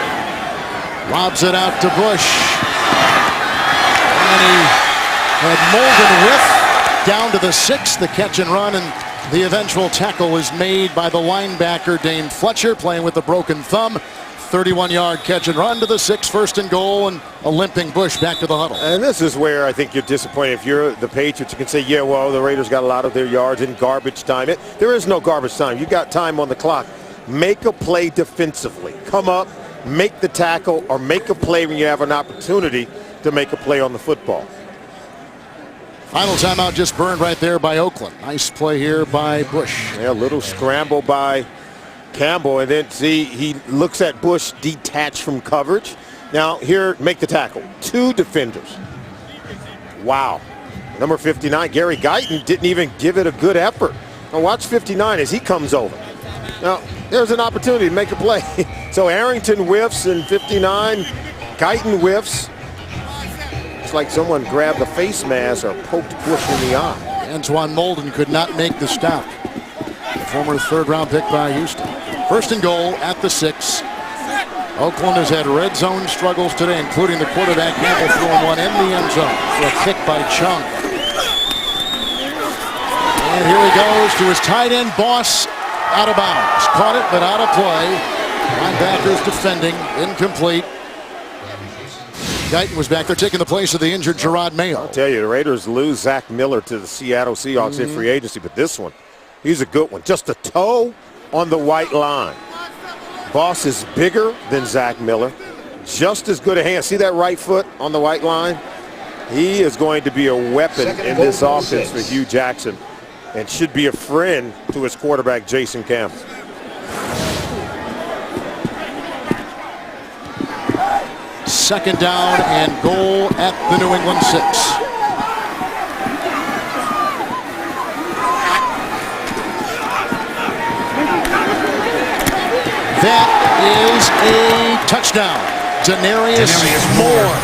Lobs it out to Bush. And he had Molden whiff down to the 6. The catch and run, and the eventual tackle was made by the linebacker Dane Fletcher, playing with a broken thumb. 31-yard catch and run to the 6, first and goal, and a limping Bush back to the huddle. And this is where I think you're disappointed. If you're the Patriots, you can say, yeah, well, the Raiders got a lot of their yards in garbage time. There is no garbage time. You got time on the clock. Make a play defensively. Come up, make the tackle, or make a play when you have an opportunity to make a play on the football. Final timeout just burned right there by Oakland. Nice play here by Bush. Yeah, a little scramble by Campbell, and then see, he looks at Bush detached from coverage. Now here, make the tackle. 2 defenders. Wow. Number 59, Gary Guyton, didn't even give it a good effort. Now watch 59 as he comes over. Now there's an opportunity to make a play. So Arrington whiffs and 59, Guyton whiffs. It's like someone grabbed a face mask or poked Bush in the eye. Antoine Molden could not make the stop. The former 3rd-round pick by Houston. First and goal at the 6. Oakland has had red zone struggles today, including the quarterback Campbell throwing one in the end zone for a kick by Chung. And here he goes to his tight end, Boss, out of bounds. Caught it, but out of play. Linebackers defending, incomplete. Guyton was back there taking the place of the injured Gerard Mayo. I'll tell you, the Raiders lose Zach Miller to the Seattle Seahawks in free agency, but this one, he's a good one. Just a toe on the white line. Boss is bigger than Zach Miller. Just as good a hand. See that right foot on the white line? He is going to be a weapon in this offense for Hugh Jackson and should be a friend to his quarterback, Jason Campbell. Second down and goal at the New England 6. That is a touchdown. Denarius Moore.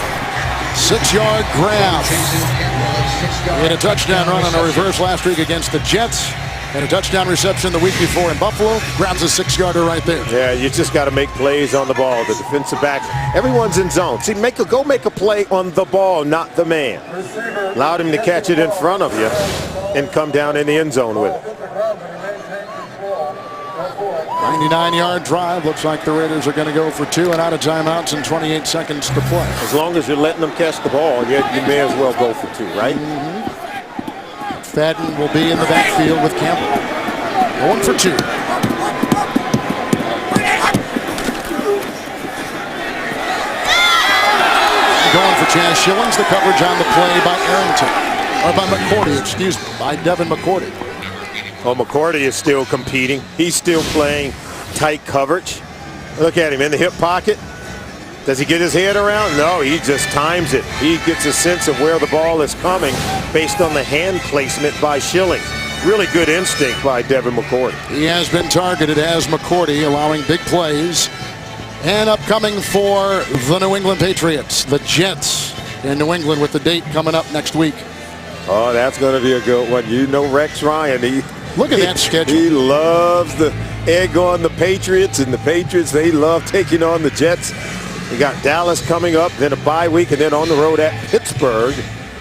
6-yard grab. He had a touchdown run on a reverse last week against the Jets. And a touchdown reception the week before in Buffalo. Grabs a 6-yarder right there. Yeah, you just got to make plays on the ball. The defensive backs, everyone's in zone. See, go make a play on the ball, not the man. Allowed him to catch it in front of you and come down in the end zone with it. 99-yard drive. Looks like the Raiders are going to go for 2 and out of timeouts and 28 seconds to play. As long as you're letting them catch the ball, you may as well go for 2, right? Fadden will be in the backfield with Campbell. Going for 2. Going for Chaz Schillings. The coverage on the play by Arrington. Or by McCourty, excuse me, by Devin McCourty. Well, McCourty is still competing. He's still playing tight coverage. Look at him in the hip pocket. Does he get his head around? No, he just times it. He gets a sense of where the ball is coming based on the hand placement by Schilling. Really good instinct by Devin McCourty. He has been targeted as McCourty, allowing big plays. And upcoming for the New England Patriots, the Jets in New England with the date coming up next week. Oh, that's going to be a good one. You know Rex Ryan, Look at that schedule. He loves the egg on the Patriots, and the Patriots, they love taking on the Jets. You got Dallas coming up, then a bye week, and then on the road at Pittsburgh.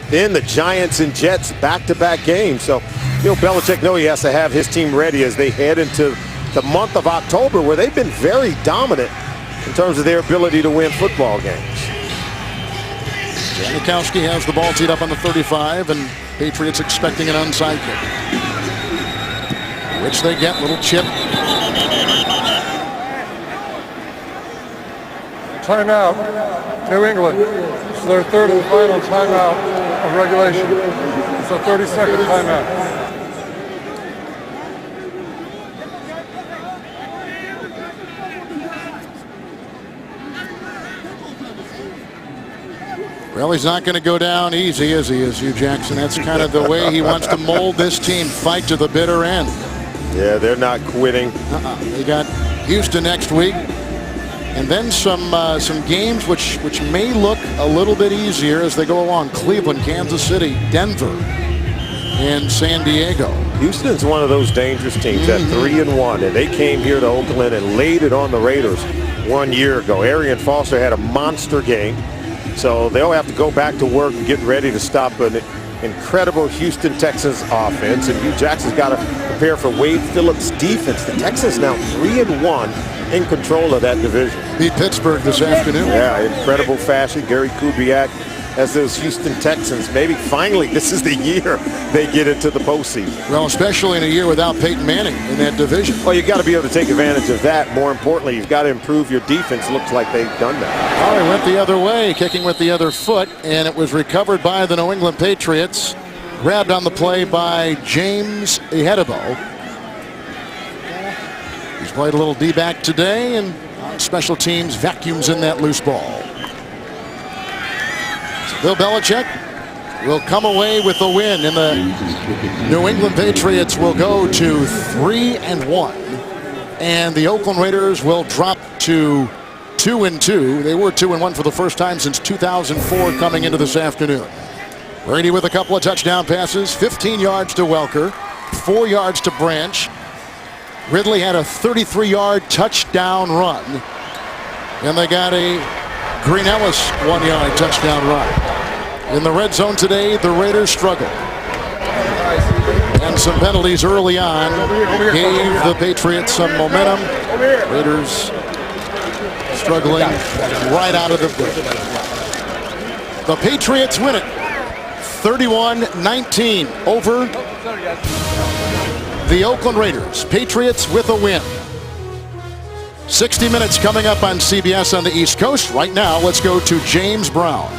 Then the Giants and Jets back-to-back games. So Bill Belichick knows he has to have his team ready as they head into the month of October, where they've been very dominant in terms of their ability to win football games. Janikowski has the ball teed up on the 35, and Patriots expecting an onside kick, which they get. Little chip. Timeout, New England. It's their third and final timeout of regulation. It's a 30-second timeout. Well, he's not going to go down easy, is he, Hugh Jackson? That's kind of the way he wants to mold this team, fight to the bitter end. Yeah, they're not quitting. They got Houston next week, and then some games which may look a little bit easier as they go along. Cleveland, Kansas City, Denver, and San Diego. Houston's one of those dangerous teams at 3-1, and they came here to Oakland and laid it on the Raiders 1 year ago. Arian Foster had a monster game. So they'll have to go back to work and get ready to stop an incredible Houston Texans offense. And Hugh Jackson's got to prepare for Wade Phillips' defense. The Texans now 3-1 in control of that division. Beat Pittsburgh this afternoon. Yeah, incredible fashion. Gary Kubiak as those Houston Texans. Maybe finally this is the year they get into the postseason. Well, especially in a year without Peyton Manning in that division. Well, you got to be able to take advantage of that. More importantly, you've got to improve your defense. Looks like they've done that. Oh, he went the other way, kicking with the other foot, and it was recovered by the New England Patriots. Grabbed on the play by James Ihedebo. He's played a little D-back today, and on special teams vacuums in that loose ball. Bill Belichick will come away with the win, and the New England Patriots will go to 3-1, and the Oakland Raiders will drop to 2-2. They were 2-1 for the first time since 2004 coming into this afternoon. Brady with a couple of touchdown passes, 15 yards to Welker, 4 yards to Branch. Ridley had a 33-yard touchdown run, and they got a Green Ellis 1-yard touchdown run. In the red zone today, the Raiders struggled. And some penalties early on gave the Patriots some momentum. Raiders struggling right out of the gate. The Patriots win it 31-19 over the Oakland Raiders. Patriots with a win. 60 minutes coming up on CBS on the East Coast. Right now, let's go to James Brown.